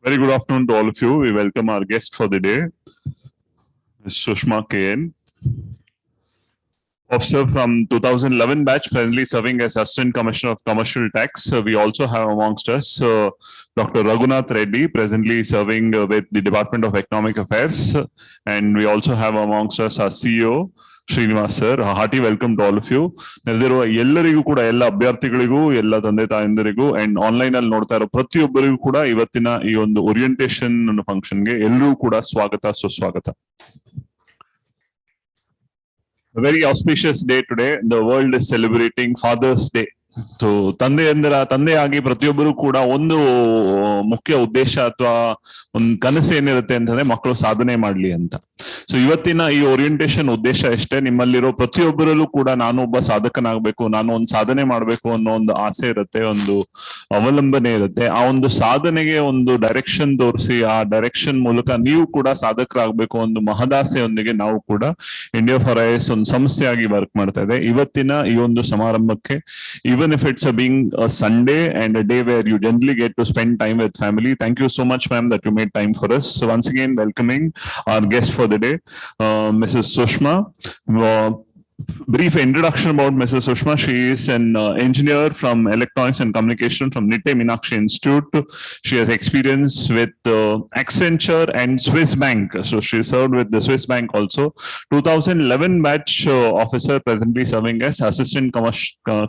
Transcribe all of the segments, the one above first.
Very good afternoon to all of you. We welcome our guest for the day, Ms. Sushma KN, officer from 2011 batch, presently serving as Assistant Commissioner of Commercial Tax. We also have amongst us Dr. Raghunath Reddy, presently serving with the Department of Economic Affairs. And we also have amongst us our CEO, Srinivas sir. Hearty welcome to all of you. ನೆರೆದಿರುವ ಎಲ್ಲರಿಗೂ ಕೂಡ, ಎಲ್ಲ ಅಭ್ಯರ್ಥಿಗಳಿಗೂ, ಎಲ್ಲ ತಂದೆ ತಾಯಂದರಿಗೂ and online ಅಲ್ಲಿ ನೋಡ್ತಾ ಇರೋ ಪ್ರತಿಯೊಬ್ಬರಿಗೂ ಕೂಡ ಇವತ್ತಿನ ಈ ಒಂದು ಓರಿಯಂಟೇಶನ್ ಫಂಕ್ಷನ್ಗೆ ಎಲ್ಲರೂ ಕೂಡ ಸ್ವಾಗತ, ಸುಸ್ವಾಗತ. A very auspicious day today. The world is celebrating Father's Day. So ತಂದೆಯಾಗಿ ಪ್ರತಿಯೊಬ್ಬರು ಕೂಡ ಒಂದು ಮುಖ್ಯ ಉದ್ದೇಶ ಅಥವಾ ಒಂದು ಕನಸು ಏನಿರುತ್ತೆ ಅಂತಂದ್ರೆ ಮಕ್ಕಳು ಸಾಧನೆ ಮಾಡ್ಲಿ ಅಂತ. ಸೊ ಇವತ್ತಿನ ಈ ಓರಿಯಂಟೇಶನ್ ಉದ್ದೇಶ ಎಷ್ಟೇ, ನಿಮ್ಮಲ್ಲಿರೋ ಪ್ರತಿಯೊಬ್ಬರಲ್ಲೂ ಕೂಡ ನಾನು ಒಬ್ಬ ಸಾಧಕನಾಗ್ಬೇಕು, ನಾನು ಒಂದು ಸಾಧನೆ ಮಾಡ್ಬೇಕು ಅನ್ನೋ ಒಂದು ಆಸೆ ಇರುತ್ತೆ, ಒಂದು ಅವಲಂಬನೆ ಇರುತ್ತೆ. ಆ ಒಂದು ಸಾಧನೆಗೆ ಒಂದು ಡೈರೆಕ್ಷನ್ ತೋರಿಸಿ, ಆ ಡೈರೆಕ್ಷನ್ ಮೂಲಕ ನೀವು ಕೂಡ ಸಾಧಕರಾಗಬೇಕು ಒಂದು ಮಹದಾಸೆಯೊಂದಿಗೆ ನಾವು ಕೂಡ ಇಂಡಿಯಾ ಫಾರ್ ಐಎಎಸ್ ಒಂದು ಸಂಸ್ಥೆಯಾಗಿ ವರ್ಕ್ ಮಾಡ್ತಾ ಇದೆ. ಇವತ್ತಿನ ಈ ಒಂದು ಸಮಾರಂಭಕ್ಕೆ, even if it's being a Sunday and a day where you generally get to spend time with family, thank you so much, ma'am, that you made time for us. So once again, welcoming our guest for the day, Mrs. Sushma. Brief introduction about Mrs. Sushma. She is an engineer from Electronics and Communication from Nitte Meenakshi Institute. She has experience with Accenture and Swiss Bank. So she served with the Swiss Bank also. 2011 batch officer, presently serving as Assistant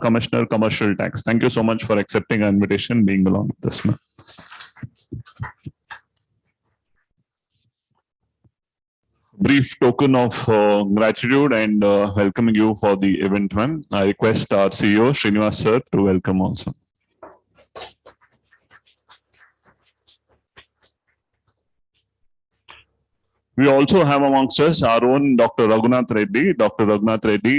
Commissioner Commercial Tax. Thank you so much for accepting our invitation, being along with us, ma'am. Brief token of gratitude and welcoming you for the event, ma'am. I request our CEO, Srinivas sir, to welcome also. We also have amongst us our own Dr. Raghunath Reddy. Dr. Raghunath Reddy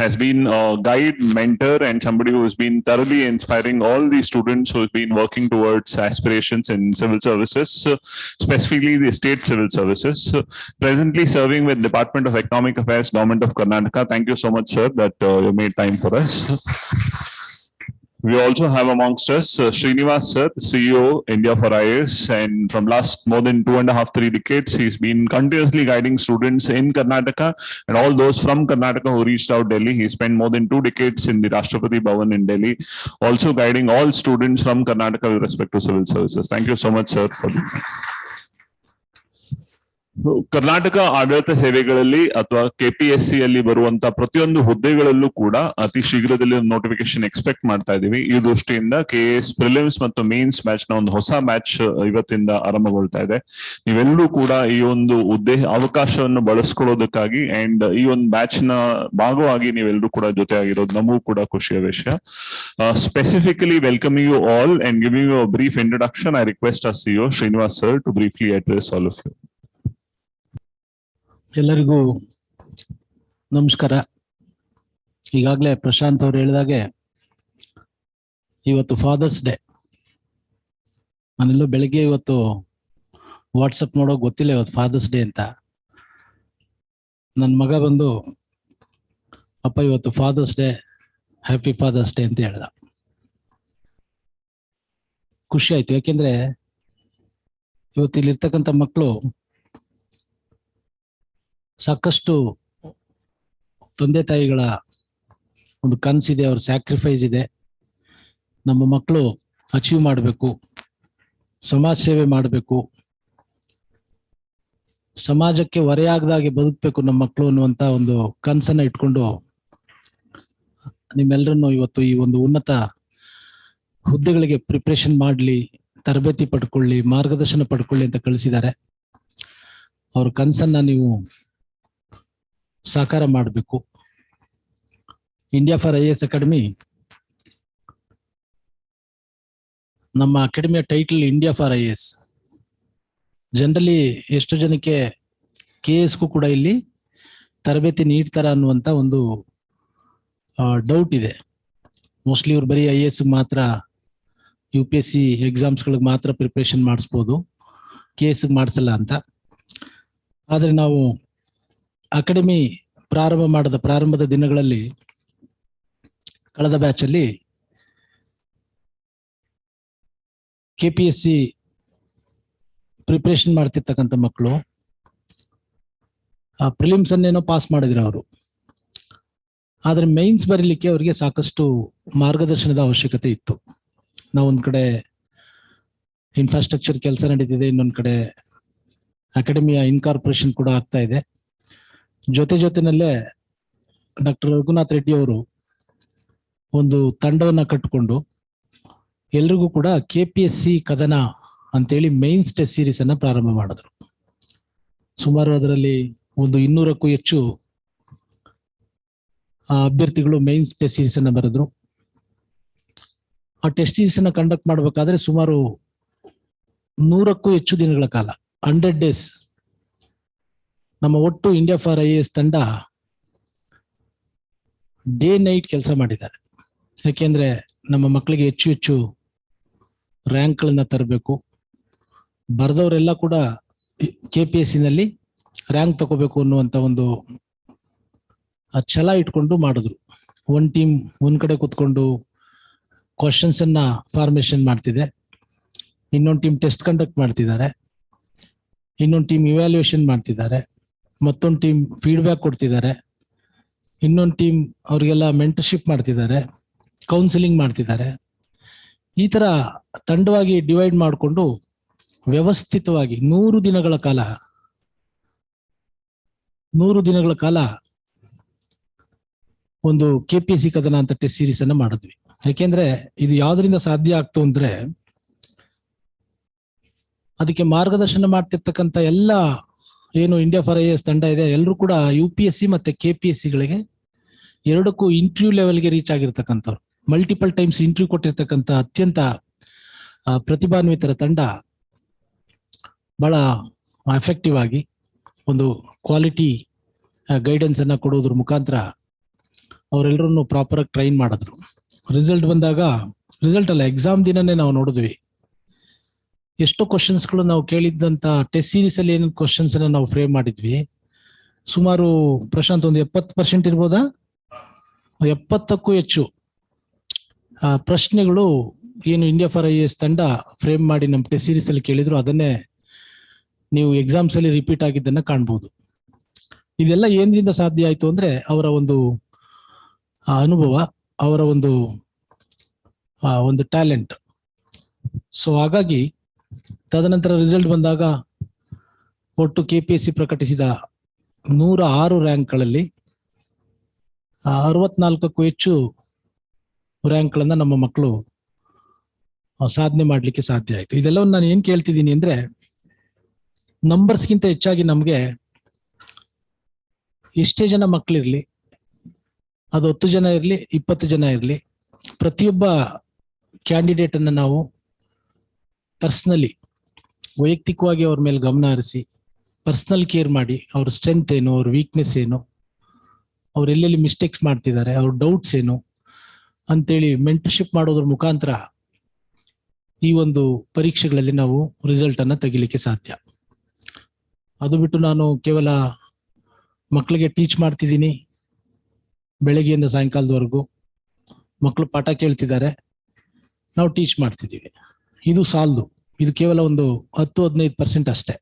has been a guide, mentor, and somebody who has been thoroughly inspiring all the students who have been working towards aspirations in civil services, specifically the state civil services. Presently serving with Department of Economic Affairs, Government of Karnataka. Thank you so much, sir, that you made time for us. We also have amongst us Srinivas sir, CEO India for IAS, and from last more than 2.5-3 decades, he's been continuously guiding students in Karnataka and all those from Karnataka who reached out Delhi. He spent more than 2 decades in the Rashtrapati Bhavan in Delhi, also guiding all students from Karnataka with respect to civil services. Thank you so much, sir, for Karnataka ಆಡಳಿತ ಸೇವೆಗಳಲ್ಲಿ ಅಥವಾ KPSC ಅಲ್ಲಿ ಬರುವಂತ ಪ್ರತಿಯೊಂದು ಹುದ್ದೆಗಳಲ್ಲೂ ಕೂಡ ಅತಿ ಶೀಘ್ರದಲ್ಲಿ ಒಂದು ನೋಟಿಫಿಕೇಶನ್ ಎಕ್ಸ್ಪೆಕ್ಟ್ ಮಾಡ್ತಾ ಇದೀವಿ. ಈ ದೃಷ್ಟಿಯಿಂದ KS ಪ್ರಿಲಿಮ್ಸ್ ಮತ್ತು ಮೇನ್ಸ್ ಬ್ಯಾಚ್ ನ ಒಂದು ಹೊಸ ಬ್ಯಾಚ್ ಇವತ್ತಿಂದ ಆರಂಭಗೊಳ್ತಾ ಇದೆ. ನೀವೆಲ್ಲರೂ ಕೂಡ ಈ ಒಂದು ಅವಕಾಶವನ್ನು ಬಳಸ್ಕೊಳ್ಳೋದಕ್ಕಾಗಿ ಅಂಡ್ ಈ ಒಂದು ಬ್ಯಾಚ್ ನ ಭಾಗವಾಗಿ ನೀವೆಲ್ಲರೂ ಕೂಡ ಜೊತೆ ಆಗಿರೋದು ನಮಗೂ ಕೂಡ ಖುಷಿಯ ವಿಷಯ. Specifically welcoming you all and giving you a brief introduction, I request our CEO Srinivas sir to briefly address all of you. ಎಲ್ಲರಿಗೂ ನಮಸ್ಕಾರ. ಈಗಾಗಲೇ ಪ್ರಶಾಂತ್ ಅವರು ಹೇಳಿದಾಗೆ ಇವತ್ತು ಫಾದರ್ಸ್ ಡೇ. ನಾನೆಲ್ಲೂ ಬೆಳಿಗ್ಗೆ ಇವತ್ತು ವಾಟ್ಸಪ್ ನೋಡೋಕೆ ಗೊತ್ತಿಲ್ಲ ಇವತ್ತು ಫಾದರ್ಸ್ ಡೇ ಅಂತ. ನನ್ನ ಮಗ ಬಂದು ಅಪ್ಪ ಇವತ್ತು father's day, happy father's day ಅಂತ ಹೇಳ್ದ. ಖುಷಿ ಆಯ್ತು, ಯಾಕೆಂದ್ರೆ ಇವತ್ತು ಇಲ್ಲಿರ್ತಕ್ಕಂಥ ಮಕ್ಕಳು ಸಾಕಷ್ಟು ತಂದೆ ತಾಯಿಗಳ ಒಂದು ಕನಸಿದೆ, ಅವ್ರ ಸ್ಯಾಕ್ರಿಫೈಸ್ ಇದೆ. ನಮ್ಮ ಮಕ್ಕಳು ಅಚೀವ್ ಮಾಡಬೇಕು, ಸಮಾಜ ಸೇವೆ ಮಾಡಬೇಕು, ಸಮಾಜಕ್ಕೆ ಹೊರೆಯಾಗದಾಗೆ ಬದುಕಬೇಕು ನಮ್ಮ ಮಕ್ಕಳು ಅನ್ನುವಂತ ಒಂದು ಕನಸನ್ನ ಇಟ್ಕೊಂಡು ನಿಮ್ಮೆಲ್ಲರನ್ನು ಇವತ್ತು ಈ ಒಂದು ಉನ್ನತ ಹುದ್ದೆಗಳಿಗೆ ಪ್ರಿಪ್ರೇಷನ್ ಮಾಡಲಿ, ತರಬೇತಿ ಪಡ್ಕೊಳ್ಳಿ, ಮಾರ್ಗದರ್ಶನ ಪಡ್ಕೊಳ್ಳಿ ಅಂತ ಕಳಿಸಿದ್ದಾರೆ. ಅವ್ರ ಕನಸನ್ನ ನೀವು ಸಾಕಾರ ಮಾಡಬೇಕು. ಇಂಡಿಯಾ ಫಾರ್ IAS ಅಕಾಡೆಮಿ, ನಮ್ಮ ಅಕಾಡೆಮಿಯ title India for IAS. Generally ಎಷ್ಟು ಜನಕ್ಕೆ KSಗೂ ಕೂಡ ಇಲ್ಲಿ ತರಬೇತಿ ನೀಡ್ತಾರ ಅನ್ನುವಂತ ಒಂದು ಡೌಟ್ ಇದೆ. ಮೋಸ್ಟ್ಲಿ ಇವ್ರು ಬರೀ IAS ಮಾತ್ರ, UPSC ಎಕ್ಸಾಮ್ಸ್ಗಳಿಗೆ ಮಾತ್ರ ಪ್ರಿಪ್ರೇಷನ್ ಮಾಡಿಸ್ಬೋದು, KSಗೆ ಮಾಡಿಸಲ್ಲ ಅಂತ. ಆದರೆ ನಾವು ಅಕಾಡೆಮಿ ಪ್ರಾರಂಭದ ದಿನಗಳಲ್ಲಿ ಕಳೆದ ಬ್ಯಾಚ್ ಅಲ್ಲಿ KPSC ಪ್ರಿಪ್ರೇಷನ್ ಮಾಡ್ತಿರ್ತಕ್ಕಂಥ ಮಕ್ಕಳು ಆ ಪ್ರಿಲಿಮ್ಸ್ ಅನ್ನೇನೋ ಪಾಸ್ ಮಾಡಿದ್ರು ಅವರು, ಆದ್ರೆ ಮೈನ್ಸ್ ಬರೀಲಿಕ್ಕೆ ಅವರಿಗೆ ಸಾಕಷ್ಟು ಮಾರ್ಗದರ್ಶನದ ಅವಶ್ಯಕತೆ ಇತ್ತು. ನಾವು ಒಂದ್ ಕಡೆ ಇನ್ಫ್ರಾಸ್ಟ್ರಕ್ಚರ್ ಕೆಲಸ ನಡೀತಿದೆ, ಇನ್ನೊಂದ್ ಕಡೆ ಅಕಾಡೆಮಿಯ ಇನ್ಕಾರ್ಪೊರೇಷನ್ ಕೂಡ ಆಗ್ತಾ ಇದೆ. ಜೊತೆನಲ್ಲೇ ಡಾಕ್ಟರ್ ರಘುನಾಥ್ ರೆಡ್ಡಿ ಅವರು ಒಂದು ತಂಡವನ್ನ ಕಟ್ಟಿಕೊಂಡು ಎಲ್ರಿಗೂ ಕೂಡ KPSC ಕದನ ಅಂತೇಳಿ ಮೈನ್ಸ್ ಟೆಸ್ಟ್ ಸೀರೀಸ್ ಅನ್ನ ಪ್ರಾರಂಭ ಮಾಡಿದ್ರು. ಸುಮಾರು ಅದರಲ್ಲಿ ಒಂದು 200ಕ್ಕೂ ಹೆಚ್ಚು ಅಭ್ಯರ್ಥಿಗಳು ಮೈನ್ಸ್ ಟೆಸ್ಟ್ ಸೀರೀಸ್ ಅನ್ನ ಬರೆದ್ರು. ಆ ಟೆಸ್ಟ್ ಸೀರೀಸ್ ಅನ್ನ ಕಂಡಕ್ಟ್ ಮಾಡಬೇಕಾದ್ರೆ ಸುಮಾರು 100ಕ್ಕೂ ಹೆಚ್ಚು ದಿನಗಳ ಕಾಲ 100 days ನಮ್ಮ ಒಟ್ಟು ಇಂಡಿಯಾ ಫಾರ್ IAS ತಂಡ ಡೇ ನೈಟ್ ಕೆಲಸ ಮಾಡಿದ್ದಾರೆ. ಯಾಕೆಂದ್ರೆ ನಮ್ಮ ಮಕ್ಕಳಿಗೆ ಹೆಚ್ಚು ರ್ಯಾಂಕ್ಗಳನ್ನ ತರಬೇಕು, ಬರೆದವರೆಲ್ಲ ಕೂಡ KPSC ನಲ್ಲಿ ರ್ಯಾಂಕ್ ತಗೋಬೇಕು ಅನ್ನುವಂತ ಒಂದು ಛಲ ಇಟ್ಕೊಂಡು ಮಾಡಿದ್ರು. ಒಂದ್ ಟೀಮ್ ಒಂದ್ ಕಡೆ ಕೂತ್ಕೊಂಡು ಕ್ವಶನ್ಸ್ ಅನ್ನ ಫಾರ್ಮೇಶನ್ ಮಾಡ್ತಿದೆ, ಇನ್ನೊಂದು ಟೀಮ್ ಟೆಸ್ಟ್ ಕಂಡಕ್ಟ್ ಮಾಡ್ತಿದ್ದಾರೆ, ಇನ್ನೊಂದು ಟೀಮ್ ಇವ್ಯಾಲ್ಯೂಯೇಷನ್ ಮಾಡ್ತಿದ್ದಾರೆ, ಮತ್ತೊಂದು ಟೀಮ್ ಫೀಡ್ಬ್ಯಾಕ್ ಕೊಡ್ತಿದ್ದಾರೆ, ಇನ್ನೊಂದು ಟೀಮ್ ಅವ್ರಿಗೆಲ್ಲ ಮೆಂಟರ್ಶಿಪ್ ಮಾಡ್ತಿದ್ದಾರೆ, ಕೌನ್ಸಿಲಿಂಗ್ ಮಾಡ್ತಿದ್ದಾರೆ. ಈ ತರ ತಂಡವಾಗಿ ಡಿವೈಡ್ ಮಾಡಿಕೊಂಡು ವ್ಯವಸ್ಥಿತವಾಗಿ 100 ದಿನಗಳ ಕಾಲ ಒಂದು KPSC ಕದನ ಅಂತ ಟೆಸ್ಟ್ ಸೀರೀಸ್ ಅನ್ನ ಮಾಡಿದ್ವಿ. ಯಾಕೆಂದ್ರೆ ಇದು ಯಾವ್ದ್ರಿಂದ ಸಾಧ್ಯ ಆಗ್ತು ಅಂದ್ರೆ ಅದಕ್ಕೆ ಮಾರ್ಗದರ್ಶನ ಮಾಡ್ತಿರ್ತಕ್ಕಂಥ ಎಲ್ಲ ಏನು ಇಂಡಿಯಾ ಫಾರ್ IAS ತಂಡ ಇದೆ, ಎಲ್ಲರೂ ಕೂಡ UPSC ಮತ್ತೆ KPSC ಗಳಿಗೆ ಎರಡಕ್ಕೂ ಇಂಟರ್ವ್ಯೂ ಲೆವೆಲ್ಗೆ ರೀಚ್ ಆಗಿರ್ತಕ್ಕಂಥವ್ರು, ಮಲ್ಟಿಪಲ್ ಟೈಮ್ಸ್ ಇಂಟರ್ವ್ಯೂ ಕೊಟ್ಟಿರ್ತಕ್ಕಂಥ ಅತ್ಯಂತ ಪ್ರತಿಭಾನ್ವಿತರ ತಂಡ ಬಹಳ ಎಫೆಕ್ಟಿವ್ ಆಗಿ ಒಂದು ಕ್ವಾಲಿಟಿ ಗೈಡೆನ್ಸ್ ಅನ್ನ ಕೊಡೋದ್ರ ಮುಖಾಂತರ ಅವರೆಲ್ಲರನ್ನು ಪ್ರಾಪರ್ ಆಗಿ ಟ್ರೈನ್ ಮಾಡಿದ್ರು. ರಿಸಲ್ಟ್ ಬಂದಾಗ, ರಿಸಲ್ಟ್ ಅಲ್ಲ ಎಕ್ಸಾಮ್ ದಿನನೇ ನಾವು ನೋಡಿದ್ವಿ ಎಷ್ಟೋ ಕ್ವಶನ್ಸ್ಗಳು ನಾವು ಕೇಳಿದ್ದಂತ ಟೆಸ್ಟ್ ಸೀರೀಸ್ ಅಲ್ಲಿ ಏನೇನು ಕ್ವಶನ್ಸ್ ಅನ್ನ ನಾವು ಫ್ರೇಮ್ ಮಾಡಿದ್ವಿ. ಸುಮಾರು ಪ್ರಶಾಂತ್ ಒಂದು 70% ಇರ್ಬೋದಾ, 70ಕ್ಕೂ ಹೆಚ್ಚು ಪ್ರಶ್ನೆಗಳು ಏನು ಇಂಡಿಯಾ ಫಾರ್ IAS ತಂಡ ಫ್ರೇಮ್ ಮಾಡಿ ನಮ್ಮ ಟೆಸ್ಟ್ ಸೀರೀಸ್ ಅಲ್ಲಿ ಕೇಳಿದ್ರು, ಅದನ್ನೇ ನೀವು ಎಕ್ಸಾಮ್ಸ್ ಅಲ್ಲಿ ರಿಪೀಟ್ ಆಗಿದ್ದನ್ನ ಕಾಣ್ಬೋದು. ಇದೆಲ್ಲ ಏನ್ರಿಂದ ಸಾಧ್ಯ ಆಯ್ತು ಅಂದ್ರೆ ಅವರ ಒಂದು ಅನುಭವ, ಅವರ ಒಂದು ಟ್ಯಾಲೆಂಟ್. ಸೊ ಹಾಗಾಗಿ ತದನಂತರ ರಿಸಲ್ಟ್ ಬಂದಾಗ ಒಟ್ಟು KPSC ಪ್ರಕಟಿಸಿದ 106 ರ್ಯಾಂಕ್ಗಳಲ್ಲಿ 64ಕ್ಕೂ ಹೆಚ್ಚು ರ್ಯಾಂಕ್ಗಳನ್ನ ನಮ್ಮ ಮಕ್ಕಳು ಸಾಧನೆ ಮಾಡ್ಲಿಕ್ಕೆ ಸಾಧ್ಯ ಆಯ್ತು. ಇದೆಲ್ಲವನ್ನು ನಾನು ಏನ್ ಕೇಳ್ತಿದ್ದೀನಿ ಅಂದ್ರೆ, ನಂಬರ್ಸ್ಗಿಂತ ಹೆಚ್ಚಾಗಿ ನಮ್ಗೆ ಎಷ್ಟೇ ಜನ ಮಕ್ಕಳಿರ್ಲಿ, ಅದು 10 ಜನ ಇರ್ಲಿ 20 ಜನ ಇರ್ಲಿ, ಪ್ರತಿಯೊಬ್ಬ ಕ್ಯಾಂಡಿಡೇಟ್ ಅನ್ನ ನಾವು ಪರ್ಸನಲಿ ವೈಯಕ್ತಿಕವಾಗಿ ಅವ್ರ ಮೇಲೆ ಗಮನ ಹರಿಸಿ ಪರ್ಸನಲ್ ಕೇರ್ ಮಾಡಿ ಅವ್ರ ಸ್ಟ್ರೆಂತ್ ಏನು, ಅವ್ರ ವೀಕ್ನೆಸ್ ಏನು, ಅವ್ರು ಎಲ್ಲೆಲ್ಲಿ ಮಿಸ್ಟೇಕ್ಸ್ ಮಾಡ್ತಿದ್ದಾರೆ, ಅವ್ರ ಡೌಟ್ಸ್ ಏನು ಅಂತೇಳಿ ಮೆಂಟರ್ಶಿಪ್ ಮಾಡೋದ್ರ ಮುಖಾಂತರ ಈ ಒಂದು ಪರೀಕ್ಷೆಗಳಲ್ಲಿ ನಾವು ರಿಸಲ್ಟ್ ಅನ್ನ ತೆಗಿಲಿಕ್ಕೆ ಸಾಧ್ಯ. ಅದು ಬಿಟ್ಟು ನಾನು ಕೇವಲ ಮಕ್ಕಳಿಗೆ ಟೀಚ್ ಮಾಡ್ತಿದ್ದೀನಿ, ಬೆಳಗ್ಗೆಯಿಂದ ಸಾಯಂಕಾಲದವರೆಗೂ ಮಕ್ಕಳು ಪಾಠ ಕೇಳ್ತಿದ್ದಾರೆ, ನಾವು ಟೀಚ್ ಮಾಡ್ತಿದ್ದೀವಿ, ಇದು ಸಾಲದು. ಇದು ಕೇವಲ ಒಂದು 10-15% ಅಷ್ಟೇ.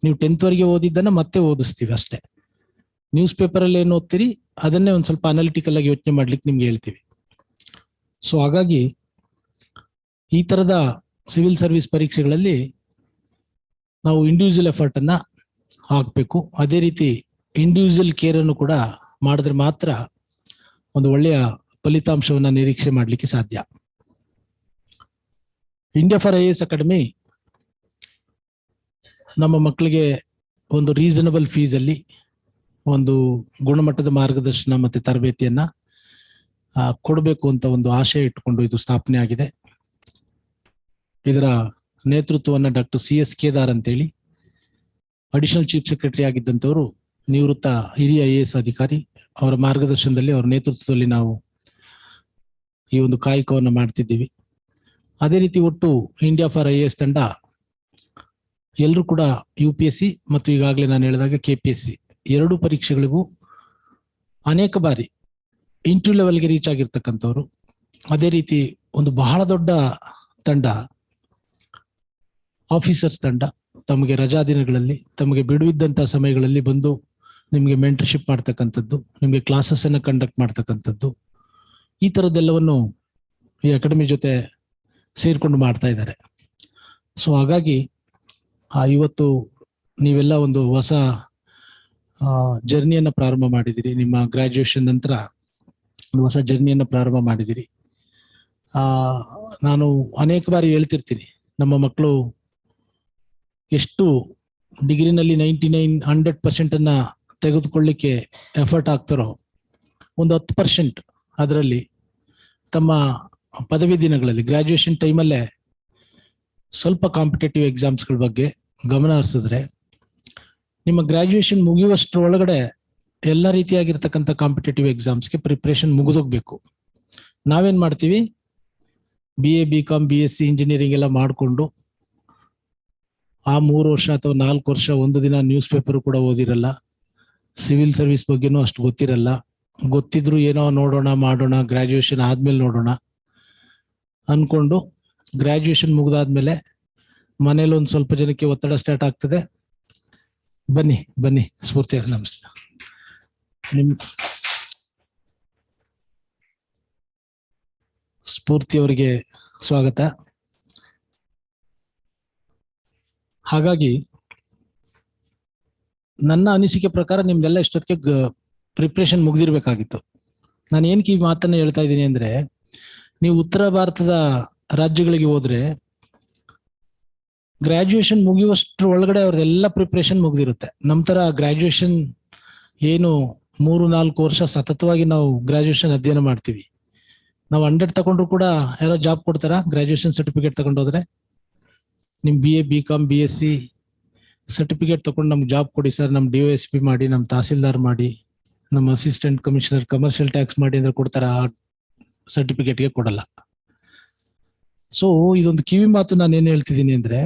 ನೀವು 10th ವರೆಗೆ ಓದಿದ್ದನ್ನ ಮತ್ತೆ ಓದಿಸ್ತೀವಿ ಅಷ್ಟೇ. ನ್ಯೂಸ್ ಪೇಪರ್ ಅಲ್ಲಿ ಏನು ಓದ್ತೀರಿ ಅದನ್ನೇ ಒಂದ್ ಸ್ವಲ್ಪ ಅನಾಲಿಟಿಕಲ್ ಆಗಿ ಯೋಚನೆ ಮಾಡ್ಲಿಕ್ಕೆ ನಿಮ್ಗೆ ಹೇಳ್ತೀವಿ. ಸೊ ಹಾಗಾಗಿ ಈ ತರದ ಸಿವಿಲ್ ಸರ್ವಿಸ್ ಪರೀಕ್ಷೆಗಳಲ್ಲಿ ನಾವು ಇಂಡಿವಿಜುವಲ್ ಎಫರ್ಟ್ ಅನ್ನ ಹಾಕ್ಬೇಕು. ಅದೇ ರೀತಿ ಇಂಡಿವಿಜುವಲ್ ಕೇರ್ ಅನ್ನು ಕೂಡ ಮಾಡಿದ್ರೆ ಮಾತ್ರ ಒಂದು ಒಳ್ಳೆಯ ಫಲಿತಾಂಶವನ್ನ ನಿರೀಕ್ಷೆ ಮಾಡ್ಲಿಕ್ಕೆ ಸಾಧ್ಯ. ಇಂಡಿಯಾ ಫಾರ್ IAS ಅಕಾಡೆಮಿ ನಮ್ಮ ಮಕ್ಕಳಿಗೆ ಒಂದು ರೀಸನಬಲ್ ಫೀಸ್ ಅಲ್ಲಿ ಒಂದು ಗುಣಮಟ್ಟದ ಮಾರ್ಗದರ್ಶನ ಮತ್ತೆ ತರಬೇತಿಯನ್ನ ಕೊಡಬೇಕು ಅಂತ ಒಂದು ಆಶಯ ಇಟ್ಟುಕೊಂಡು ಇದು ಸ್ಥಾಪನೆ ಆಗಿದೆ. ಇದರ ನೇತೃತ್ವವನ್ನ ಡಾಕ್ಟರ್ CS ಕೇದಾರ್ ಅಂತೇಳಿ ಅಡಿಷನಲ್ ಚೀಫ್ ಸೆಕ್ರೆಟರಿ ಆಗಿದ್ದಂಥವರು, ನಿವೃತ್ತ ಹಿರಿಯ IAS ಅಧಿಕಾರಿ, ಅವರ ಮಾರ್ಗದರ್ಶನದಲ್ಲಿ ಅವರ ನೇತೃತ್ವದಲ್ಲಿ ನಾವು ಈ ಒಂದು ಕಾಯಕವನ್ನು ಮಾಡ್ತಿದ್ದೀವಿ. ಅದೇ ರೀತಿ ಒಟ್ಟು ಇಂಡಿಯಾ ಫಾರ್ IAS ತಂಡ ಎಲ್ಲರೂ ಕೂಡ UPSC ಮತ್ತು ಈಗಾಗಲೇ ನಾನು ಹೇಳಿದಾಗ KPSC ಎರಡೂ ಪರೀಕ್ಷೆಗಳಿಗೂ ಅನೇಕ ಬಾರಿ ಇಂಟರ್ವ್ಯೂ ಲೆವೆಲ್ಗೆ ರೀಚ್ ಆಗಿರ್ತಕ್ಕಂಥವ್ರು. ಅದೇ ರೀತಿ ಒಂದು ಬಹಳ ದೊಡ್ಡ ತಂಡ ಆಫೀಸರ್ಸ್ ತಂಡ, ತಮಗೆ ರಜಾ ದಿನಗಳಲ್ಲಿ, ತಮಗೆ ಬಿಡುವಿದ್ದಂಥ ಸಮಯಗಳಲ್ಲಿ ಬಂದು ನಿಮಗೆ ಮೆಂಟರ್ಶಿಪ್ ಮಾಡ್ತಕ್ಕಂಥದ್ದು, ನಿಮಗೆ ಕ್ಲಾಸಸ್ ಅನ್ನು ಕಂಡಕ್ಟ್ ಮಾಡ್ತಕ್ಕಂಥದ್ದು, ಈ ಥರದ್ದೆಲ್ಲವನ್ನು ಈ ಅಕಾಡೆಮಿ ಜೊತೆ ಸೇರ್ಕೊಂಡು ಮಾಡ್ತಾ ಇದ್ದಾರೆ. ಸೊ ಹಾಗಾಗಿ ಇವತ್ತು ನೀವೆಲ್ಲ ಒಂದು ಹೊಸ ಜರ್ನಿಯನ್ನು ಪ್ರಾರಂಭ ಮಾಡಿದಿರಿ. ನಿಮ್ಮ ಗ್ರಾಜ್ಯುಯೇಷನ್ ನಂತರ ಒಂದು ಹೊಸ ಜರ್ನಿಯನ್ನು ಪ್ರಾರಂಭ ಮಾಡಿದಿರಿ. ನಾನು ಅನೇಕ ಬಾರಿ ಹೇಳ್ತಿರ್ತೀನಿ, ನಮ್ಮ ಮಕ್ಕಳು ಎಷ್ಟು ಡಿಗ್ರಿನಲ್ಲಿ 99-100% ಅನ್ನ ತೆಗೆದುಕೊಳ್ಳಿಕ್ಕೆ ಎಫರ್ಟ್ ಆಗ್ತಾರೋ, ಒಂದು 10% ಅದರಲ್ಲಿ ತಮ್ಮ ಪದವಿ ದಿನಗಳಲ್ಲಿ ಗ್ರಾಜ್ಯುಯೇಷನ್ ಟೈಮಲ್ಲೇ ಸ್ವಲ್ಪ ಕಾಂಪಿಟೇಟಿವ್ ಎಕ್ಸಾಮ್ಸ್ಗಳ ಬಗ್ಗೆ ಗಮನ ಹರಿಸಿದ್ರೆ ನಿಮ್ಮ ಗ್ರಾಜ್ಯುಯೇಷನ್ ಮುಗಿಯುವಷ್ಟರ ಒಳಗಡೆ ಎಲ್ಲ ರೀತಿಯಾಗಿರ್ತಕ್ಕಂಥ ಕಾಂಪಿಟೇಟಿವ್ ಎಕ್ಸಾಮ್ಸ್ಗೆ ಪ್ರಿಪ್ರೇಷನ್ ಮುಗಿದೋಗ್ಬೇಕು. ನಾವೇನ್ ಮಾಡ್ತೀವಿ, BA BCom BSc ಇಂಜಿನಿಯರಿಂಗ್ ಎಲ್ಲ ಮಾಡಿಕೊಂಡು ಆ 3 ವರ್ಷ ಅಥವಾ 4 ವರ್ಷ ಒಂದು ದಿನ ನ್ಯೂಸ್ ಪೇಪರ್ ಕೂಡ ಓದಿರಲ್ಲ, ಸಿವಿಲ್ ಸರ್ವಿಸ್ ಬಗ್ಗೆನೂ ಅಷ್ಟು ಗೊತ್ತಿರಲ್ಲ, ಗೊತ್ತಿದ್ರು ಏನೋ ನೋಡೋಣ ಮಾಡೋಣ ಗ್ರಾಜ್ಯುಯೇಷನ್ ಆದ್ಮೇಲೆ ನೋಡೋಣ ಅನ್ಕೊಂಡು ಗ್ರಾಜ್ಯುಯೇಷನ್ ಮುಗಿದಾದ್ಮೇಲೆ ಮನೇಲಿ ಒಂದು ಸ್ವಲ್ಪ ಜನಕ್ಕೆ ಒತ್ತಡ ಸ್ಟಾರ್ಟ್ ಆಗ್ತದೆ. ಬನ್ನಿ ಸ್ಫೂರ್ತಿ ಅವ್ರೆ, ನಮಸ್ತೆ. ಸ್ಫೂರ್ತಿ ಅವರಿಗೆ ಸ್ವಾಗತ. ಹಾಗಾಗಿ ನನ್ನ ಅನಿಸಿಕೆ ಪ್ರಕಾರ ನಿಮ್ದೆಲ್ಲ ಇಷ್ಟೊತ್ತಿಗೆ ಪ್ರಿಪ್ರೇಷನ್ ಮುಗ್ದಿರ್ಬೇಕಾಗಿತ್ತು. ನಾನು ಏನಕ್ಕೆ ಈ ಮಾತನ್ನ ಹೇಳ್ತಾ ಇದ್ದೀನಿ ಅಂದ್ರೆ, ನೀವು ಉತ್ತರ ಭಾರತದ ರಾಜ್ಯಗಳಿಗೆ ಹೋದ್ರೆ ಗ್ರಾಜ್ಯುಯೇಷನ್ ಮುಗಿಯುವಷ್ಟ್ರ ಒಳಗಡೆ ಅವ್ರದ್ದೆಲ್ಲ ಪ್ರಿಪ್ರೇಷನ್ ಮುಗ್ದಿರುತ್ತೆ. ನಮ್ಮ ತರ ಗ್ರಾಜ್ಯುಯೇಷನ್ ಏನು 3-4 ವರ್ಷ ಸತತವಾಗಿ ನಾವು ಗ್ರಾಜ್ಯುಯೇಷನ್ ಅಧ್ಯಯನ ಮಾಡ್ತೀವಿ. ನಾವು 100 ತಗೊಂಡ್ರು ಕೂಡ ಯಾರೋ ಜಾಬ್ ಕೊಡ್ತಾರ? ಗ್ರಾಜ್ಯುಯೇಷನ್ ಸರ್ಟಿಫಿಕೇಟ್ ತಗೊಂಡೋದ್ರೆ ನಿಮ್ BA BCom BSc ಸರ್ಟಿಫಿಕೇಟ್ ತಗೊಂಡು ನಮ್ಗೆ ಜಾಬ್ ಕೊಡಿ ಸರ್, ನಮ್ DOSP ಮಾಡಿ, ನಮ್ ತಹಸೀಲ್ದಾರ್ ಮಾಡಿ, ನಮ್ಮ ಅಸಿಸ್ಟೆಂಟ್ ಕಮಿಷನರ್ ಕಮರ್ಷಿಯಲ್ ಟ್ಯಾಕ್ಸ್ ಮಾಡಿ ಅಂದ್ರೆ ಕೊಡ್ತಾರ? ಸರ್ಟಿಫಿಕೇಟ್ಗೆ ಕೊಡಲ್ಲ. ಸೊ ಇದೊಂದು ಕಿವಿ ಮಾತು ನಾನು ಏನ್ ಹೇಳ್ತಿದ್ದೀನಿ ಅಂದ್ರೆ,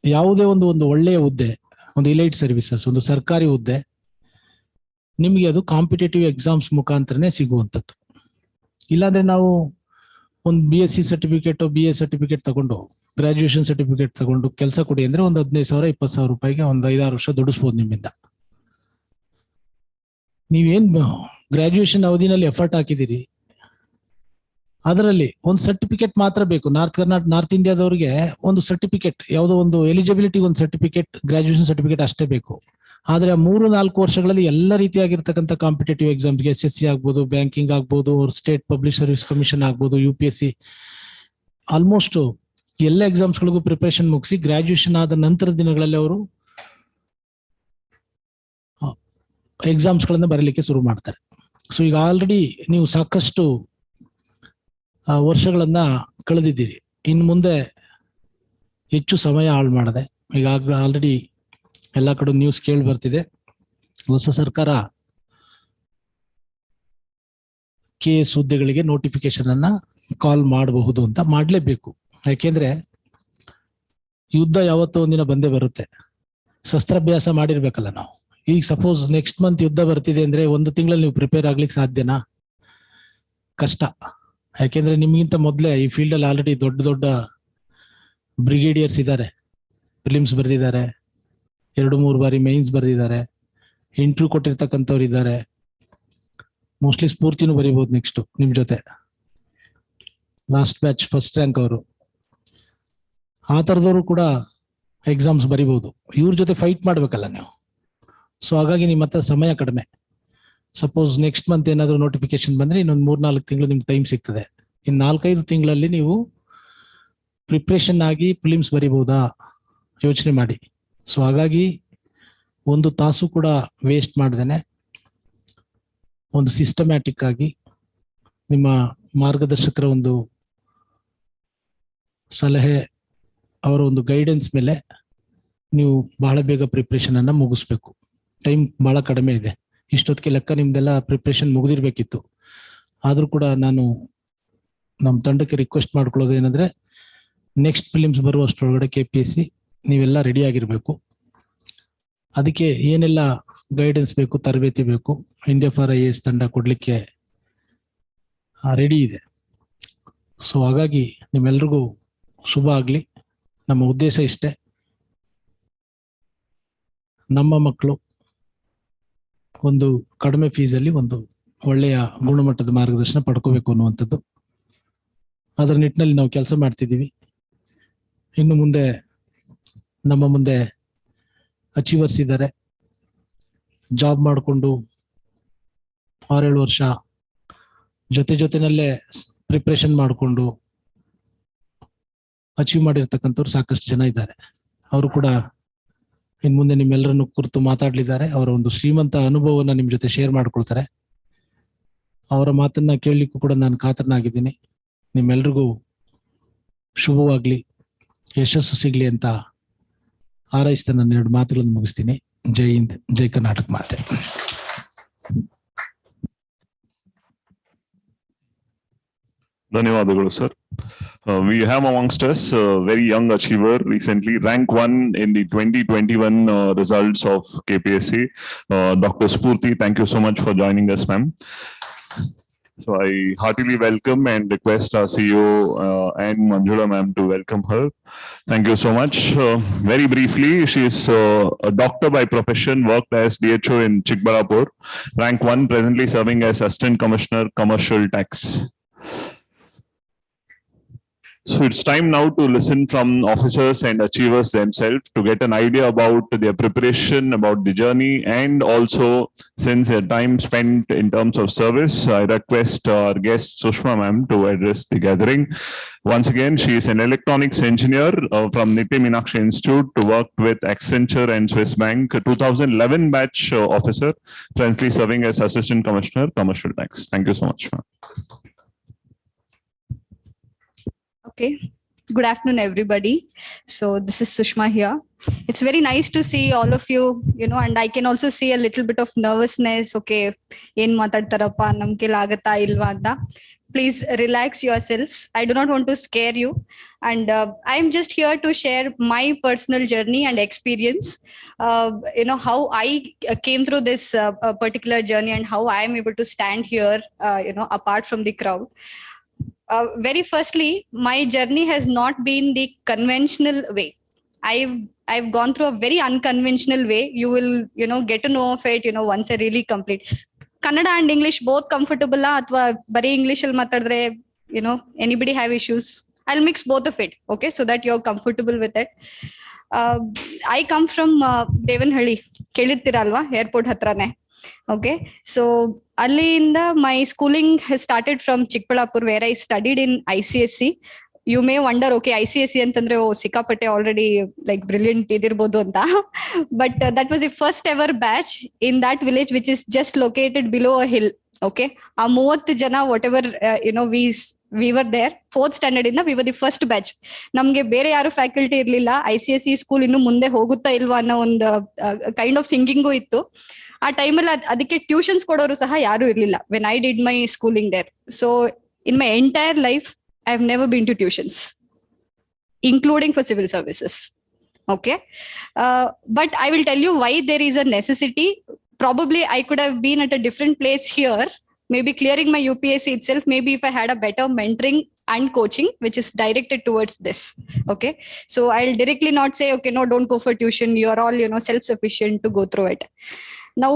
ಯಾವುದೇ ಒಂದು ಒಳ್ಳೆಯ ಹುದ್ದೆ, ಒಂದು ಇಲೈಟ್ ಸರ್ವಿಸಸ್, ಒಂದು ಸರ್ಕಾರಿ ಹುದ್ದೆ ನಿಮ್ಗೆ ಅದು ಕಾಂಪಿಟೇಟಿವ್ ಎಕ್ಸಾಮ್ಸ್ ಮುಖಾಂತರನೇ ಸಿಗುವಂಥದ್ದು. ಇಲ್ಲಾಂದ್ರೆ ನಾವು ಒಂದು BSc ಸರ್ಟಿಫಿಕೇಟ್ BA ಸರ್ಟಿಫಿಕೇಟ್ ತಗೊಂಡು ಗ್ರಾಜ್ಯುಯೇಷನ್ ಸರ್ಟಿಫಿಕೇಟ್ ತಗೊಂಡು ಕೆಲಸ ಕೊಡಿ ಅಂದ್ರೆ ಒಂದು 15,000-20,000 ರೂಪಾಯಿಗೆ ಒಂದು 5-6 ವರ್ಷ ದುಡಿಸ್ಬೋದು ನಿಮ್ಮಿಂದ. ನೀವೇನ್ ಗ್ರಾಜ್ಯುಯೇಷನ್ ಅವಧಿನಲ್ಲಿ ಎಫರ್ಟ್ ಹಾಕಿದಿರಿ, ಅದರಲ್ಲಿ ಒಂದು ಸರ್ಟಿಫಿಕೇಟ್ ಮಾತ್ರ ಬೇಕು. ನಾರ್ತ್ ಇಂಡಿಯಾದವ್ರಿಗೆ ಒಂದು ಸರ್ಟಿಫಿಕೇಟ್, ಯಾವುದೋ ಒಂದು ಎಲಿಜಿಬಿಲಿಟಿ ಒಂದು ಸರ್ಟಿಫಿಕೇಟ್, ಗ್ರಾಜ್ಯುಯೇಷನ್ ಸರ್ಟಿಫಿಕೇಟ್ ಅಷ್ಟೇ ಬೇಕು. ಆದ್ರೆ 3-4 ವರ್ಷಗಳಲ್ಲಿ ಎಲ್ಲ ರೀತಿಯಾಗಿರ್ತಕ್ಕಂಥ ಕಾಂಪಿಟೇಟಿವ್ ಎಕ್ಸಾಮ್ಸ್ಗೆ SSC ಆಗ್ಬೋದು, ಬ್ಯಾಂಕಿಂಗ್ ಆಗ್ಬೋದು, ಸ್ಟೇಟ್ ಪಬ್ಲಿಕ್ ಸರ್ವಿಸ್ ಕಮಿಷನ್ ಆಗ್ಬೋದು, UPSC, ಆಲ್ಮೋಸ್ಟ್ ಎಲ್ಲ ಎಕ್ಸಾಮ್ಸ್ಗಳಿಗೂ ಪ್ರಿಪರೇಷನ್ ಮುಗಿಸಿ ಗ್ರಾಜ್ಯುಯೇಷನ್ ಆದ ನಂತರದ ದಿನಗಳಲ್ಲಿ ಅವರು ಎಕ್ಸಾಮ್ಸ್ಗಳನ್ನ ಬರೀಲಿಕ್ಕೆ ಶುರು ಮಾಡ್ತಾರೆ. ಸೊ ಈಗ ಆಲ್ರೆಡಿ ನೀವು ಸಾಕಷ್ಟು ವರ್ಷಗಳನ್ನ ಕಳೆದಿದ್ದೀರಿ. ಇನ್ನು ಮುಂದೆ ಹೆಚ್ಚು ಸಮಯ ಹಾಳು ಮಾಡದೆ, ಈಗ ಆಲ್ರೆಡಿ ಎಲ್ಲ ಕಡೆ ನ್ಯೂಸ್ ಕೇಳಿ ಬರ್ತಿದೆ, ಹೊಸ ಸರ್ಕಾರ KS ಹುದ್ದೆಗಳಿಗೆ ನೋಟಿಫಿಕೇಶನ್ ಅನ್ನ ಕಾಲ್ ಮಾಡಬಹುದು ಅಂತ. ಮಾಡ್ಲೇಬೇಕು, ಯಾಕೆಂದ್ರೆ ಯುದ್ಧ ಯಾವತ್ತೋ ಒಂದಿನ ಬಂದೇ ಬರುತ್ತೆ. ಶಸ್ತ್ರಾಭ್ಯಾಸ ಮಾಡಿರ್ಬೇಕಲ್ಲ ನಾವು. ಈಗ ಸಪೋಸ್ ನೆಕ್ಸ್ಟ್ ಮಂತ್ ಯುದ್ಧ ಬರ್ತಿದೆ ಅಂದ್ರೆ 1 ತಿಂಗಳಲ್ಲಿ ನೀವು ಪ್ರಿಪೇರ್ ಆಗ್ಲಿಕ್ಕೆ ಸಾಧ್ಯನಾ? ಕಷ್ಟ. ಯಾಕೆಂದ್ರೆ ನಿಮ್ಗಿಂತ ಮೊದಲೇ ಈ ಫೀಲ್ಡ್ ಅಲ್ಲಿ ಆಲ್ರೆಡಿ ದೊಡ್ಡ ಬ್ರಿಗೇಡಿಯರ್ಸ್ ಇದ್ದಾರೆ, ಪ್ರಿಲಿಮ್ಸ್ ಬರ್ದಿದ್ದಾರೆ, 2-3 ಬಾರಿ ಮೈನ್ಸ್ ಬರ್ದಿದ್ದಾರೆ, ಇಂಟರ್ವ್ಯೂ ಕೊಟ್ಟಿರ್ತಕ್ಕಂಥವ್ರು ಇದ್ದಾರೆ. ಮೋಸ್ಟ್ಲಿ ಸ್ಫೂರ್ತಿನೂ ಬರೀಬಹುದು ನೆಕ್ಸ್ಟ್ ನಿಮ್ ಜೊತೆ, ಲಾಸ್ಟ್ ಬ್ಯಾಚ್ ಫಸ್ಟ್ ರ್ಯಾಂಕ್ ಅವರು. ಆ ತರದವರು ಕೂಡ ಎಕ್ಸಾಮ್ಸ್ ಬರೀಬಹುದು. ಇವ್ರ ಜೊತೆ ಫೈಟ್ ಮಾಡ್ಬೇಕಲ್ಲ ನೀವು. ಸೊ ಹಾಗಾಗಿ ನಿಮ್ಮ ಹತ್ರ ಸಮಯ ಕಡಿಮೆ. ಸಪೋಸ್ ನೆಕ್ಸ್ಟ್ ಮಂತ್ ಏನಾದ್ರು ನೋಟಿಫಿಕೇಶನ್ ಬಂದ್ರೆ ಇನ್ನೊಂದು 3-4 ತಿಂಗಳು ನಿಮ್ಗೆ ಟೈಮ್ ಸಿಗ್ತದೆ. ಇನ್ನು 4-5 ತಿಂಗಳಲ್ಲಿ ನೀವು ಪ್ರಿಪ್ರೇಷನ್ ಆಗಿ ಪ್ರಿಲಿಮ್ಸ್ ಬರೀಬಹುದಾ? ಯೋಚನೆ ಮಾಡಿ. ಸೊ ಹಾಗಾಗಿ 1 ತಾಸು ಕೂಡ ವೇಸ್ಟ್ ಮಾಡ್ದೇನೆ ಒಂದು ಸಿಸ್ಟಮ್ಯಾಟಿಕ್ ಆಗಿ ನಿಮ್ಮ ಮಾರ್ಗದರ್ಶಕರ ಒಂದು ಸಲಹೆ, ಅವರ ಒಂದು ಗೈಡೆನ್ಸ್ ಮೇಲೆ ನೀವು ಬಹಳ ಬೇಗ ಪ್ರಿಪ್ರೇಷನ್ ಅನ್ನ ಮುಗಿಸ್ಬೇಕು. ಟೈಮ್ ಬಹಳ ಕಡಿಮೆ ಇದೆ. ಇಷ್ಟೊತ್ತಿಗೆ ಲೆಕ್ಕ ನಿಮ್ದೆಲ್ಲ ಪ್ರಿಪ್ರೇಷನ್ ಮುಗಿದಿರ್ಬೇಕಿತ್ತು. ಆದ್ರೂ ಕೂಡ ನಾನು ನಮ್ಮ ತಂಡಕ್ಕೆ ರಿಕ್ವೆಸ್ಟ್ ಮಾಡ್ಕೊಳ್ಳೋದು ಏನಂದ್ರೆ, ನೆಕ್ಸ್ಟ್ ಫಿಲಿಮ್ಸ್ ಬರುವಷ್ಟರೊಳಗಡೆ KPSC ನೀವೆಲ್ಲ ರೆಡಿ ಆಗಿರ್ಬೇಕು. ಅದಕ್ಕೆ ಏನೆಲ್ಲ ಗೈಡೆನ್ಸ್ ಬೇಕು, ತರಬೇತಿ ಬೇಕು, ಇಂಡಿಯಾ ಫಾರ್ IAS ತಂಡ ಕೊಡ್ಲಿಕ್ಕೆ ರೆಡಿ ಇದೆ. ಸೊ ಹಾಗಾಗಿ ನಿಮ್ಮೆಲ್ರಿಗೂ ಶುಭ ಆಗ್ಲಿ. ನಮ್ಮ ಉದ್ದೇಶ ಇಷ್ಟೇ, ನಮ್ಮ ಮಕ್ಕಳು ಒಂದು ಕಡಿಮೆ ಫೀಸಲ್ಲಿ ಒಂದು ಒಳ್ಳೆಯ ಗುಣಮಟ್ಟದ ಮಾರ್ಗದರ್ಶನ ಪಡ್ಕೋಬೇಕು ಅನ್ನುವಂಥದ್ದು. ಅದರ ನಿಟ್ಟಿನಲ್ಲಿ ನಾವು ಕೆಲಸ ಮಾಡ್ತಿದ್ದೀವಿ. ಇನ್ನು ಮುಂದೆ ನಮ್ಮ ಮುಂದೆ ಅಚೀವರ್ಸ್ ಇದ್ದಾರೆ. ಜಾಬ್ ಮಾಡಿಕೊಂಡು 6-7 ವರ್ಷ ಜೊತೆನಲ್ಲೇ ಪ್ರಿಪ್ರೇಷನ್ ಮಾಡಿಕೊಂಡು ಅಚೀವ್ ಮಾಡಿರ್ತಕ್ಕಂಥವ್ರು ಸಾಕಷ್ಟು ಜನ ಇದ್ದಾರೆ. ಅವರು ಕೂಡ ಇನ್ನು ಮುಂದೆ ನಿಮ್ಮೆಲ್ಲರನ್ನು ಕುರಿತು ಮಾತಾಡ್ಲಿದ್ದಾರೆ. ಅವರ ಒಂದು ಶ್ರೀಮಂತ ಅನುಭವವನ್ನ ನಿಮ್ ಜೊತೆ ಶೇರ್ ಮಾಡ್ಕೊಳ್ತಾರೆ. ಅವರ ಮಾತನ್ನ ಕೇಳಲಿಕ್ಕೂ ಕೂಡ ನಾನು ಕಾತರನಾಗಿದ್ದೀನಿ. ನಿಮ್ಮೆಲ್ರಿಗೂ ಶುಭವಾಗ್ಲಿ, ಯಶಸ್ಸು ಸಿಗ್ಲಿ ಅಂತ ಹಾರೈಸ್ತಾ ನಾನು 2 ಮಾತುಗಳನ್ನು ಮುಗಿಸ್ತೀನಿ. ಜೈ ಹಿಂದ್, ಜೈ ಕರ್ನಾಟಕ ಮಾತೆ. ಧನ್ಯವಾದಗಳು sir. We have amongst us a very young achiever, recently rank 1 in the 2021 results of KPSC, Dr. Spoorthi. Thank you so much for joining us, ma'am. So I heartily welcome and request our CEO and Manjula ma'am to welcome her. Thank you so much. Very briefly, she is a doctor by profession, worked as DHO in Chikbalapur, rank 1, presently serving as Assistant Commissioner, Commercial Tax. So it's time now to listen from officers and achievers themselves to get an idea about their preparation, about the journey, and also since their time spent in terms of service, I request our guest Sushma ma'am to address the gathering. Once again, she is an electronics engineer from Nitti Meenakshi Institute to work with Accenture and Swiss Bank, a 2011 batch officer, presently serving as Assistant Commissioner, Commercial Tax. Thank you so much, ma'am. Okay, good afternoon, everybody. So this is Sushma here. It's very nice to see all of you, and I can also see a little bit of nervousness. Okay, yen matadtarappa namke lagata ilva anta. Please relax yourselves. I do not want to scare you, and I'm just here to share my personal journey and experience. How I came through this particular journey and how I am able to stand here, apart from the crowd. Very firstly, my journey has not been the conventional way. I've gone through a very unconventional way. You will, get to know of it, once I really complete. Kannada and English both comfortable la athwa bari English al matadre, anybody have issues? I'll mix both of it, okay, so that you're comfortable with it. I come from Devanhalli, kelirtira alva, airport hatrane. Okay, so Allinda my schooling has started from Chikbalapur, where I studied in ICSC. You may wonder, okay, ICSC antandre sikapate already like brilliant idirbodu anta, but that was the first ever batch in that village, which is just located below a hill. Okay, 30 jana whatever, we were there. 4th standard inda we were the first batch. Namge bere yaru faculty irlilla. ICSC school innu munde hogutta ilva anna ಒಂದು kind of thinking ittu. ಆ ಟೈಮಲ್ಲಿ ಅದಕ್ಕೆ tuitions ಕೊಡೋರು ಸಹ ಯಾರು ಇರ್ಲಿಲ್ಲ when I did my schooling there. So in my entire life I have never been to tuitions, including for civil services. Okay, but I will tell you why there is a necessity. Probably I could have been at a different place here, maybe clearing my UPSC itself, maybe if I had a better mentoring and coaching which is directed towards this. Okay, so I'll directly not say, okay, no, don't go for tuition, you are all self-sufficient to go through it. Now,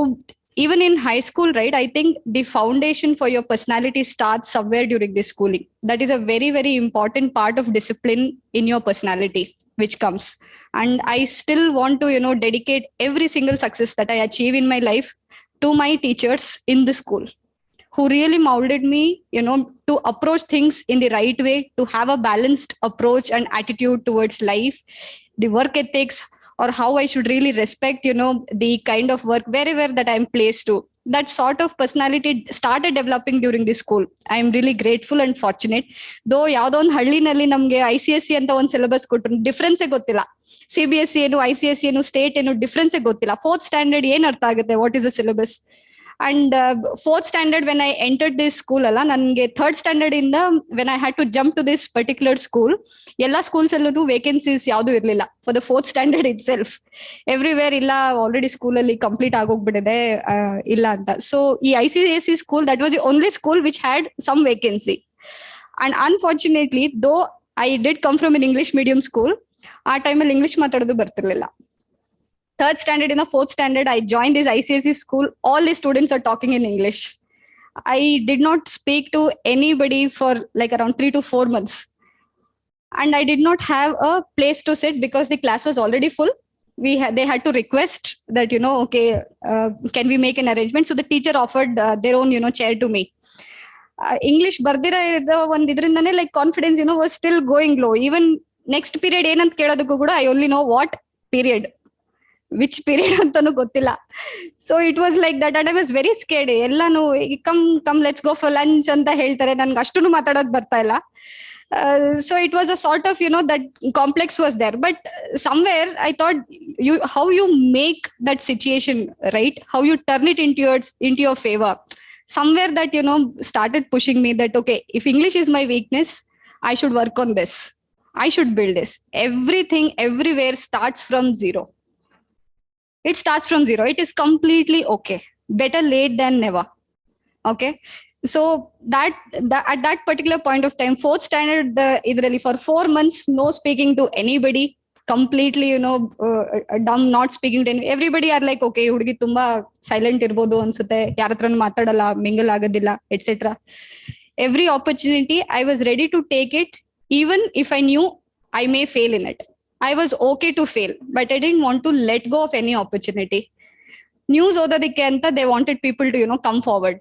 even in high school, right, I think the foundation for your personality starts somewhere during this schooling. That is a very, very important part of discipline in your personality, which comes. And I still want to, dedicate every single success that I achieve in my life to my teachers in the school, who really molded me, to approach things in the right way, to have a balanced approach and attitude towards life, the work ethics, or how I should really respect, the kind of work wherever that I'm placed to. That sort of personality started developing during this school. I am really grateful and fortunate. Though yavado on hallinalli namge ICSE anta one syllabus kotru, difference gottilla. CBSE enu ICSE enu state enu difference gottilla. 4th standard ಏನು ಅರ್ಥ ಆಗುತ್ತೆ, what is the syllabus? And 4th standard when I entered this school alla nange 3rd standard inda when I had to jump to this particular school, ella schools allu vacancies yavadu irlilla for the 4th standard itself. Everywhere illa already school alli complete agogbidide illa anta. So ee ICSE school, that was the only school which had some vacancy. And unfortunately, though I did come from an English medium school, ಆ ಟೈಮಲ್ಲಿ English ಮಾತಾಡೋದು ಬರ್ತಿರ್ಲಿಲ್ಲ. Third standard ಇಂದ fourth standard I join this ICSE school. All the students are talking in English. I did not speak to anybody for like around 3 to 4 months. And I did not have a place to sit because the class was already full. They had to request that, okay, can we make an arrangement? So the teacher offered their own, chair to me. English bardira ಒಂದ್ ಇದ್ರಿಂದಾನೆ like confidence, was still going low. Even next period ಏನಂತ ಕೇಳೋದಕ್ಕೂ ಕೂಡ I only know what period. Which period ಅಂತನೂ ಗೊತ್ತಿಲ್ಲ. So it was like that and I was very scared. ಎಲ್ಲಾನು come let's go for lunch ಅಂತ ಹೇಳ್ತಾರೆ, ನನ್ಗೆ ಅಷ್ಟೂ ಮಾತಾಡೋದು ಬರ್ತಾ ಇಲ್ಲ. So it was a sort of, that complex was there. But somewhere I thought how you make that situation, right? How you turn it into your favor. Somewhere that, started pushing me that, okay, if English is my weakness, I should work on this. I should build this. Everything, everywhere starts from zero. It starts from zero. It is completely okay. Better late than never. Okay. So that at that particular point of time, fourth standard, idರಲ್ಲಿ for 4 months, no speaking to anybody, completely, dumb, not speaking to anybody. Everybody are like, okay, ಹುಡುಗಿ ತುಂಬಾ silent ಇರ್ಬೋದು ಅನ್ಸುತ್ತೆ, ಯಾರ ಹತ್ರನೂ ಮಾತಾಡಲ್ಲ, mingle ಆಗೋದಿಲ್ಲ, etc. Every opportunity, I was ready to take it, even if I knew I may fail in it. I was okay to fail, but I didn't want to let go of any opportunity. News ಓದೋದಕ್ಕೆ ಅಂತ they wanted people to, come forward.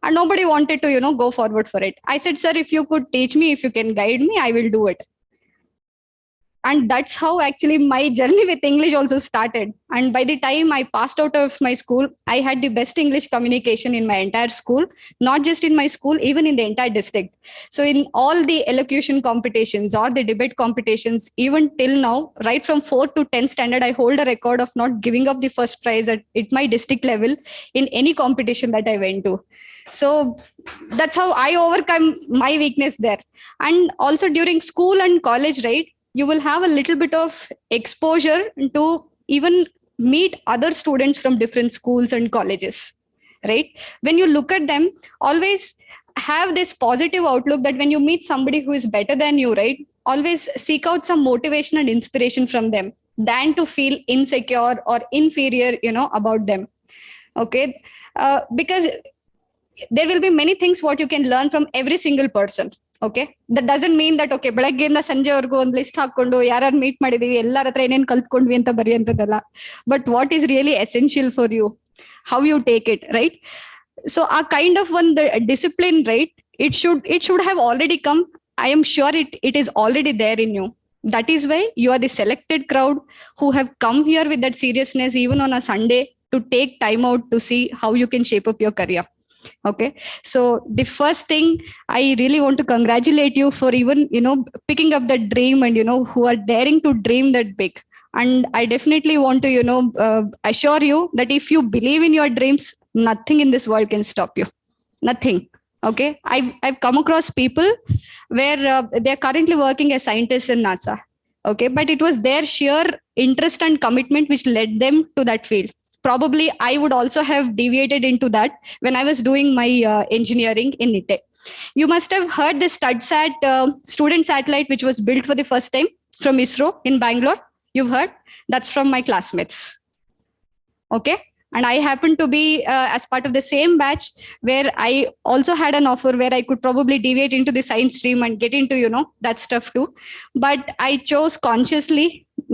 And nobody wanted to, go forward for it. I said, sir, if you could teach me, if you can guide me, I will do it. And that's how actually my journey with English also started. And by the time I passed out of my school, I had the best English communication in my entire school, not just in my school, even in the entire district. So in all the elocution competitions or the debate competitions, even till now, right from 4th to 10th standard, I hold a record of not giving up the first prize at my district level in any competition that I went to. So that's how I overcome my weakness there. And also during school and college, right, you will have a little bit of exposure to even meet other students from different schools and colleges, right? When you look at them, always have this positive outlook that when you meet somebody who is better than you, right, always seek out some motivation and inspiration from them than to feel insecure or inferior, about them. Okay. Because there will be many things what you can learn from every single person. Okay, that doesn't mean that, okay, ಬೆಳಗ್ಗೆಯಿಂದ ಸಂಜೆವರೆಗೂ ಒಂದು list ಹಾಕೊಂಡು ಯಾರು meet ಮಾಡಿದೀವಿ, ಎಲ್ಲರ ಹತ್ರ ಏನೇನ್ ಕಲ್ತ್ಕೊಂಡ್ವಿ ಅಂತ ಬರೆಯುವಂಥದ್ದಲ್ಲ. But what is really essential for you, how you take it, right? So a kind of one discipline, right, it should have already come. I am sure it is already there in you. That is why you are the selected crowd who have come here with that seriousness even on a Sunday to take time out to see how you can shape up your career. Okay, so the first thing, I really want to congratulate you for even, picking up that dream and, who are daring to dream that big. And I definitely want to, assure you that if you believe in your dreams, nothing in this world can stop you. Nothing. Okay, I've come across people where they're currently working as scientists in NASA. Okay, but it was their sheer interest and commitment which led them to that field. Probably I would also have deviated into that when I was doing my engineering in ITE. You must have heard the StudSat student satellite, which was built for the first time from ISRO in Bangalore. You've heard? That's from my classmates. Okay. And I happened to be as part of the same batch where I also had an offer where I could probably deviate into the science stream and get into, that stuff too. But I chose consciously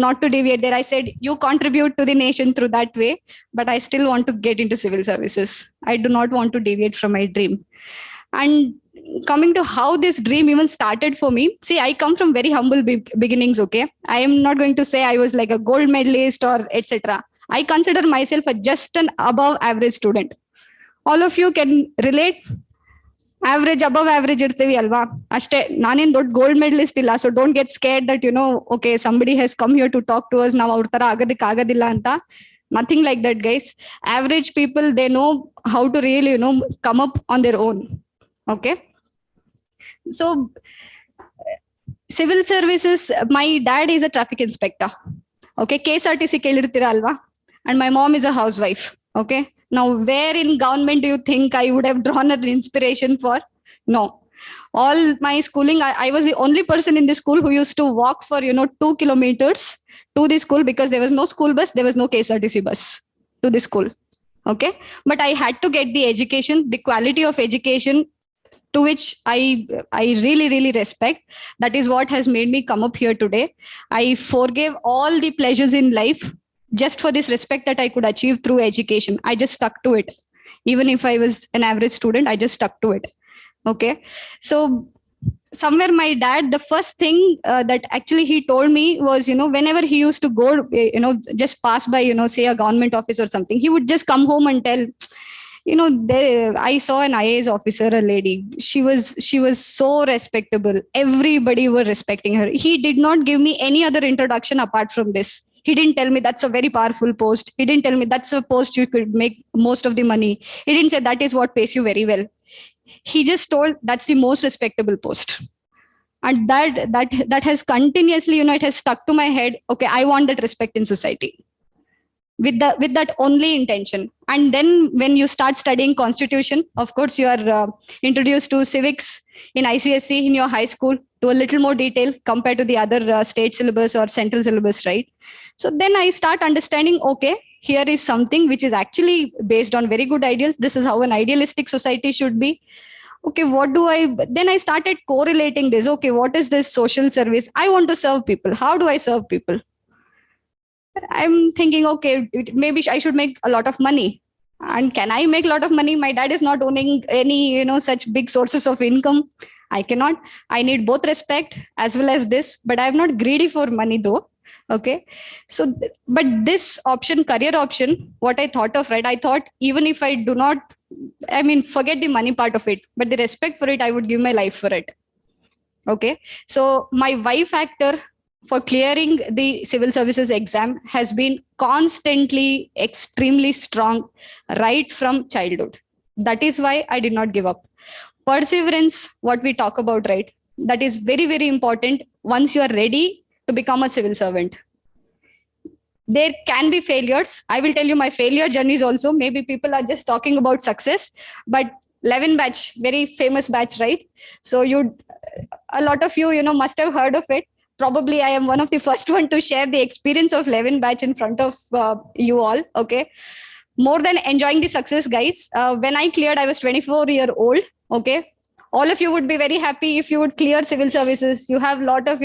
not to deviate there. I said, you contribute to the nation through that way, but I still want to get into civil services. I do not want to deviate from my dream. And coming to how this dream even started for me, see, I come from very humble beginnings. Okay, I am not going to say I was like a gold medalist or etc. I consider myself just an above average student. All of you can relate. Average, above average ಇರ್ತೀವಿ ಅಲ್ವಾ, ಅಷ್ಟೇ. ನಾನೇನ್ ದೊಡ್ಡ gold medalist ಇಲ್ಲ. So don't get scared that okay, somebody has come here to talk to us, ನಾವು ಅವ್ರ ತರ ಆಗೋದಕ್ಕೆ ಆಗೋದಿಲ್ಲ ಅಂತ. Nothing like that, guys. Average people, they know how to really, come up on their own. Okay. So civil services, my dad is a traffic inspector. Okay, KSRTC ಕೇಳಿರ್ತೀರಾ ಅಲ್ವಾ? And my mom is a housewife. Okay. Now, where in government do you think I would have drawn an inspiration for? No. All my schooling, I was the only person in the school who used to walk for 2 kilometers to the school, because there was no school bus, there was no KSRTC bus to the school. Okay, but I had to get the education, the quality of education, to which I really respect. That is what has made me come up here today. I forgave all the pleasures in life just for this respect that I could achieve through education. I just stuck to it. Even if I was an average student, I just stuck to it. Okay, so somewhere my dad, the first thing that actually he told me was, whenever he used to go, just pass by, say a government office or something, he would just come home and tell, I saw an IAS officer, a lady. She was so respectable. Everybody were respecting her. He did not give me any other introduction apart from this. He didn't tell me that's a very powerful post. He didn't tell me that's a post you could make most of the money. He didn't say that is what pays you very well. He just told that's the most respectable post. And that has continuously, it has stuck to my head. Okay, I want that respect in society. With that only intention. And then when you start studying constitution, of course you are introduced to civics in ICSE in your high school to a little more detail compared to the other state syllabus or central syllabus, right? So then I start understanding, okay, here is something which is actually based on very good ideals. This is how an idealistic society should be. Okay, then I started correlating this. Okay, what is this social service? I want to serve people. How do I serve people? I'm thinking, okay, maybe I should make a lot of money. And can I make a lot of money? My dad is not owning any, such big sources of income. I cannot. I need both respect as well as this, but I'm not greedy for money though. Okay. So, but this option, career option, what I thought of, right? I thought even if I do not, forget the money part of it, but the respect for it, I would give my life for it. Okay. So my why factor for clearing the civil services exam has been constantly extremely strong right from childhood. That is why I did not give up. Perseverance, what we talk about, right? That is very, very important once you are ready to become a civil servant. There can be failures. I will tell you my failure journeys also. Maybe people are just talking about success, but 11 batch, very famous batch, right? So a lot of you, must have heard of it. Probably I am one of the first one to share the experience of 11 batch in front of you all. Okay. More than enjoying the success, guys. When I cleared, I was 24-year-old. Okay. All of you would be very happy if you would clear civil services. You have a lot of,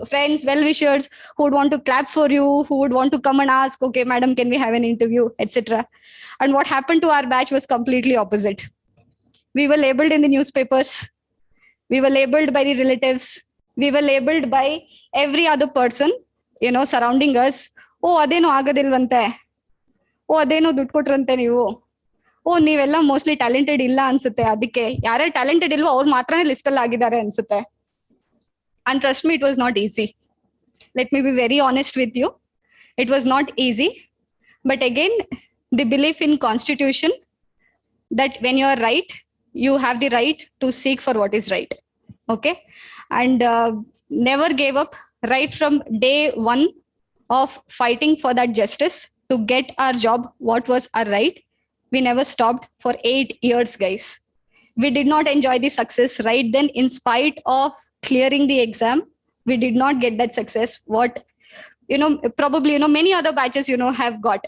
friends, well-wishers who would want to clap for you, who would want to come and ask, okay, madam, can we have an interview, etc. And what happened to our batch was completely opposite. We were labeled in the newspapers. We were labeled by the relatives. We were labeled by every other person, surrounding us. Oh, adeno agadilvante. Oh, adeno ದುಡ್ಡು ಕೊಟ್ರಂತೆ ನೀವು. ಓ, ನೀವೆಲ್ಲ mostly talented ಇಲ್ಲ ಅನ್ಸುತ್ತೆ, ಅದಕ್ಕೆ ಯಾರ್ಯಾರು talented ಇಲ್ವೋ ಅವ್ರು ಮಾತ್ರನೇ ಲಿಸ್ಟ್ ಅಲ್ಲಿ ಆಗಿದ್ದಾರೆ ಅನ್ಸುತ್ತೆ. And trust me, it was not easy. Let me be very honest with you. It was not easy. But again, the belief in constitution that when you are right, you have the right to seek for what is right. Okay. And never gave up right from day one of fighting for that justice to get our job, what was our right. We never stopped for 8 years, guys. We did not enjoy the success right then. In spite of clearing the exam, we did not get that success. What, probably, many other batches, have got.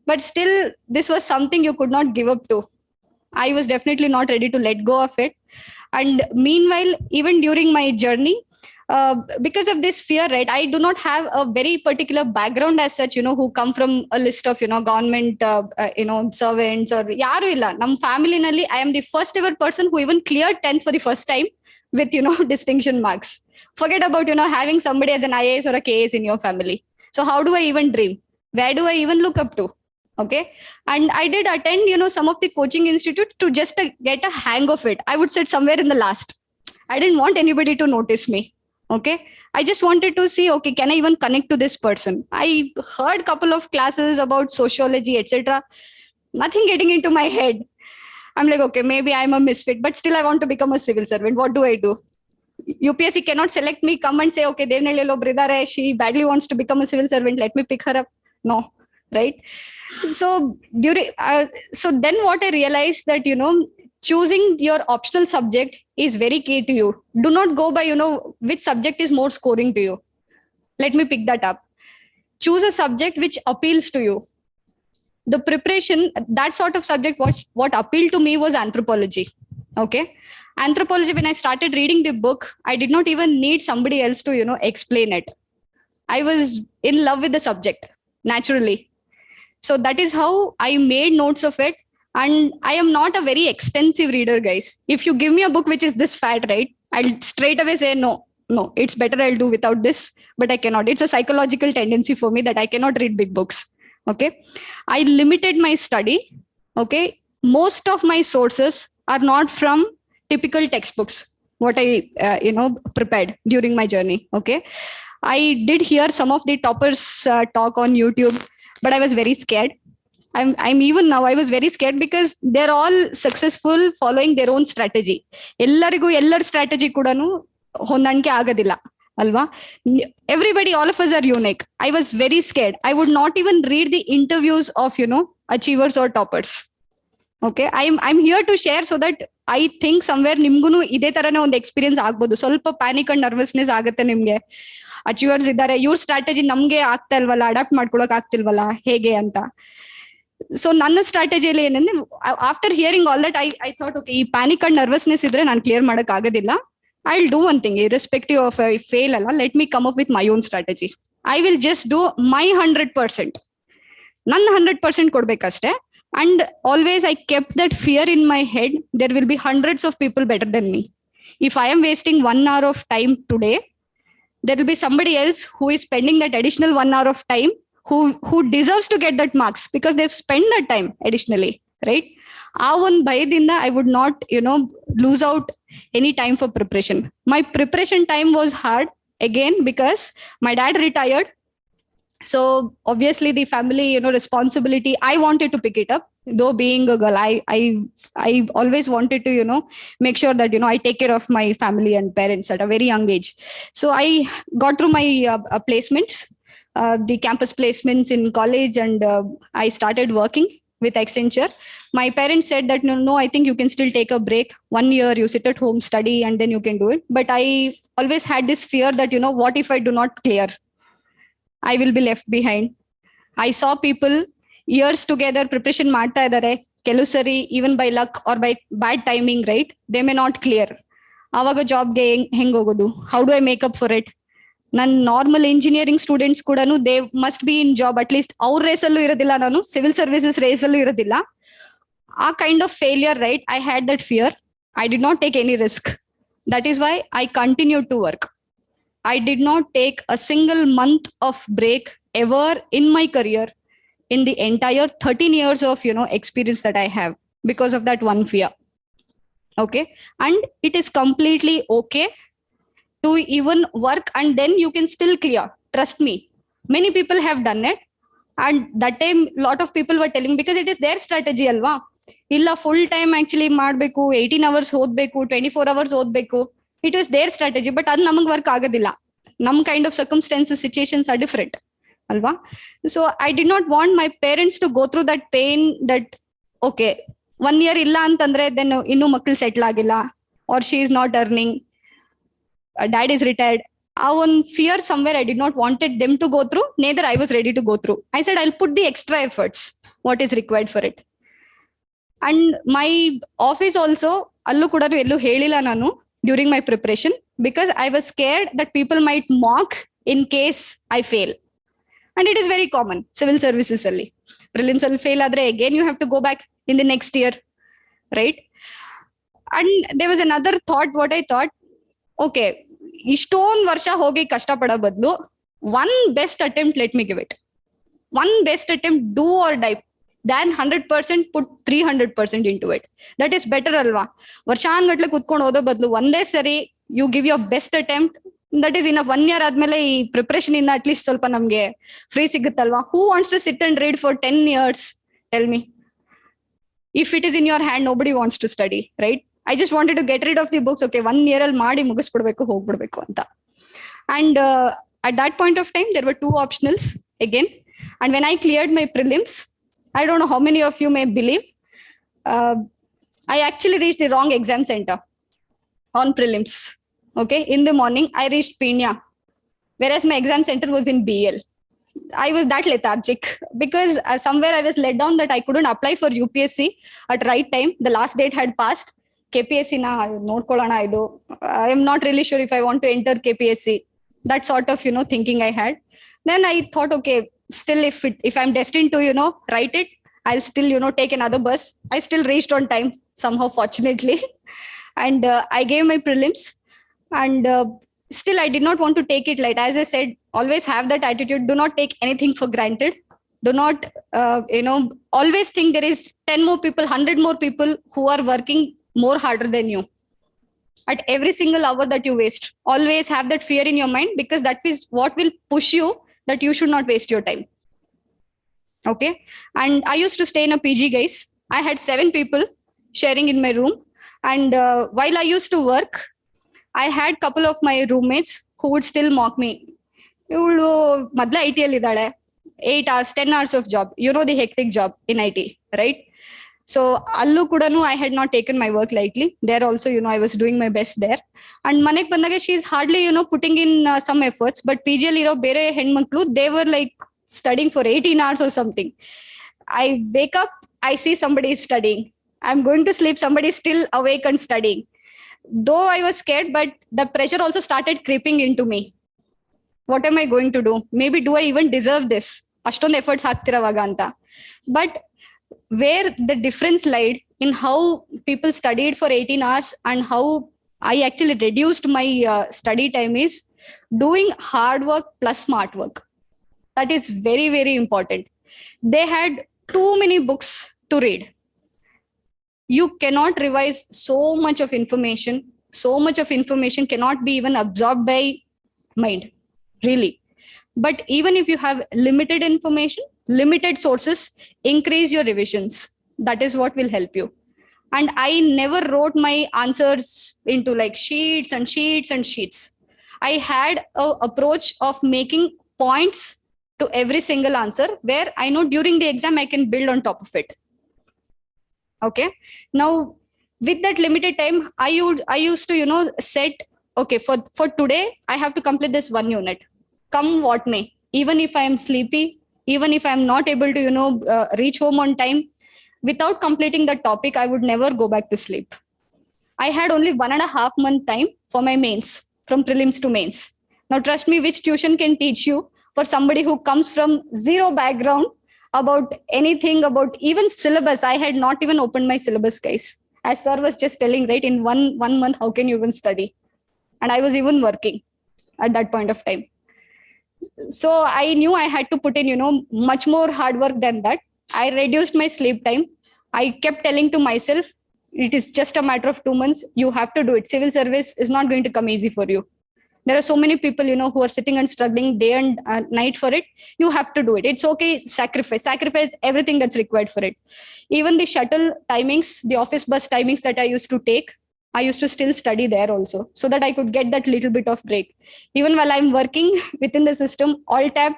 But still, this was something you could not give up to. I was definitely not ready to let go of it. And meanwhile, even during my journey, because of this fear, right, I do not have a very particular background as such, who come from a list of, government, servants or yaru illa. Nam family nalli, I am the first ever person who even cleared 10th for the first time with, distinction marks. Forget about, having somebody as an IAS or a KS in your family. So how do I even dream? Where do I even look up to? Okay. And I did attend, some of the coaching institute to just get a hang of it. I would sit somewhere in the last. I didn't want anybody to notice me. Okay. I just wanted to see, okay, can I even connect to this person? I heard a couple of classes about sociology, etc. Nothing getting into my head. I'm like, okay, maybe I'm a misfit, but still I want to become a civil servant. What do I do? UPSC cannot select me, come and say, okay, she badly wants to become a civil servant. Let me pick her up. No. Right. So so then what I realized that, choosing your optional subject is very key to you. Do not go by, which subject is more scoring to you. Let me pick that up. Choose a subject which appeals to you. The preparation, that sort of subject, what appealed to me was anthropology. Okay. Anthropology, when I started reading the book, I did not even need somebody else to, explain it. I was in love with the subject naturally. So that is how I made notes of it. And I am not a very extensive reader, guys. If you give me a book which is this fat, right, I'll straight away say, no, it's better I'll do without this, but I cannot. It's a psychological tendency for me that I cannot read big books. Okay. I limited my study. Okay. Most of my sources are not from typical textbooks, what I, prepared during my journey. Okay. I did hear some of the toppers talk on YouTube, but I was very scared. I'm even now, I was very scared because they're all successful following their own strategy. Ellar strategy kudanu hondanke agadilla. Alva? Everybody, all of us are unique. I was very scared. I would not even read the interviews of, achievers or toppers. Okay. I'm here to share so that I think somewhere nimgunu ide tarane ಒಂದು experience ಆಗ್ಬೋದು. ಸ್ವಲ್ಪ panic and nervousness ಆಗುತ್ತೆ ನಿಮ್ಗೆ. Achievers ಇದ್ದಾರೆ, ಇವ್ರ strategy ನಮ್ಗೆ ಆಗ್ತಾ ಇಲ್ವಲ್ಲ, ಅಡಾಪ್ಟ್ ಮಾಡ್ಕೊಳಕ್ ಆಗ್ತಿಲ್ವಲ್ಲ ಹೇಗೆ ಅಂತ. ಸೊ ನನ್ನ ಸ್ಟ್ರಾಟಜಿಯಲ್ಲಿ ಏನಂದ್ರೆ, after hearing all that I thought, okay, ಈ ಪ್ಯಾನಿಕ್ ಅಂಡ್ ನರ್ವಸ್ನೆಸ್ ಇದ್ರೆ ನಾನು ಕ್ಲಿಯರ್ ಮಾಡಕ್ ಆಗೋದಿಲ್ಲ. I will do one thing, irrespective of I fail ಅಲ್ಲ, let me come up with my own strategy. I will just do my 100%. ನನ್ನ 100% ಕೊಡ್ಬೇಕಷ್ಟೇ. And always I kept that fear in my head. There will be hundreds of people better than me. If I am wasting 1 hour of time today, there will be somebody else who is spending that additional 1 hour of time who deserves to get that marks because they've spent that time additionally, right? ಆ ಒಂದು ಭಯದಿಂದ I would not, lose out any time for preparation. My preparation time was hard again because my dad retired. So obviously the family, responsibility, I wanted to pick it up. Though being a girl, I always wanted to, make sure that, I take care of my family and parents at a very young age. So I got through my placements, the campus placements in college, and I started working with Accenture. My parents said that, no, I think you can still take a break. 1 year, you sit at home, study, and then you can do it. But I always had this fear that, what if I do not clear? I will be left behind. I saw people years together preparation ಮಾಡ್ತಾ ಇದ್ದಾರೆ, ಕೆಲವು ಸರಿ even by luck or by bad timing, right, they may not clear. ಆವಾಗ ಜಾಬ್ಗೆ ಹೆಂಗ್ ಹೋಗೋದು? How do I make up for it? ನನ್ನ normal engineering students ಕೂಡ they must be in job, at least ಅವ್ರ ರೇಸಲ್ಲೂ ಇರೋದಿಲ್ಲ, ನಾನು ಸಿವಿಲ್ ಸರ್ವಿಸಸ್ ರೇಸಲ್ಲೂ ಇರೋದಿಲ್ಲ. ಆ kind of failure, right, I had that fear. I did not take any risk. That is why I continued to work. I did not take a single month of break ever in my career in the entire 13 years of, experience that I have because of that one fear. Okay. And it is completely okay to even work and then you can still clear. Trust me. Many people have done it. And that time, lot of people were telling, because it is their strategy, alva. Illa full time actually madbeku, 18 hours hodbeku, 24 hours hodbeku. It was their strategy, but ಅದು ನಮಗೆ work ಆಗೋದಿಲ್ಲ. ನಮ್ kind of circumstances, situations are different ಅಲ್ವಾ? So I did not want my parents to go through that pain, that okay 1 year ಇಲ್ಲ ಅಂತಂದ್ರೆ then ಇನ್ನೂ ಮಕ್ಕಳು settle ಆಗಿಲ್ಲ, or she is not earning, dad is retired. ಆ ಒಂದು fear somewhere I did not wanted them to go through, neither I was ready to go through. I said I will put the extra efforts what is required for it. And my office also, ಅಲ್ಲೂ ಕೂಡ ಎಲ್ಲೂ ಹೇಳಿಲ್ಲ ನಾನು during my preparation because I was scared that people might mock in case I fail. And it is very common civil services alli. Prelims alli fail adre again you have to go back in the next year, right? And there was another thought, what I thought, okay, ishtond varsha hogi kashta pada badlu one best attempt, let me give it. One best attempt, do or die. Then 100% put 300% into it. That is better alva. ವರ್ಷಾನ್ಗಟ್ಲೆ ಕುತ್ಕೊಂಡು ಓದೋ ಬದಲು ಒಂದೇ ಸರಿ you give your best attempt. That is in 1 year ಆದ್ಮೇಲೆ ಈ preparation ಇಂದ at least ಸ್ವಲ್ಪ ನಮ್ಗೆ ಫ್ರೀ ಸಿಗುತ್ತಲ್ವಾ? Who wants to sit and read for 10 years? Tell me. If it is in your hand, nobody wants to study, right? I just wanted to get rid of the books. Okay, 1 year ಅಲ್ಲಿ ಮಾಡಿ ಮುಗಿಸ್ಬಿಡ್ಬೇಕು, ಹೋಗ್ಬಿಡ್ಬೇಕು ಅಂತ. And at that point of time there were 2 optionals again. And when I cleared my prelims, I don't know how many of you may believe, I actually reached the wrong exam center on prelims. Okay, in the morning, I reached Pina, whereas my exam center was in BL. I was that lethargic because somewhere I was let down that I couldn't apply for UPSC at right time. The last date had passed. KPSC na nodkolana idu. I am not really sure if I want to enter KPSC. That sort of thinking I had. Then I thought, okay, still if I'm destined to write it, I'll still take another bus. I still reached on time somehow, fortunately, and I gave my prelims, and still I did not want to take it light. As I said, always have that attitude. Do not take anything for granted. Do not always think there is 10 more people, 100 more people who are working more harder than you. At every single hour that you waste, always have that fear in your mind, because that is what will push you that you should not waste your time. Okay. And I used to stay in a PG, guys. I had 7 people sharing in my room. And while I used to work, I had a couple of my roommates who would still mock me. Madla ITL idale, 8 hours, 10 hours of job. You know the hectic job in IT, right? So Allu Kudanu, I had not taken my work lightly. There also, I was doing my best there. And Manek Bandaga, she's hardly, putting in some efforts. But PGL Bere Henmaklu, they were like studying for 18 hours or something. I wake up, I see somebody is studying. I'm going to sleep, somebody is still awake and studying. Though I was scared, but the pressure also started creeping into me. What am I going to do? Maybe do I even deserve this? Ashton efforts haktirawaga anta. But where the difference lied in how people studied for 18 hours and how I actually reduced my study time is doing hard work plus smart work. That is very, very important. They had too many books to read. You cannot revise so much of information. So much of information cannot be even absorbed by mind, really. But even if you have limited information, limited sources, increase your revisions. That is what will help you. And I never wrote my answers into like sheets and sheets and sheets. I had an approach of making points to every single answer where I know during the exam I can build on top of it. Okay. Now, with that limited time, I used to, set, okay, for today, I have to complete this 1 unit. Come what may. Even if I am sleepy, even if I'm not able to, reach home on time, without completing the topic, I would never go back to sleep. I had only 1.5 month time for my mains, from prelims to mains. Now, trust me, which tuition can teach you for somebody who comes from zero background about anything, about even syllabus. I had not even opened my syllabus, guys. As sir was just telling, right, in one month, how can you even study? And I was even working at that point of time. So I knew I had to put in, much more hard work than that. I reduced my sleep time. I kept telling to myself, it is just a matter of 2 months. You have to do it. Civil service is not going to come easy for you. There are so many people, who are sitting and struggling day and night for it. You have to do it. It's okay. Sacrifice everything that's required for it. Even the shuttle timings, the office bus timings that I used to take, I used to still study there also, so that I could get that little bit of break. Even while I'm working within the system, all tab,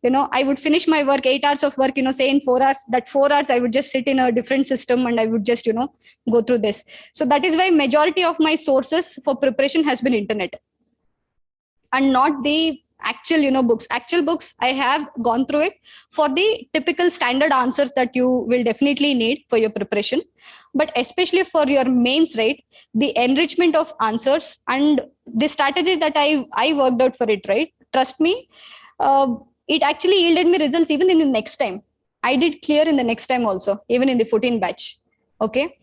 I would finish my work, 8 hours of work, say in 4 hours, that 4 hours, I would just sit in a different system and I would just, go through this. So that is why majority of my sources for preparation has been internet and not the actual, books. Actual books, I have gone through it for the typical standard answers that you will definitely need for your preparation. But especially for your mains, right, the enrichment of answers and the strategy that I worked out for it, right, trust me, it actually yielded me results even in the next time. I did clear in the next time also, even in the 14 batch. Okay.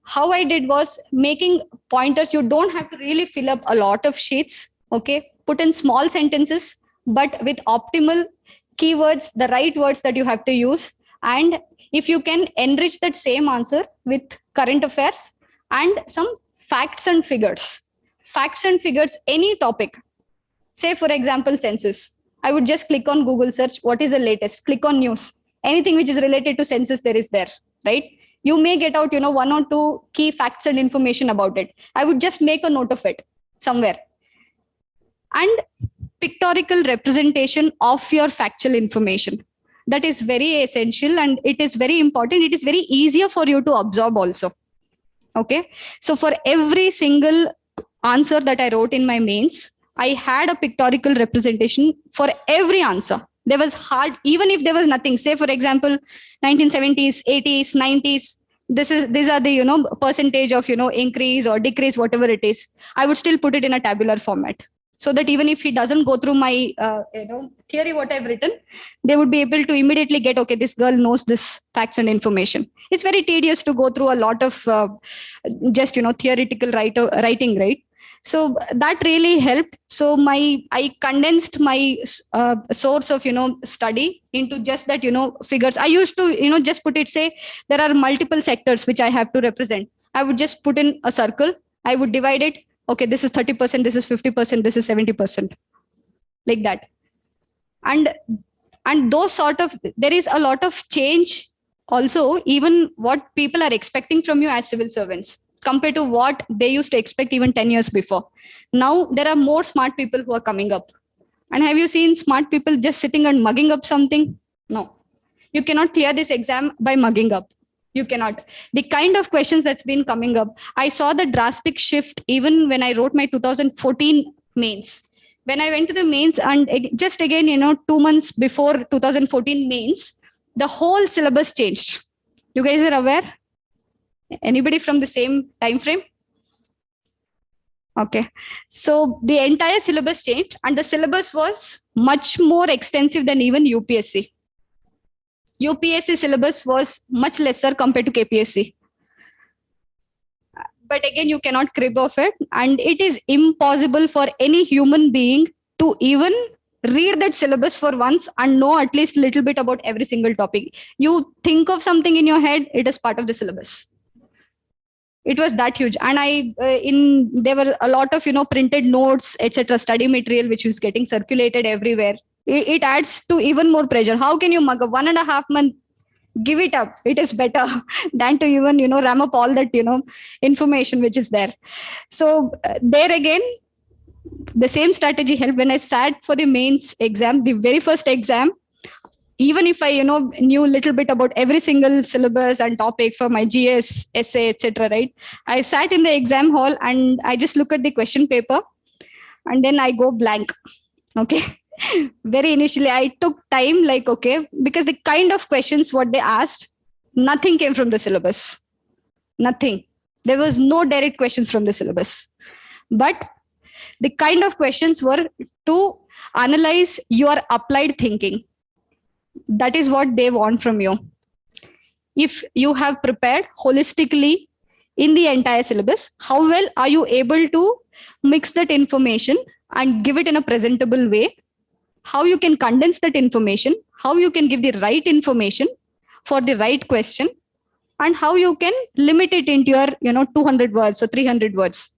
How I did was making pointers. You don't have to really fill up a lot of sheets. Okay. Put in small sentences, but with optimal keywords, the right words that you have to use. And if you can enrich that same answer with current affairs and some facts and figures, any topic, say for example, census, I would just click on Google search, what is the latest, click on news, anything which is related to census, there is there, right? You may get out, 1 or 2 key facts and information about it. I would just make a note of it somewhere. And pictorial representation of your factual information. That is very essential and it is very important. It is very easier for you to absorb also. Okay. So for every single answer that I wrote in my mains, I had a pictorial representation for every answer. There was hard, even if there was nothing, say for example, 1970s, 80s, 90s, these are the, percentage of, increase or decrease, whatever it is. I would still put it in a tabular format, so that even if he doesn't go through my, theory, what I've written, they would be able to immediately get, okay, this girl knows this facts and information. It's very tedious to go through a lot of just, theoretical writing, right? So that really helped. So I condensed my source of, study into just that, figures. I used to, just put it, say, there are multiple sectors which I have to represent. I would just put in a circle. I would divide it. Okay, this is 30%, this is 50%, this is 70%, like that. And those sort of, there is a lot of change also, even what people are expecting from you as civil servants compared to what they used to expect even 10 years before. Now there are more smart people who are coming up. And have you seen smart people just sitting and mugging up something? No. You cannot clear this exam by mugging up. You cannot. The kind of questions that's been coming up, I saw the drastic shift even when I wrote my 2014 mains. When I went to the mains, and just again, 2 months before 2014 mains, the whole syllabus changed. You guys are aware? Anybody from the same time frame? Okay. So the entire syllabus changed, and the syllabus was much more extensive than even UPSC. UPSC syllabus was much lesser compared to KPSC. But again, you cannot crib of it. And it is impossible for any human being to even read that syllabus for once and know at least a little bit about every single topic. You think of something in your head, it is part of the syllabus. It was that huge. And there were a lot of, printed notes, etc., study material, which was getting circulated everywhere. It adds to even more pressure. How can you mug a 1.5 month? Give it up. It is better than to even, ram up all that, information which is there. So there again, the same strategy helped. When I sat for the mains exam, the very first exam, even if I, knew a little bit about every single syllabus and topic for my GS, essay, etc., right? I sat in the exam hall and I just look at the question paper and then I go blank. Okay. Very initially, I took time, like, okay, because the kind of questions what they asked, nothing came from the syllabus. Nothing. There was no direct questions from the syllabus. But the kind of questions were to analyze your applied thinking. That is what they want from you. If you have prepared holistically in the entire syllabus, how well are you able to mix that information and give it in a presentable way? How you can condense that information, how you can give the right information for the right question, and how you can limit it into your 200 words or 300 words.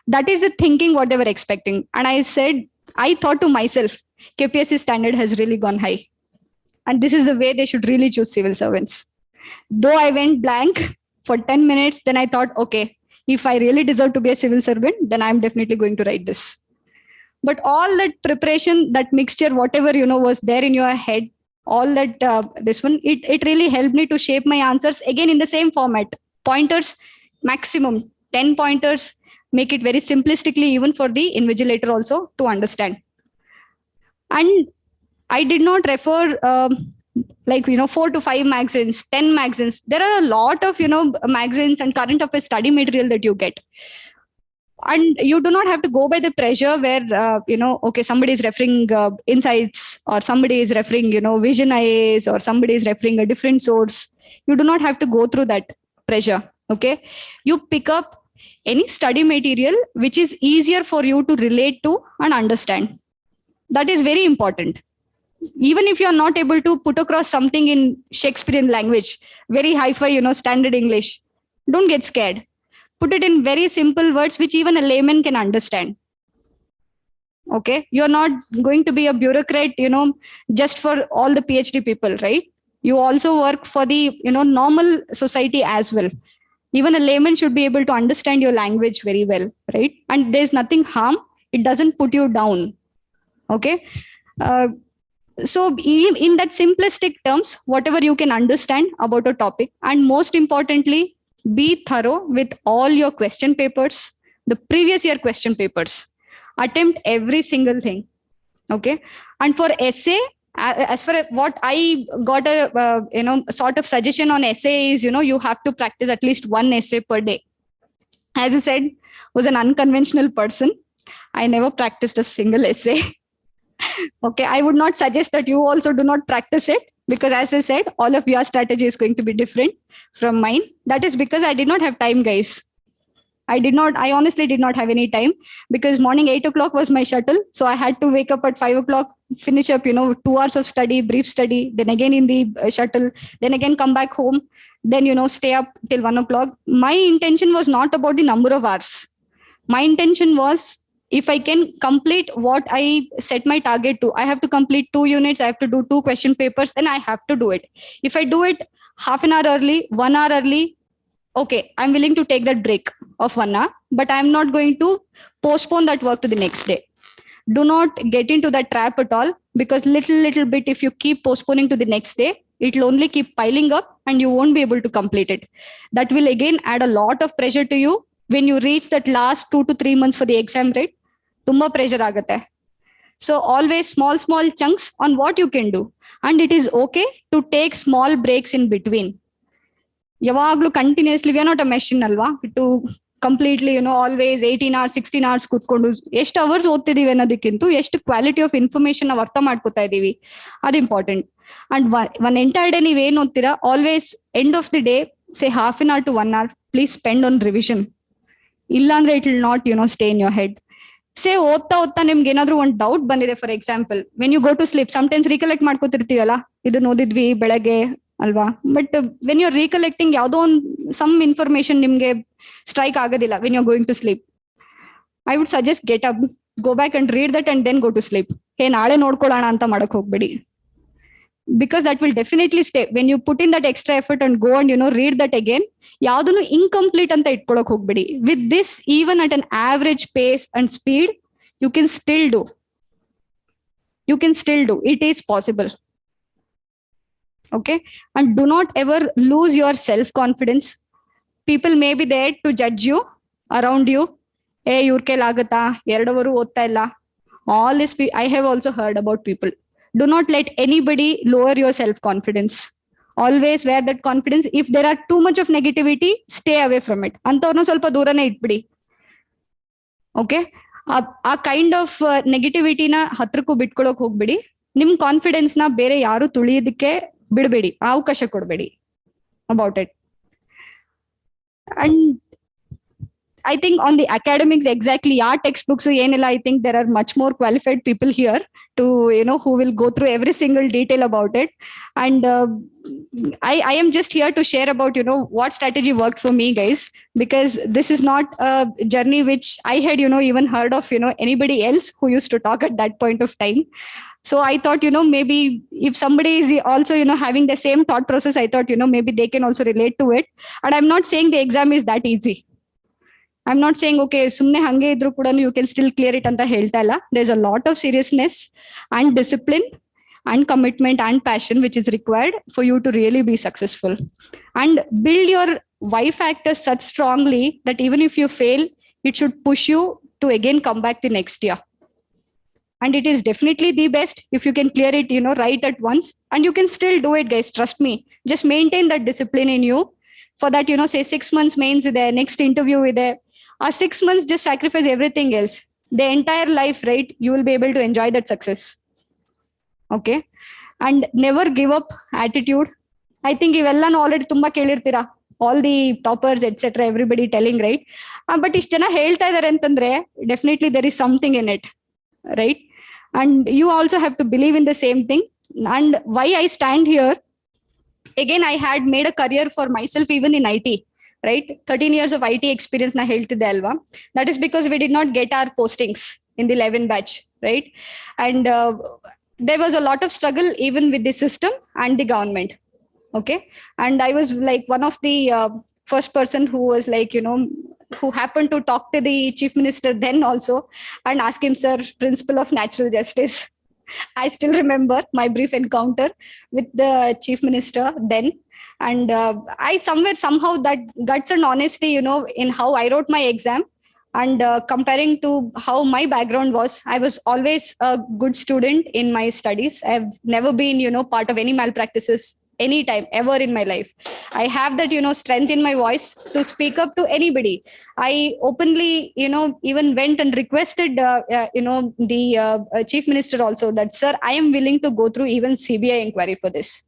That is the thinking what they were expecting. And I thought to myself, KPSC standard has really gone high, and this is the way they should really choose civil servants. Though I went blank for 10 minutes, then I thought, okay, if I really deserve to be a civil servant, then I'm definitely going to write this. But all that preparation, that mixture, whatever, was there in your head, all that, this one, it really helped me to shape my answers again in the same format. Pointers, maximum 10 pointers, make it very simplistically, even for the invigilator also to understand. And I did not refer 4 to 5 magazines, 10 magazines. There are a lot of, magazines and current affairs study material that you get. And you do not have to go by the pressure where, okay, somebody is referring insights, or somebody is referring, Vision IAS, or somebody is referring a different source. You do not have to go through that pressure. Okay. You pick up any study material which is easier for you to relate to and understand. That is very important. Even if you are not able to put across something in Shakespearean language, very hi-fi, standard English, don't get scared. Put it in very simple words which even a layman can understand. Okay. You're not going to be a bureaucrat, just for all the PhD people, right? You also work for the, normal society as well. Even a layman should be able to understand your language very well, right? And there's nothing harm. It doesn't put you down. Okay. So in that simplistic terms, whatever you can understand about a topic, and most importantly, Be thorough with all your question papers, the previous year question papers. Attempt every single thing. Okay. And for essay, as for what I got a sort of suggestion on essay is, you have to practice at least one essay per day. As I said, was an unconventional person. I never practiced a single essay. Okay, I would not suggest that you also do not practice it, because as I said, all of your strategy is going to be different from mine. That is because I did not have time, guys. I honestly did not have any time, because morning 8 o'clock was my shuttle. So I had to wake up at 5 o'clock, finish up, 2 hours of study, brief study, then again in the shuttle, then again come back home, then, stay up till 1 o'clock. My intention was not about the number of hours. My intention was, if I can complete what I set my target to, I have to complete 2 units, I have to do 2 question papers, then I have to do it. If I do it half an hour early, 1 hour early, okay, I'm willing to take that break of 1 hour, but I'm not going to postpone that work to the next day. Do not get into that trap at all, because little bit, if you keep postponing to the next day, it will only keep piling up and you won't be able to complete it. That will again add a lot of pressure to you when you reach that last 2 to 3 months for the exam, right? Tumba pressure agate. So always small chunks on what you can do. And it is okay to take small breaks in between. Yavaglu continuously, we are not a machine, alva, to completely, always 18 hours, 16 hours kutkondu ಎಷ್ಟು hours ಓದ್ತಿದೀವಿ ಅನ್ನೋದಕ್ಕಿಂತ ಎಷ್ಟು quality of information ನಾವು ಅರ್ಥ ಮಾಡ್ಕೋತಾ ಇದೀವಿ, ಅದು important. And one entire day ನೀವ್ ಏನ್ ಓದ್ತೀರಾ, always end of the day say half an hour to 1 hour please spend on revision. ಇಲ್ಲಾಂದ್ರೆ it will not stay in your head. Say ಓದ್ತಾ ನಿಮ್ಗೆ ಏನಾದ್ರು ಒಂದು ಡೌಟ್ ಬಂದಿದೆ, for example when you go to sleep, sometimes recollect ಮಾಡ್ಕೋತಿರ್ತೀವಲ್ಲ, ಇದು ಓದಿದ್ವಿ ಬೆಳಗ್ಗೆ ಅಲ್ವಾ, ಬಟ್ ವೆನ್ ಯು ರೀಕಲೆಕ್ಟಿಂಗ್ ಯಾವುದೋ ಒಂದು ಸಮ್ ಇನ್ಫಾರ್ಮೇಶನ್ ನಿಮ್ಗೆ ಸ್ಟ್ರೈಕ್ ಆಗೋದಿಲ್ಲ when you going to sleep, I would suggest get up, go back and read that and then go to sleep. ನಾಳೆ ನೋಡ್ಕೊಳ್ಳೋಣ ಅಂತ ಮಾಡಕ್ ಹೋಗ್ಬೇಡಿ, because that will definitely stay. When you put in that extra effort and go and read that again, yaudunu incomplete anta itkolok hogbedi. With this, even at an average pace and speed, you can still do. It is possible. Okay, and do not ever lose your self confidence. People may be there to judge you around you. Iವ್ರ ಕೈಲಿ ಆಗತ್ತಾ, 2 ಅವರು ಓದ್ತಾ ಇಲ್ಲ. All this I have also heard about people. Do not let anybody lower your self-confidence. Always wear that confidence. If there are too much of negativity, stay away from it. Antavarna ಸ್ವಲ್ಪ ದೂರನೇ ಇಟ್ಬಿಡಿ. Okay? ಆ kind of ನೆಗೆಟಿವಿಟಿನ ಹತ್ರಕ್ಕೂ ಬಿಟ್ಕೊಳಕ್ ಹೋಗ್ಬಿಡಿ. ನಿಮ್ confidence ನ ಬೇರೆ ಯಾರು ತುಳಿಯೋದಕ್ಕೆ ಬಿಡಬೇಡಿ, ಅವಕಾಶ ಕೊಡಬೇಡಿ about it. And I think on the academics, exactly, our textbooks, I think there are much more qualified people here to, who will go through every single detail about it. And I am just here to share about, what strategy worked for me, guys, because this is not a journey which I had, even heard of, anybody else who used to talk at that point of time. So I thought, maybe if somebody is also, having the same thought process, I thought, maybe they can also relate to it. And I'm not saying the exam is that easy. I'm not saying, okay, sumne hange idru kuda you can still clear it anta helta illa. There's a lot of seriousness and discipline and commitment and passion which is required for you to really be successful. And build your why factor such strongly that even if you fail, it should push you to again come back the next year. And it is definitely the best if you can clear it, right at once. And you can still do it, guys. Trust me. Just maintain that discipline in you. For that, say 6 months mains there, next interview with there. 6 months, just sacrifice everything else. The entire life, right? You will be able to enjoy that success. Okay. And never give up attitude. I think ivella already tumba kelirtira. All the toppers, etc. Everybody telling, right? But ish jana helta idare antandre, definitely there is something in it, right? And you also have to believe in the same thing. And why I stand here, again, I had made a career for myself even in IT. Right, 13 years of IT experience na heltide alva. That is because we did not get our postings in the 11 batch, right? And there was a lot of struggle even with the system and the government. Okay, and I was like one of the first person who was like, who happened to talk to the chief minister then also and ask him, sir, principle of natural justice. I still remember my brief encounter with the chief minister then. And I somehow that guts and honesty, in how I wrote my exam, and comparing to how my background was, I was always a good student in my studies. I've never been, part of any malpractices anytime ever in my life. I have that, strength in my voice to speak up to anybody. I openly, even went and requested, the chief minister also, that, sir, I am willing to go through even CBI inquiry for this.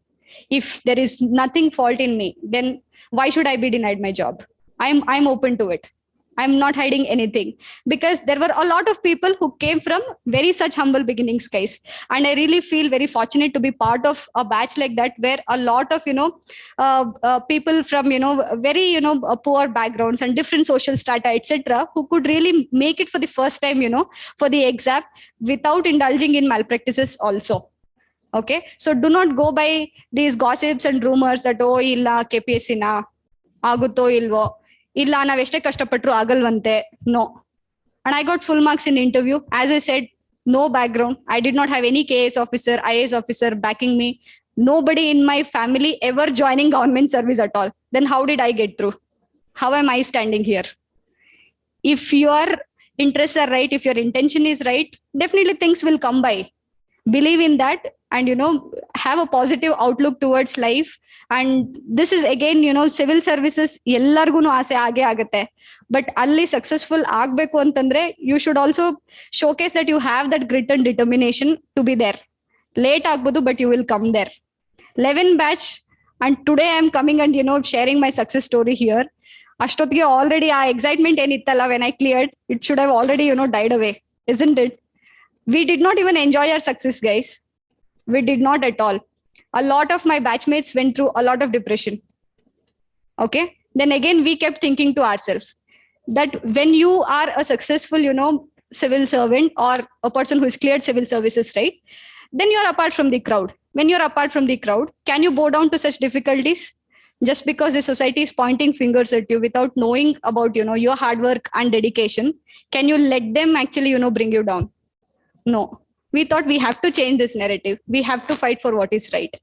If there is nothing fault in me, then why should I be denied my job? I'm open to it. I'm not hiding anything, because there were a lot of people who came from very such humble beginnings, guys. And I really feel very fortunate to be part of a batch like that, where a lot of, people from, very, poor backgrounds and different social strata, etc., who could really make it for the first time, for the exam without indulging in malpractices also. Okay. So do not go by these gossips and rumors that, oh, illa KPSC na, agutto ilvo. Illa naveshte kashtapatru agalvante. No. And I got full marks in interview. As I said, no background. I did not have any KS officer, IAS officer backing me. Nobody in my family ever joining government service at all. Then how did I get through? How am I standing here? If your interests are right, if your intention is right, definitely things will come by. Believe in that, and have a positive outlook towards life. And this is again, civil services ellargunu aase age agutte, but alli successful agbeku antandre you should also showcase that you have that grit and determination to be there. Late agbodu, but you will come there. 11 batch, and today I am coming and sharing my success story here. Ashtotge already a excitement enittalla when I cleared, it should have already died away, isn't it? We did not even enjoy our success, guys. We did not at all. A lot of my batchmates went through a lot of depression. Okay. Then again, we kept thinking to ourselves that when you are a successful, civil servant or a person who is cleared civil services, right? Then you're apart from the crowd. When you're apart from the crowd, can you bow down to such difficulties? Just because the society is pointing fingers at you without knowing about, your hard work and dedication, can you let them actually, bring you down? No, we thought we have to change this narrative. We have to fight for what is right.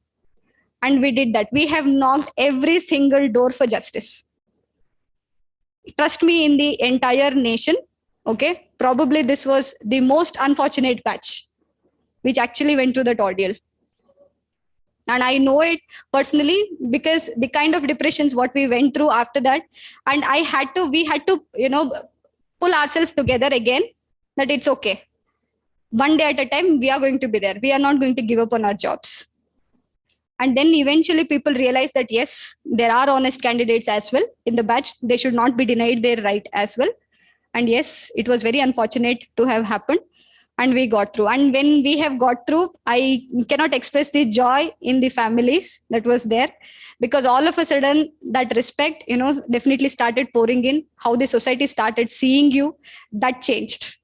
And we did that. We have knocked every single door for justice. Trust me, in the entire nation, okay, probably this was the most unfortunate batch which actually went through that ordeal. And I know it personally, because the kind of depressions what we went through after that, and we had to, pull ourselves together again, that it's okay. One day at a time, we are going to be there. We are not going to give up on our jobs. And then eventually people realize that, yes, there are honest candidates as well in the batch. They should not be denied their right as well. And yes, it was very unfortunate to have happened. And we got through. And when we have got through, I cannot express the joy in the families that was there, because all of a sudden that respect, definitely started pouring in. How the society started seeing you, that changed.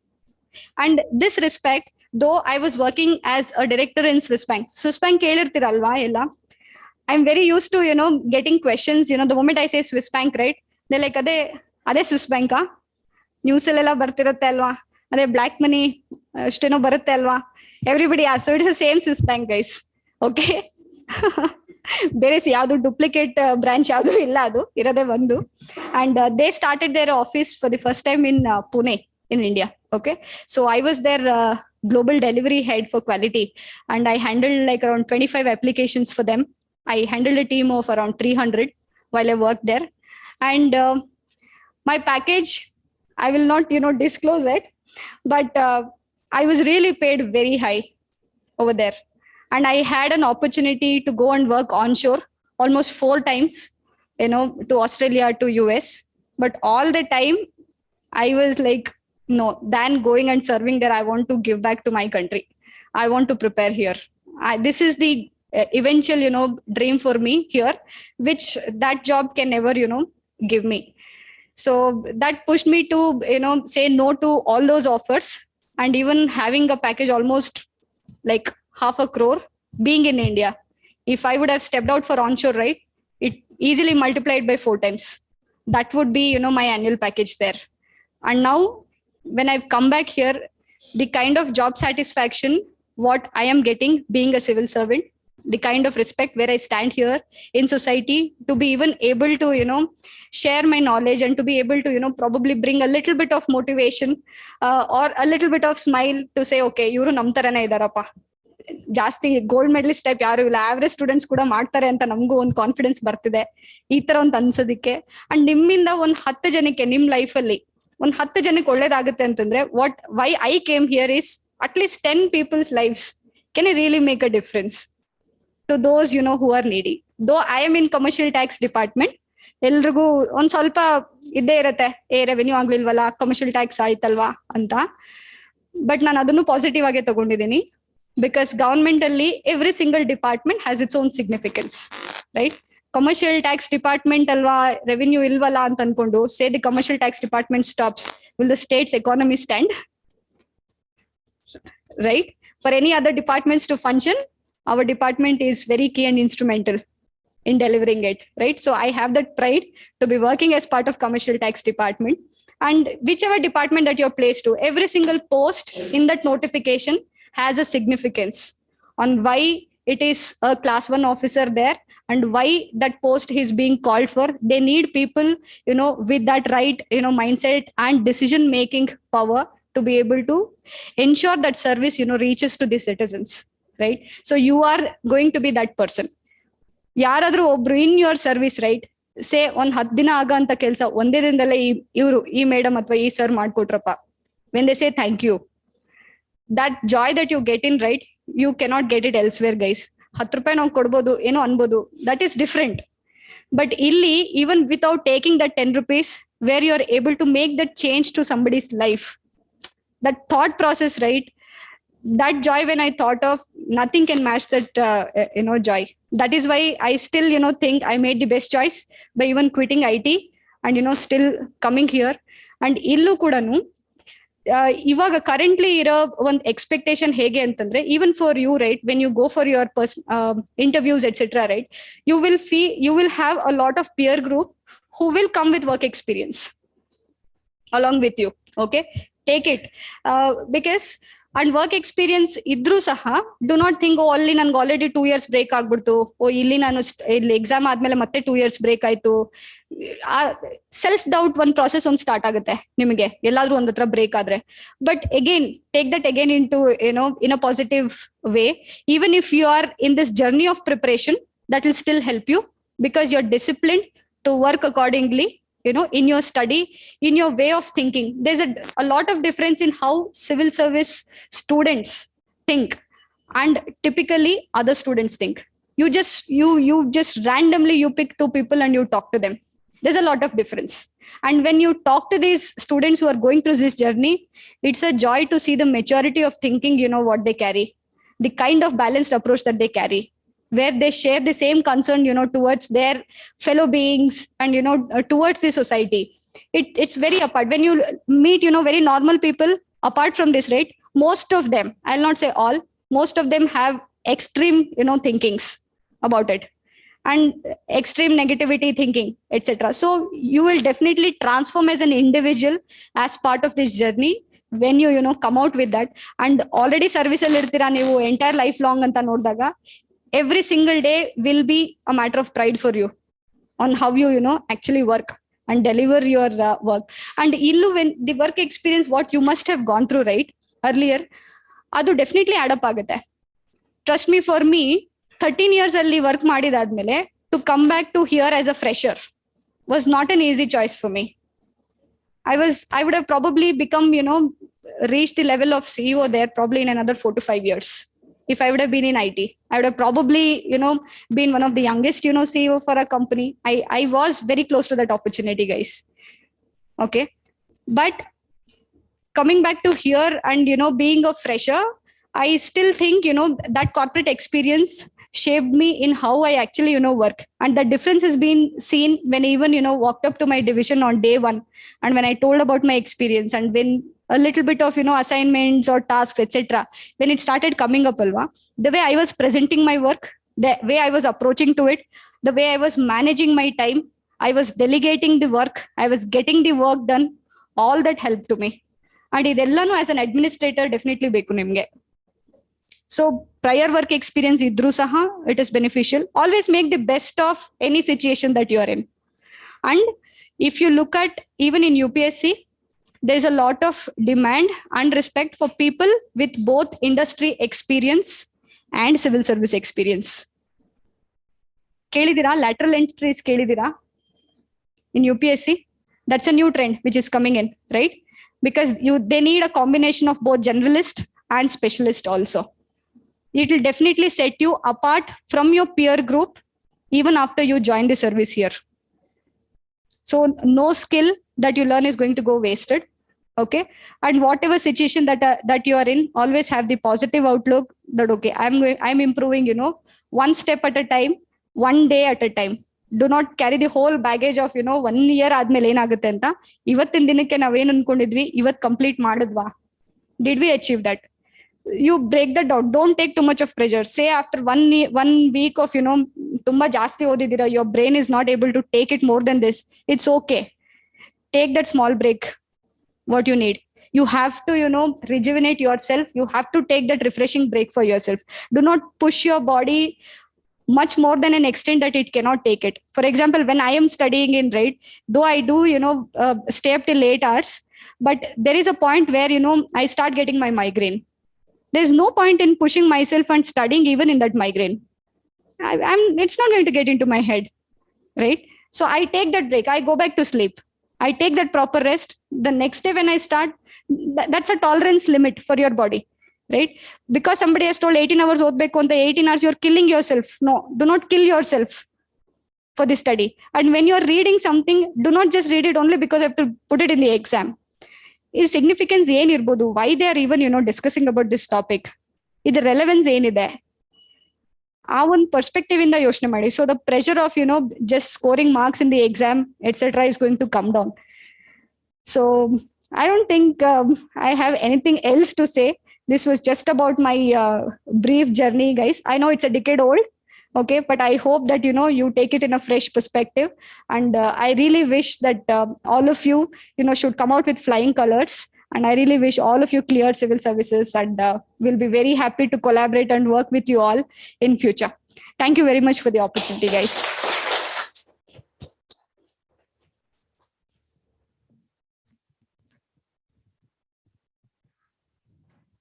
And this respect, though I was working as a director in Swiss Bank kelirtiralva ella, I'm very used to, getting questions, the moment I say Swiss Bank, right? They're like, ade Swiss Bank, news ella bartirutte alva, ade black money, ashteno barutte alva. Everybody asks. So it's the same Swiss Bank, guys. Okay. There is yadu duplicate branch yadu illa adu irade vandu. And they started their office for the first time in Pune in India. Okay. So I was their global delivery head for quality, and I handled like around 25 applications for them. I handled a team of around 300 while I worked there. And my package, I will not, disclose it, but I was really paid very high over there. And I had an opportunity to go and work onshore almost 4 times, to Australia, to US. But all the time I was like, no, than going and serving there, I want to give back to my country. I want to prepare here. This is the eventual, dream for me here, which that job can never, give me. So that pushed me to, say no to all those offers, and even having a package almost like 500 crore being in India. If I would have stepped out for onshore, right, it easily multiplied by 4 times. That would be, my annual package there. And now when I've come back here, the kind of job satisfaction, what I am getting being a civil servant, the kind of respect where I stand here in society, to be even able to, share my knowledge and to be able to, probably bring a little bit of motivation or a little bit of smile to say, okay, ಇವರು ನಮ್ ತರನೇ ಇದಾರಪ್ಪ, ಜಾಸ್ತಿ gold medalist type ಯಾರು ಇಲ್ಲ, average students ಕೂಡ ಮಾಡ್ತಾರೆ ಅಂತ ನಮಗೂ ಒಂದು ಕಾನ್ಫಿಡೆನ್ಸ್ ಬರ್ತಿದೆ ಈ ತರ ಒಂದು ಅನ್ಸೋದಿಕ್ಕೆ. ಅಂಡ್ ನಿಮ್ಮಿಂದ ಒಂದ್ 10 ಜನಕ್ಕೆ ನಿಮ್ ಲೈಫ್ ಅಲ್ಲಿ ಒಂದ್ 10 ಜನಕ್ಕೆ ಒಳ್ಳೇದಾಗುತ್ತೆ ಅಂತಂದ್ರೆ why I came here is at least 10 people's lives can really make a difference to those who are needy. Though I am in commercial tax department, ಎಲ್ರಿಗೂ ಒಂದ್ ಸ್ವಲ್ಪ ಇದ್ದೇ ಇರತ್ತೆ, ರೆವೆನ್ಯೂ ಆಗ್ಲಿಲ್ವಲ್ಲ, ಕಮರ್ಷಿಯಲ್ ಟ್ಯಾಕ್ಸ್ ಆಯ್ತಲ್ವಾ ಅಂತ. ಬಟ್ ನಾನು ಅದನ್ನು ಪಾಸಿಟಿವ್ ಆಗಿ ತಗೊಂಡಿದ್ದೀನಿ, ಬಿಕಾಸ್ ಗವರ್ಮೆಂಟ್ ಅಲ್ಲಿ every single department has its own significance, right? Commercial tax department ಅಲ್ವಾ, ರೆವೆನ್ಯೂ ಇಲ್ವಲ್ಲ ಅಂತ ಅನ್ಕೊಂಡು ಸೇ the commercial tax department stops, will the States economy stand? Right? For any other departments to function, our department is very key and instrumental in delivering it, right? So I have that pride to be working as part of commercial tax department. And whichever department that you're placed to, every single post in that notification has a significance on why it is a class 1 officer there and why that post is being called for. They need people, with that right, mindset and decision making power to be able to ensure that service, reaches to the citizens, right? So you are going to be that person. ಯಾರಾದ್ರೂ ಒಬ್ರು in your service, right? ಸೇ ಒಂದ್ 10 ದಿನ ಆಗಂತ ಕೆಲಸ ಒಂದೇ ದಿನದಲ್ಲೇ ಇವರು ಈ madam ಅಥವಾ ಈ ಸರ್ ಮಾಡ್ಕೊಟ್ರಪ್ಪ, when they say thank you, that joy that you get in, right, you cannot get it elsewhere, guys. 10 ರೂಪಾಯಿ ನಾವು ಕೊಡ್ಬೋದು, ಏನೋ ಅನ್ಬೋದು, that is different. But illi, even without taking that 10 rupees, where you are able to make that change to somebody's life, that thought process, right? That joy, when I thought of, nothing can match that, joy. That is why I still, think I made the best choice by even quitting IT and, still coming here. And illu kudanu, ಇವಾಗ currently ಇರೋ ಒಂದು expectation ಹೇಗೆ ಅಂತಂದ್ರೆ, even for you, right, when you go for your interviews etcetera, right, you will have a lot of peer group who will come with work experience along with you. Okay, take it, because and work experience idru saha, do not think, oh, alli nange already 2 years break ಆಗ್ಬಿಡ್ತು, oh, ಇಲ್ಲಿ ನಾನು ಇಲ್ಲಿ exam ಆದ್ಮೇಲೆ ಮತ್ತೆ 2 years break ಆಯ್ತು. Self doubt ಒಂದು process ಒಂದು start ಆಗುತ್ತೆ ನಿಮಗೆ ಎಲ್ಲಾದ್ರೂ ಒಂದ್ ಹತ್ರ ಬ್ರೇಕ್ ಆದ್ರೆ. But again take that again into in a positive way. Even if you are in this journey of preparation, that will still help you because you're disciplined to work accordingly, in your study, in your way of thinking. There's a lot of difference in how civil service students think and typically other students think. You just randomly you pick 2 people and you talk to them. There's a lot of difference. And when you talk to these students who are going through this journey, it's a joy to see the maturity of thinking, what they carry, the kind of balanced approach that they carry, where they share the same concern, towards their fellow beings and, towards the society. It's very apart. When you meet, very normal people, apart from this, right, most of them, I'll not say all, most of them have extreme, thinkings about it and extreme negativity thinking, etc. So you will definitely transform as an individual as part of this journey when you, come out with that. And already service ಅಲ್ಲಿ ಇರ್ತೀರಾ ನೀವು entire life long ಅಂತ ನೋಡಿದಾಗ, every single day will be a matter of pride for you on how you, actually work and deliver your work. And illu, when the work experience, what you must have gone through, right, earlier, adu definitely add up agutte. Trust me, for me, 13 years alli work madidadmele to come back to here as a fresher was not an easy choice for me. I would have probably become, reached the level of CEO there probably in another 4 to 5 years. If I would have been in IT, I would have probably, been one of the youngest, CEO for a company. I was very close to that opportunity, guys. Okay. But coming back to here and, being a fresher, I still think, that corporate experience shaped me in how I actually, work. And the difference has been seen when I even, walked up to my division on day 1. And when I told about my experience and when a little bit of, assignments or tasks, etc. When it started coming up, Alva, the way I was presenting my work, the way I was approaching to it, the way I was managing my time, I was delegating the work, I was getting the work done, all that helped to me. And idellanu as an administrator definitely beku nimge. So So prior work experience idru saha, it is beneficial. Always make the best of any situation that you are in. And if you look at even in UPSC, there is a lot of demand and respect for people with both industry experience and civil service experience. Kelidira lateral entries kelidira in UPSC? That's a new trend which is coming in, right? Because they need a combination of both generalist and specialist also. It will definitely set you apart from your peer group even after you join the service here. So no skill that you learn is going to go wasted. Okay. And whatever situation that you are in, always have the positive outlook that, okay, I'm improving, one step at a time, one day at a time. Do not carry the whole baggage of, 1 year ಆದ್ಮೇಲೆ ಏನಾಗುತ್ತೆ ಅಂತ. ಇವತ್ತಿನ ದಿನಕ್ಕೆ ನಾವೇನು ಅನ್ಕೊಂಡಿದ್ವಿ, ಇವತ್ತು complete ಮಾಡಿದ್ವಾ? Did we achieve that? You break that down. Don't take too much of pressure. Say after one week of, ತುಂಬಾ ಜಾಸ್ತಿ ಓದಿದ್ದೀರಾ, your brain is not able to take it more than this. It's okay. Take that small break. What you need. You have to, rejuvenate yourself. You have to take that refreshing break for yourself. Do not push your body much more than an extent that it cannot take it. For example, when I am studying in right, though I do, stay up till late hours, but there is a point where, I start getting my migraine. There's no point in pushing myself and studying even in that migraine. It's not going to get into my head, right? So I take that break. I go back to sleep. I take that proper rest. The next day when I start, that's a tolerance limit for your body, right? Because somebody has told 18 hours odbeku anta 18 hours, you're killing yourself. No, do not kill yourself for this study. And when you're reading something, do not just read it only because I have to put it in the exam. Is significance ಏನು ಇರ್ಬೋದು? Why they are even, discussing about this topic? Idu relevance ಏನಿದೆ? ಆ ಒಂದು perspective ಇಂದ ಯೋಚನೆ ಮಾಡಿ. So the pressure of, just scoring marks in the exam, etc. is going to come down. So I don't think I have anything else to say. This was just about my brief journey, guys. I know it's a decade old. Okay, but I hope that, you take it in a fresh perspective. And I really wish that all of you, should come out with flying colors. And I really wish all of you clear civil services, and we'll be very happy to collaborate and work with you all in future. Thank you very much for the opportunity, guys.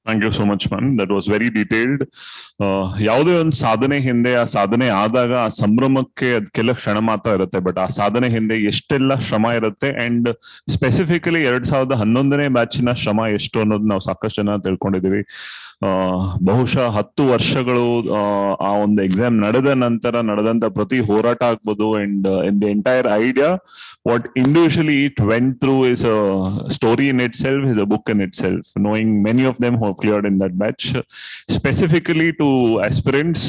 Thank you so much, ma'am. That was very detailed. ಯಾವುದೇ ಒಂದು ಸಾಧನೆ ಹಿಂದೆ, ಆ ಸಾಧನೆ ಆದಾಗ ಆ ಸಂಭ್ರಮಕ್ಕೆ ಅದ್ ಕೆಲ ಕ್ಷಣ ಮಾತ್ರ ಇರುತ್ತೆ, ಬಟ್ ಆ ಸಾಧನೆ ಹಿಂದೆ ಎಷ್ಟೆಲ್ಲ ಶ್ರಮ ಇರುತ್ತೆ. ಅಂಡ್ ಸ್ಪೆಸಿಫಿಕಲಿ 2011ನೇ ಬ್ಯಾಚಿನ ಶ್ರಮ ಎಷ್ಟು ಅನ್ನೋದು ನಾವು ಸಾಕಷ್ಟು ಜನ ತಿಳ್ಕೊಂಡಿದೀವಿ. ಬಹುಶಃ 10 ವರ್ಷಗಳು ಆ ಒಂದು ಎಕ್ಸಾಮ್ ನಡೆದ ನಂತರ ನಡೆದಂತ ಪ್ರತಿ ಹೋರಾಟ ಆಗ್ಬೋದು. And in the entire idea what individually it went through is a story in itself, is a book in itself, knowing many of them who have cleared in that batch. Specifically to aspirants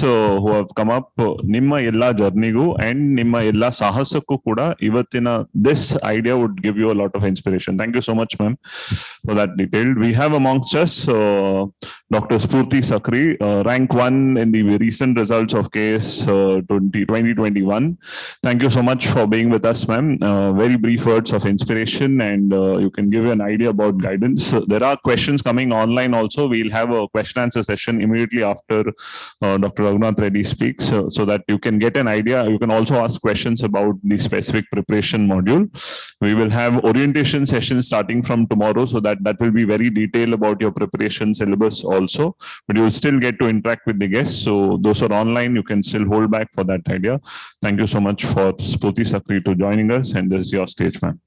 who have come up, nimma ella journey-gu and nimma ella sahasakku kuda ivattina this idea would give you a lot of inspiration. Thank you so much, ma'am, for that detail. We have amongst us Dr. Spoorthi Sakri, rank 1 in the recent results of KS 2021. Thank you so much for being with us, ma'am. Very brief words of inspiration, and you can give an idea about guidance. There are questions coming online also. We'll have a question answer session immediately after Dr. Raghunath Reddy speaks, so that you can get an idea. You can also ask questions about the specific preparation module. We will have orientation sessions starting from tomorrow, so that will be very detailed about your preparation syllabus also, but you will still get to interact with the guests. So those are online, you can still hold back for that idea. Thank you so much for Spoorthi Sakri to joining us, and this is your stage, ma'am.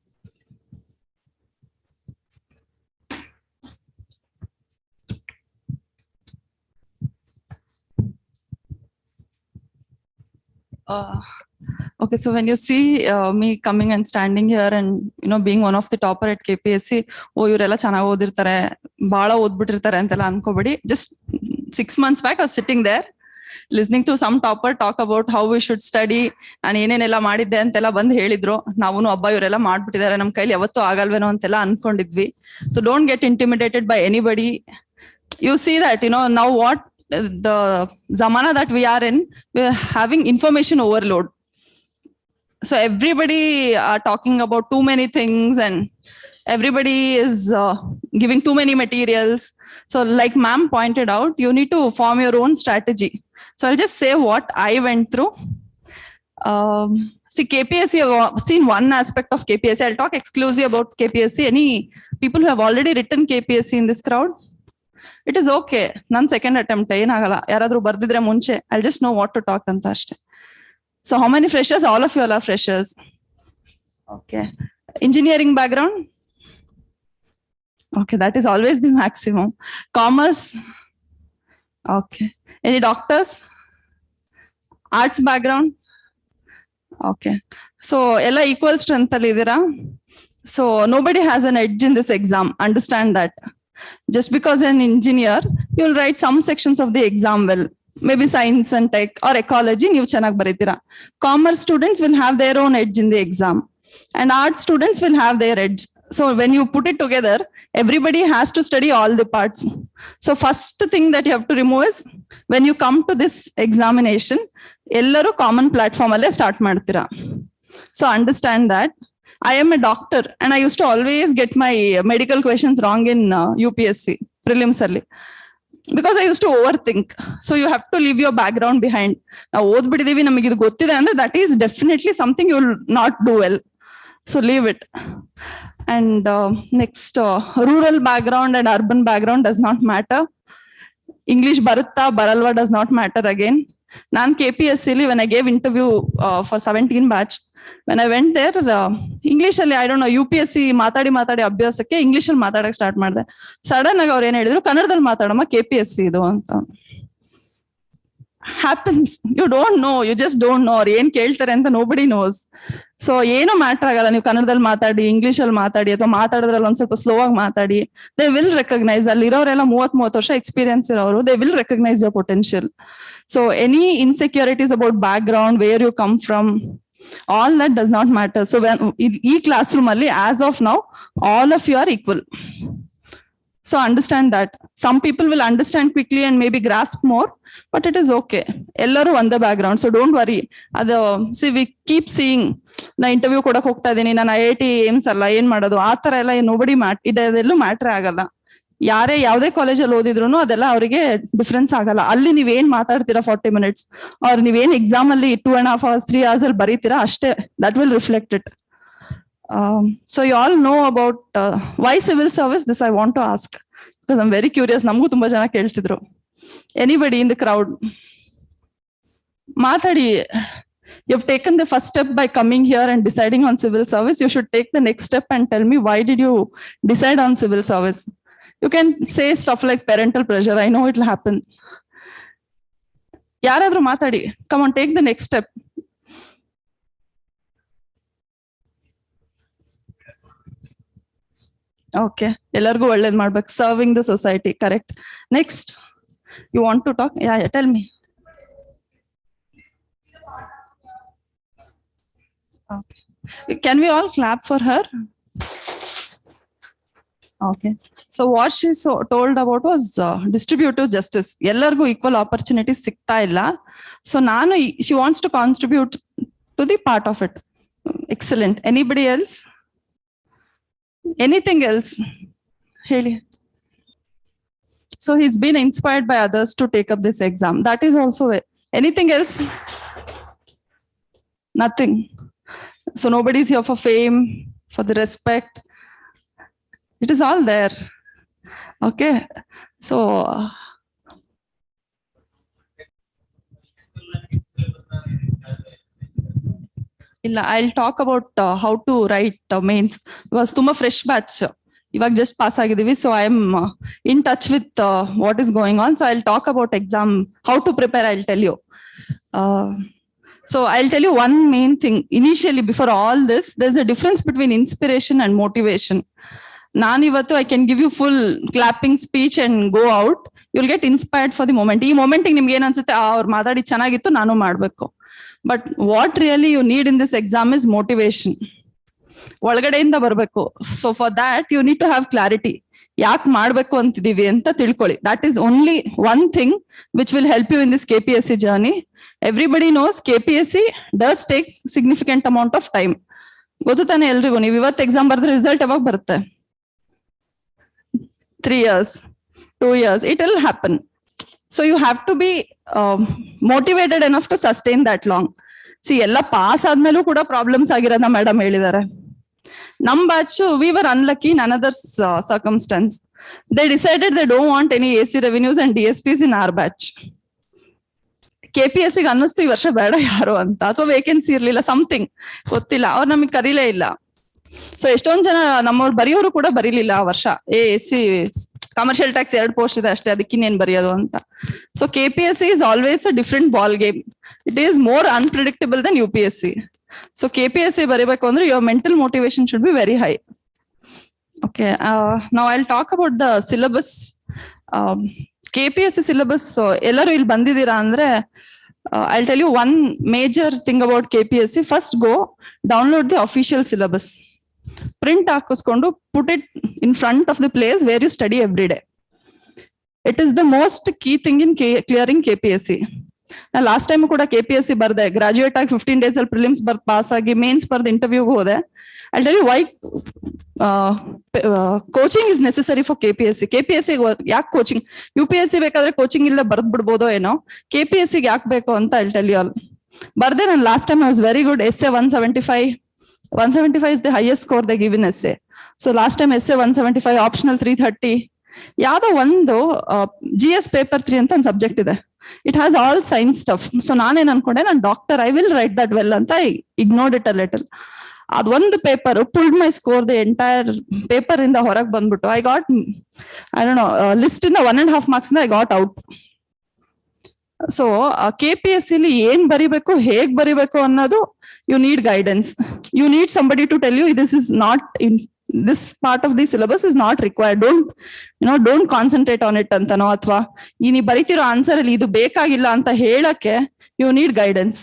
Okay, so when you see me coming and standing here and being one of the topper at KPSC, ಇವರೆಲ್ಲ ಚೆನ್ನಾಗಿ ಓದಿರ್ತಾರೆ, ಬಹಳ ಓದ್ಬಿಟ್ಟಿರ್ತಾರೆ ಅಂತೆಲ್ಲ ಅನ್ಕೋಬೇಡಿ. Just 6 months back I was sitting there listening to some topper talk about how we should study, and ಏನೇನೆಲ್ಲ ಮಾಡಿದ್ದೆ ಅಂತೆಲ್ಲ ಬಂದು ಹೇಳಿದ್ರು. ನಾವು ಹಬ್ಬ ಇವರೆಲ್ಲ ಮಾಡ್ಬಿಟ್ಟಿದ್ದಾರೆ, ನಮ್ ಕೈಲಿ ಯಾವತ್ತೂ ಆಗಲ್ವೇನೋ ಅಂತೆಲ್ಲ ಅನ್ಕೊಂಡಿದ್ವಿ. So don't get intimidated by anybody. You see that now what the zamana that we are in, we're having information overload. So everybody are talking about too many things, and everybody is giving too many materials. So like ma'am pointed out, you need to form your own strategy. So I'll just say what I went through. See, KPSC, I've seen one aspect of KPSC. I'll talk exclusively about KPSC. Any people who have already written KPSC in this crowd? It is okay. Nan second attempt ಏನಆಗಲ್ಲ. ಯಾರಾದ್ರೂ ಬರ್ದಿದ್ರೆ ಮುಂಚೆ I'll just know what to talk ಅಂತ ಅಷ್ಟೇ. So how many freshers? All of you all are freshers. Okay. Engineering background? Okay, that is always the maximum. Commerce? Okay. Any doctors? Arts background? Okay. So ella equal strength alli idira. So nobody has an edge in this exam. Understand that. Just because an engineer, you'll write some sections of the exam well. Maybe science and tech or ecology, ನೀವು ಚೆನ್ನಾಗಿ ಬರೀತೀರಾ. Commerce students will have their own edge in the exam. And art students will have their edge. So when you put it together, everybody has to study all the parts. So first thing that you have to remove is, when you come to this examination, ellaru common platform alle start ಮಾಡ್ತೀರಾ. So understand that. I am a doctor and I used to always get my medical questions wrong in UPSC prelims alli, because I used to overthink. So you have to leave your background behind. Now ಓದ್ಬಿಟ್ಟಿದೀವಿ, ನಮಗೆ ಇದು ಗೊತ್ತಿದೆ ಅಂದ್ರೆ that is definitely something you will not do well. So leave it. And next, rural background and urban background does not matter. English barutta baralva does not matter again. Nan KPSC li, when I gave interview for 17 batch, when I went there, English ಅಲ್ಲಿ I don't know, UPSC ಮಾತಾಡಿ ಅಭ್ಯಾಸಕ್ಕೆ English ಅಲ್ಲಿ ಮಾತಾಡಕ್ಕೆ start ಮಾಡಿದೆ. Sudden ಆಗಿ ಅವ್ರು ಏನ್ ಹೇಳಿದ್ರು, ಕನ್ನಡದಲ್ಲಿ ಮಾತಾಡಮ್ಮ, KPSC ಇದು ಅಂತ. Happens. You don't know, you just don't know. ಅವ್ರು ಏನ್ ಕೇಳ್ತಾರೆ ಅಂತ nobody knows. ಸೊ ಏನು ಮ್ಯಾಟರ್ ಆಗಲ್ಲ, ನೀವು ಕನ್ನಡದಲ್ಲಿ ಮಾತಾಡಿ, ಇಂಗ್ಲಿಷ್ ಅಲ್ಲಿ ಮಾತಾಡಿ, ಅಥವಾ ಮಾತಾಡಿದ್ರಲ್ಲಿ ಒಂದ್ ಸ್ವಲ್ಪ ಸ್ಲೋ ಆಗಿ ಮಾತಾಡಿ. They will recognise. ಅಲ್ಲಿ ಇರೋರೆಲ್ಲ 30 ವರ್ಷ ಎಕ್ಸ್ಪೀರಿಯನ್ಸ್ ಇರೋರು, they will recognise your potential. So any insecurities about background, where you come from, all that does not matter. So when e classroom alli, as of now, all of you are equal. So understand that. Some people will understand quickly and maybe grasp more, but it is okay. Ellaru on the background, so don't worry. Adu, see, we keep seeing, na interview kodake hogta idini, ನಾನು IIT aims alla ಏನು ಮಾಡೋದು ಆ ತರ ಎಲ್ಲ nobody ಇದೆಲ್ಲೂ matter ಆಗಲ್ಲ. ಯಾರೇ ಯಾವುದೇ ಕಾಲೇಜಲ್ಲಿ ಓದಿದ್ರು ಅದೆಲ್ಲ ಅವರಿಗೆ ಡಿಫ್ರೆನ್ಸ್ ಆಗಲ್ಲ. ಅಲ್ಲಿ ನೀವೇನ್ ಮಾತಾಡ್ತೀರಾ 40 minutes, ಅವ್ರ ನೀವೇನ್ ಎಕ್ಸಾಮ್ ಅಲ್ಲಿ 2.5 hours 3 hours ಅಲ್ಲಿ ಬರೀತೀರಾ ಅಷ್ಟೇ, that will reflect it. So you all know about why civil service. This I want to ask because I am very curious. ನಮಗೂ ತುಂಬಾ ಜನ ಕೇಳ್ತಿದ್ರು. ಎನಿಬಡಿ ಇನ್ ದ ಕ್ರೌಡ್ ಮಾತಾಡಿ. You have taken the first step by coming here and deciding on civil service. You should take the next step and tell me, why did you decide on civil service? You can say stuff like parental pressure. I know it will happen. Yaradru matadi. Come on, take the next step. Okay. Ellargu ಒಳ್ಳೇದು ಮಾಡ್ಬೇಕು. Serving the society. Correct. Next. You want to talk? Yeah, tell me. Okay. Can we all clap for her? Okay. So what she told about was distributive justice. Ellargu equal opportunities sikta illa. So she wants to contribute to the part of it. Excellent. Anybody else? Anything else? Heli. So he's been inspired by others to take up this exam. That is also anything else? Nothing. So nobody's here for fame, for the respect. It is all there. Okay. So I'll talk about how to write mains, because tumba fresh batch. Iವಾಗ just pass ಆಗಿದೀವಿ. So I am in touch with what is going on. So I'll talk about exam, how to prepare. I'll tell you. So I'll tell you one main thing. Initially, before all this, there's a difference between inspiration and motivation. Nanivattu, I can give you full clapping speech and go out. You'll get inspired for the moment. Ee moment nimge ಏನು ಅನ್ಸುತ್ತೆ, ಅವ್ರು ಮಾತಾಡಿ ಚೆನ್ನಾಗಿತ್ತು, ನಾನು ಮಾಡಬೇಕು. But what really you need in this exam is motivation. ಒಳಗಡೆಯಿಂದ ಬರಬೇಕು. So for that, you need to have clarity. ಯಾಕೆ ಮಾಡಬೇಕು ಅಂತಿದೀವಿ ಅಂತ ತಿಳ್ಕೊಳ್ಳಿ. That is only one thing which will help you in this KPSC journey. Everybody knows KPSC does take significant amount of time. ಗೊತ್ತು ತಾನೆ ಎಲ್ರಿಗೂ. ನೀವು ಇವತ್ತು ಎಕ್ಸಾಮ್ ಬರೆದ್ರೆ ರಿಸಲ್ಟ್ ಯಾವಾಗ ಬರುತ್ತೆ? 3 years, 2 years, it will happen. So you have to be motivated enough to sustain that long. See, ಎಲ್ಲ pass ಆದ್ಮೇಲೂ ಕೂಡ ಪ್ರಾಬ್ಲಮ್ಸ್ ಆಗಿರೋದನ್ನ ಮೇಡಮ್ ಹೇಳಿದ್ದಾರೆ. ನಮ್ batch we were unlucky in another circumstance. They decided they don't want any AC revenues and DSPs in our batch. KPSC ಅನ್ನಿಸ್ತು ಈ ವರ್ಷ ಬೇಡ ಯಾರು ಅಂತ, ಅಥವಾ ವೇಕೆನ್ಸಿ ಇರ್ಲಿಲ್ಲ, ಸಮಥಿಂಗ್ ಗೊತ್ತಿಲ್ಲ, ಅವ್ರು ನಮಗೆ ಕರೀಲೇ ಇಲ್ಲ. ಸೊ ಎಷ್ಟೊಂದ್ ಜನ ನಮ್ಮವ್ರು ಬರೆಯೋರು ಕೂಡ ಬರೀಲಿಲ್ಲ ಆ ವರ್ಷ. AC ಕಮರ್ಷಿಯಲ್ ಟ್ಯಾಕ್ಸ್ 2 ಪೋಸ್ಟ್ ಇದೆ ಅಷ್ಟೇ, ಅದಕ್ಕಿನ್ನೇನ್ ಬರೆಯೋದು ಅಂತ. So KPSC is always a different ball game. It is more unpredictable than UPSC. So KPSC ಬರೀಬೇಕು ಅಂದ್ರೆ your mental motivation should be very high. Okay, now I'll talk about the syllabus. KPSC syllabus ಎಲ್ಲರೂ ಇಲ್ಲಿ ಬಂದಿದ್ದೀರಾ ಅಂದ್ರೆ I'll tell you one major thing about KPSC. First go download the official syllabus. Print ಹಾಕಿಸ್ಕೊಂಡು put it in front of the place where you study every day. It is the most key thing in clearing KPSC. ನಾ last time ಕೂಡ KPSC ಬರ್ದೆ, graduate ಆಗಿ 15 days ಅಲ್ಲಿ prelims ಬರ್ದು pass ಆಗಿ mains ಬರ್ದು ಇಂಟರ್ವ್ಯೂಗೆ ಹೋದೆ. I'll tell you why coaching is necessary for KPSC. KPSC ಯಾಕೆ ಕೋಚಿಂಗ್? UPSC ಬೇಕಾದ್ರೆ ಕೋಚಿಂಗ್ ಇಲ್ಲ ಬರ್ದ್ ಬಿಡ್ಬೋದೋ ಏನೋ, KPSC ಯಾಕೆ ಬೇಕು ಅಂತ I'll tell you all. ಬರ್ದೆ ನಾನು last time I was very good. Essay 175 is the highest score they give in essay. So last time essay 175, optional 330. ಯಾವ್ದೋ ಒಂದು GS paper 3 ಅಂತ ಒಂದು ಸಬ್ಜೆಕ್ಟ್ ಇದೆ. It has all science stuff. So ನಾನೇನ್ ಅನ್ಕೊಂಡೆ, ನಾನು doctor, I will write that well ಅಂತ I ignored it a little. ಅದೊಂದು paper pulled my score, the entire paper ಇಂದ ಹೊರಗೆ ಬಂದ್ಬಿಟ್ಟು I got, I don't know, list ಇಂದ 1.5 marks I got out. So KPSC ಲಿ ಏನ್ ಬರಿಬೇಕು, ಹೇಗ್ ಬರಿಬೇಕು ಅನ್ನೋದು you need guidance. You need somebody to tell you this is not in this part of the syllabus is not required. Don't concentrate on it ಅಂತನೋ, ಅಥವಾ ಈ ನೀ ಬರಿತಿರೋ ಆನ್ಸರ್ ಅಲ್ಲಿ ಇದು ಬೇಕಾಗಿಲ್ಲ ಅಂತ ಹೇಳಕ್ಕೆ you need guidance.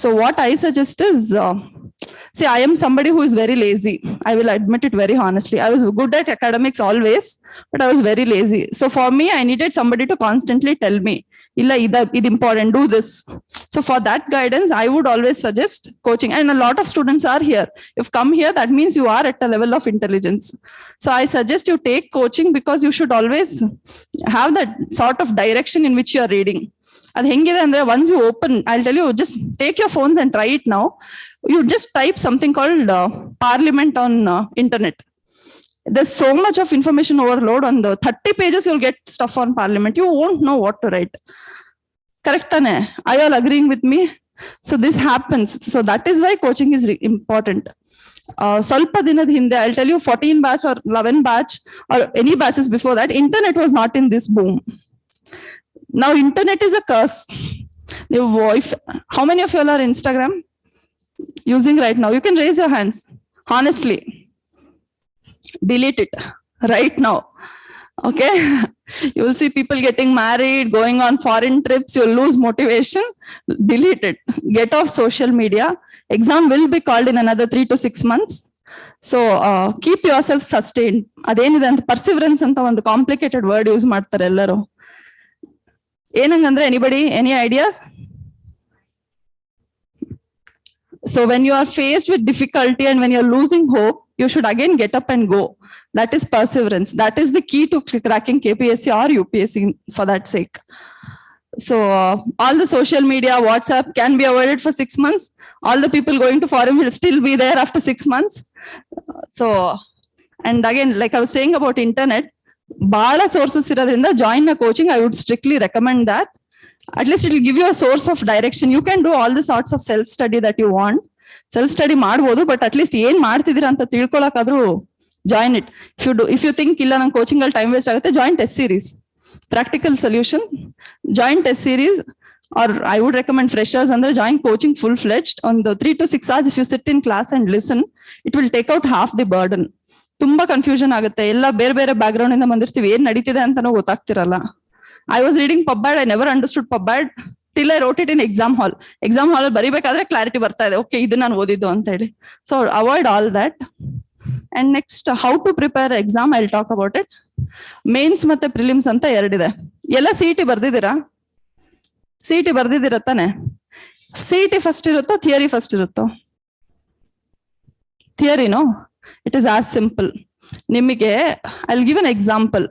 So what I suggest is, see, I am somebody who is very lazy. I will admit it very honestly. I was good at academics always, but I was very lazy. So for me, I needed somebody to constantly tell me, illa id important, do this. So for that guidance, I would always suggest coaching. And a lot of students are here. If come here, that means you are at a level of intelligence. So I suggest you take coaching, because you should always have that sort of direction in which you are reading. ಅದು ಹೆಂಗಿದೆ ಅಂದ್ರೆ, once you open, I'll tell you, just take your phones and try it now. You just type something called Parliament on internet. There's so much of information overload. On the 30 pages, you'll get stuff on Parliament. You won't know what to write. Correct, ane? Are you all agreeing with me? So this happens. So that is why coaching is important. Salpa dinad hinde, I'll tell you, 14 batch or 11 batch or any batches before that, internet was not in this boom. Now internet is a curse. How many of you all are Instagram using right now? You can raise your hands. Honestly, delete it right now. Okay, you will see people getting married, going on foreign trips. You'll lose motivation. Delete it. Get off social media. Exam will be called in another 3 to 6 months. So keep yourself sustained. Adenide anta perseverance anta ಒಂದು complicated word use ಮಾಡ್ತಾರೆ ಎಲ್ಲರೂ. ಏನಂಗಂದ್ರೆ, anybody, any ideas? So when you are faced with difficulty and when you're losing hope, you should again get up and go. That is perseverance. That is the key to cracking KPSC or UPSC for that sake. So all the social media, WhatsApp can be avoided for 6 months. All the people going to forum will still be there after 6 months. So, and again, like I was saying about internet, bala sources irodrinda join a coaching. I would strictly recommend that. At least it will give you a source of direction. You can do all the sorts of self study that you want. Self study ಮಾಡಬಹುದು, but at least ಏನ್ ಮಾಡ್ತಿದ್ದೀರಾ ಅಂತ ತಿಳ್ಕೊಳಕಾದ್ರೂ join it. If you think ಇಲ್ಲ ನಂಗೆ coaching ಅಲ್ಲಿ time waste ಆಗುತ್ತೆ, join test series, practical solution, join test series. Or I would recommend freshers ಅಂದ್ರೆ join coaching full fledged on the 3 to 6 hours. If you sit in class and listen, it will take out half the burden. ತುಂಬಾ confusion ಆಗುತ್ತೆ, ಎಲ್ಲ ಬೇರೆ ಬೇರೆ back ground ಇಂದ ಬಂದಿರ್ತೀವಿ, ಏನ್ ನಡೀತಿದೆ ಅಂತಾನೂ ಗೊತ್ತಾಗ್ತಿರಲ್ಲ. I was reading PubMed. I never understood PubMed till I wrote it in exam hall. Exam hall ಬರಿಬೇಕಾದ್ರೆ ಕ್ಲಾರಿಟಿ ಬರ್ತಾ ಇದೆ, ಓಕೆ ಇದು ನಾನು ಓದಿದ್ದು ಅಂತ ಹೇಳಿ. So avoid all that. And next, how to prepare exam, I'll talk about it. Mains ಮತ್ತೆ prelims ಅಂತ ಎರಡಿದೆ. ಎಲ್ಲ CET ಬರ್ದಿದ್ದೀರಾ? CET ಬರ್ದಿದ್ದೀರಾ ತಾನೆ? CET ಫಸ್ಟ್ ಇರುತ್ತೋ ಥಿಯರಿ ಫಸ್ಟ್ ಇರುತ್ತೋ? Theory, no? It is as simple. ನಿಮಗೆ ಐ ಗಿವ್ ಅನ್ ಎಕ್ಸಾಂಪಲ್.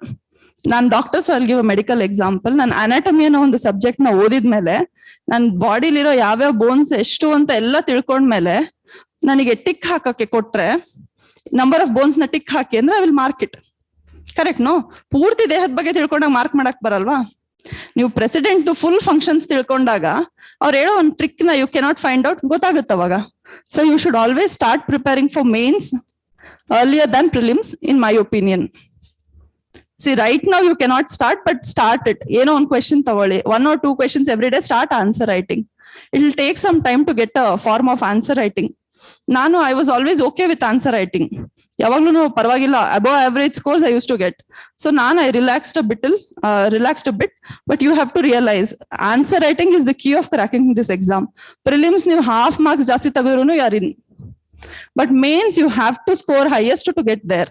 ನಾನು doctors I give a medical example. ನಾನು ಅನಾಟಮಿ ಅನ್ನೋ ಒಂದು ಸಬ್ಜೆಕ್ಟ್ ನ ಓದಿದ್ಮೇಲೆ ನನ್ನ ಬಾಡಿಲಿರೋ ಯಾವ್ಯಾವ ಬೋನ್ಸ್ ಎಷ್ಟು ಅಂತ ಎಲ್ಲ ತಿಳ್ಕೊಂಡ್ಮೇಲೆ ನನಗೆ ಟಿಕ್ ಹಾಕಕ್ಕೆ ಕೊಟ್ರೆ, ನಂಬರ್ ಆಫ್ ಬೋನ್ಸ್ ನ ಟಿಕ್ ಹಾಕಿ ಅಂದ್ರೆ I will mark it. Correct no? ಪೂರ್ತಿ ದೇಹದ ಬಗ್ಗೆ ತಿಳ್ಕೊಂಡಾಗ ಮಾರ್ಕ್ ಮಾಡಕ್ ಬರಲ್ವಾ? ನೀವು ಪ್ರೆಸಿಡೆಂಟ್ ಫುಲ್ ಫಂಕ್ಷನ್ಸ್ ತಿಳ್ಕೊಂಡಾಗ ಅವ್ರು ಹೇಳೋ ಒಂದು ಟ್ರಿಕ್ ನ ಯು ಕೆನಾಟ್ ಫೈಂಡ್ ಔಟ್, ಗೊತ್ತಾಗುತ್ತೆ ಅವಾಗ. So you should always start preparing for mains earlier than prelims, in my opinion. See, right now you cannot start, but start it. You know, one question tavoli, 1 or 2 questions every day, start answer writing. It will take some time to get a form of answer writing. I was always okay with answer writing. Yavaglu parvagilla, above average scores I used to get. So I relaxed a bit, but you have to realize answer writing is the key of cracking this exam. Prelims ನೀವು half marks ಜಾಸ್ತಿ ತಗೋದ್ರೂ you are in. But mains you have to score highest to get there.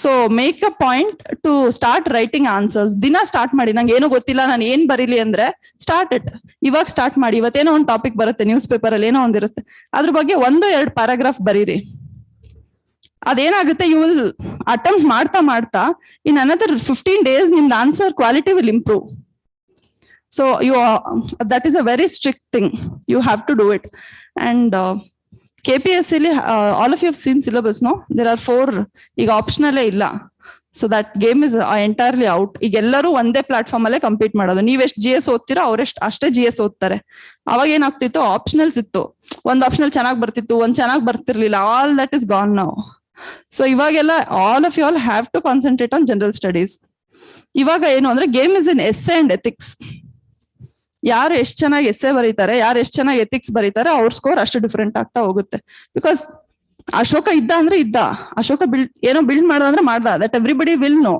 So make a point to start writing answers. Dina start ಮಾಡಿ. ನಂಗೆ ಏನೋ ಗೊತ್ತಿಲ್ಲ, ನಾನು ಏನ್ ಬರೀಲಿ ಅಂದ್ರೆ start it. ಇವಾಗ ಸ್ಟಾರ್ಟ್ ಮಾಡಿ. ಇವತ್ತೇನೋ ಒಂದು ಟಾಪಿಕ್ ಬರುತ್ತೆ ನ್ಯೂಸ್ ಪೇಪರ್ ಅಲ್ಲಿ, ಏನೋ ಒಂದಿರುತ್ತೆ, ಅದ್ರ ಬಗ್ಗೆ 1-2 ಪ್ಯಾರಾಗ್ರಾಫ್ ಬರೀರಿ. ಅದೇನಾಗುತ್ತೆ, ಯು ವಿಲ್ ಅಟೆಂಪ್ಟ್ ಮಾಡ್ತಾ ಇನ್ ಅನದರ್ 15 days ನಿಮ್ದು answer quality will improve. So that is a very strict thing. You have to do it. And KPSC all of you have seen syllabus, no? There are 4 ಈಗ optional ಇಲ್ಲ. So that game is entirely out. ಈಗ ಎಲ್ಲರೂ ಒಂದೇ platform ಅಲ್ಲೇ compete ಮಾಡೋದು. ನೀವ್ ಎಷ್ಟು GS ಓದ್ತೀರೋ ಅಷ್ಟೇ GS ಓದ್ತಾರೆ. ಅವಾಗ ಏನಾಗ್ತಿತ್ತು, ಆಪ್ಷನಲ್ಸ್ ಇತ್ತು. ಒಂದ್ ಆಪ್ಷನಲ್ ಚೆನ್ನಾಗಿ ಬರ್ತಿತ್ತು, ಒಂದ್ ಚೆನ್ನಾಗಿ ಬರ್ತಿರ್ಲಿಲ್ಲ. All that is gone now. So ಇವಾಗೆಲ್ಲ all of you all have to concentrate on general studies. ಇವಾಗ ಏನು ಅಂದ್ರೆ game is in essay and ethics. ಯಾರು ಎಷ್ಟು ಚೆನ್ನಾಗಿ ಎಸ್ಸೆ ಬರೀತಾರೆ, ಯಾರು ಎಷ್ಟು ಚೆನ್ನಾಗಿ ಎಥಿಕ್ಸ್ ಬರೀತಾರೆ, ಅವ್ರ ಸ್ಕೋರ್ ಅಷ್ಟು ಡಿಫ್ರೆಂಟ್ ಆಗ್ತಾ ಹೋಗುತ್ತೆ. ಬಿಕಾಸ್ ಅಶೋಕ ಇದ್ದ ಅಂದ್ರೆ ಇದ್ದ, ಅಶೋಕ ಏನೋ ಬಿಲ್ಡ್ ಮಾಡ್ದ ಮಾಡ್ದ, that everybody will know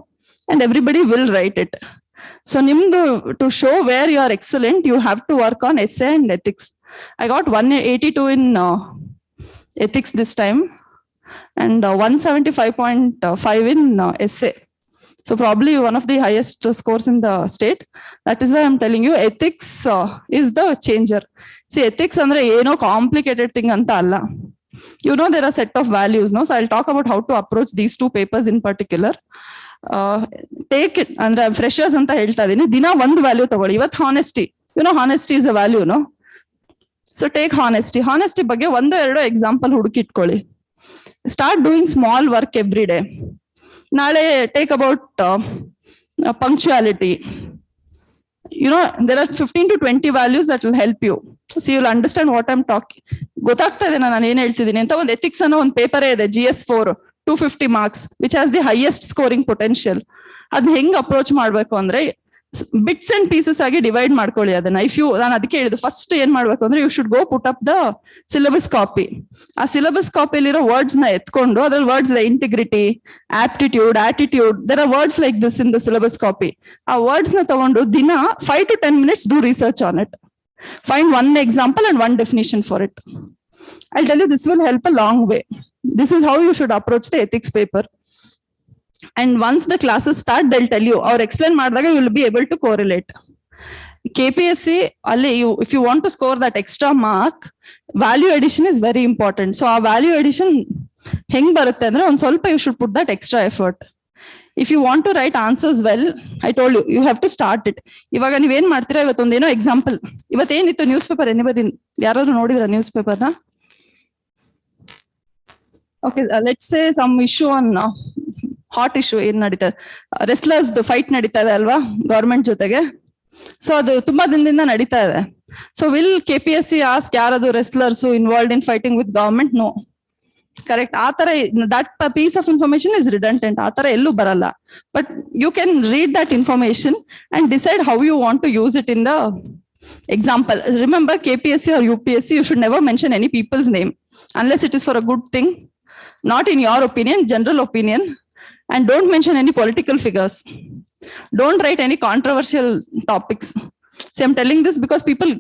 and everybody will write it. So ನಿಮ್ದು to show where you are excellent, you have to work on essay and ethics. I got 182 in ethics this time and 175.5 in essay. So probably one of the highest scores in the state. That is why I'm telling you, ethics is the changer. See, ethics andre eno complicated thing anta alla. You know, there are set of values, no? So I'll talk about how to approach these 2 papers in particular. Take it, andre freshers anta helta idini, dina ಒಂದು value ತಗೊಳ್ಳಿ. ಇವತ್ತು honesty, you know, honesty is a value, no? So take honesty. Honesty ಬಗ್ಗೆ 1-2 example ಹುಡುಕಿ ಇಟ್ಕೊಳ್ಳಿ. Start doing small work every day. Nale take about punctuality. You know, there are 15 to 20 values that will help you. So you'll understand what I'm talking. ಗೊತ್ತಾಗ್ತಾ ಇದೆ ನಾನು ಏನ್ ಹೇಳ್ತಿದ್ದೀನಿ ಅಂತ. ಒಂದು ಎಥಿಕ್ಸ್ ಅನ್ನೋ ಒಂದು ಪೇಪರೇ ಇದೆ, GS4 250 marks, which has the highest scoring potential. ಅದನ್ನ ಹೆಂಗ್ ಅಪ್ರೋಚ್ ಮಾಡ್ಬೇಕು ಅಂದ್ರೆ, ಬಿಟ್ಸ್ ಅಂಡ್ ಪೀಸಸ್ ಆಗಿ ಡಿವೈಡ್ ಮಾಡ್ಕೊಳ್ಳಿ ಅದನ್ನ. ನಾನು ಅದಕ್ಕೆ ಹೇಳಿದ್ದು, ಫಸ್ಟ್ ಏನ್ ಮಾಡ್ಬೇಕು ಅಂದ್ರೆ, you should go put up the syllabus copy. ಆ ಸಿಲೆಬಸ್ ಕಾಪಿಲಿರೋ ವರ್ಡ್ಸ್ ನ ಎತ್ಕೊಂಡು, ಅದ್ರಲ್ಲಿ words integrity, aptitude, attitude, there are words like this in the syllabus copy. ಆ ವರ್ಡ್ಸ್ ನ ತಗೊಂಡು ದಿನ 5 to 10 minutes do research on it. Find one example and one definition for it. I'll tell you, this will help a long way. This is how you should approach the ethics paper. And once the classes start, they'll tell you, or explain ಮಾಡಿದಾಗ you will be able to correlate. KPSC ಅಲ್ಲಿ if you want to score that extra mark, value addition is very important. So ಆ value addition ಹೆಂಗ್ ಬರುತ್ತೆ ಅಂದ್ರೆ, ಒಂದ್ ಸ್ವಲ್ಪ you should put that extra effort. If you want to write answers well, I told you, you have to start it. ಇವಾಗ ನೀವೇನ್ ಮಾಡ್ತೀರಾ, ಇವತ್ತೊಂದೇನೋ example, ಇವತ್ತೇನಿತ್ತು news paper, anybody ಯಾರಾದ್ರೂ ನೋಡಿದ್ರ ನ್ಯೂಸ್ ಪೇಪರ್ನ? Okay, let's say some issue on hot issue ಏನ್ ನಡೀತದೆ, wrestlers fight ನಡೀತಾ ಇದೆ ಅಲ್ವಾ ಗವರ್ಮೆಂಟ್ ಜೊತೆಗೆ. ಸೊ ಅದು ತುಂಬಾ ದಿನದಿಂದ ನಡೀತಾ ಇದೆ. ಸೊ ವಿಲ್ KPSC ಆಸ್ಕ್ ಯಾರದು wrestlers involved in fighting with government? No. Correct. ಆ ತರ that piece of information is redundant. ಆ ತರ ಎಲ್ಲೂ ಬರಲ್ಲ. But you can read that information and decide how you want to use it in the example. Remember, KPSC or UPSC, you should never mention any people's name unless it is for a good thing, not in your opinion, general opinion. And don't mention any political figures. Don't write any controversial topics. See, I'm telling this because people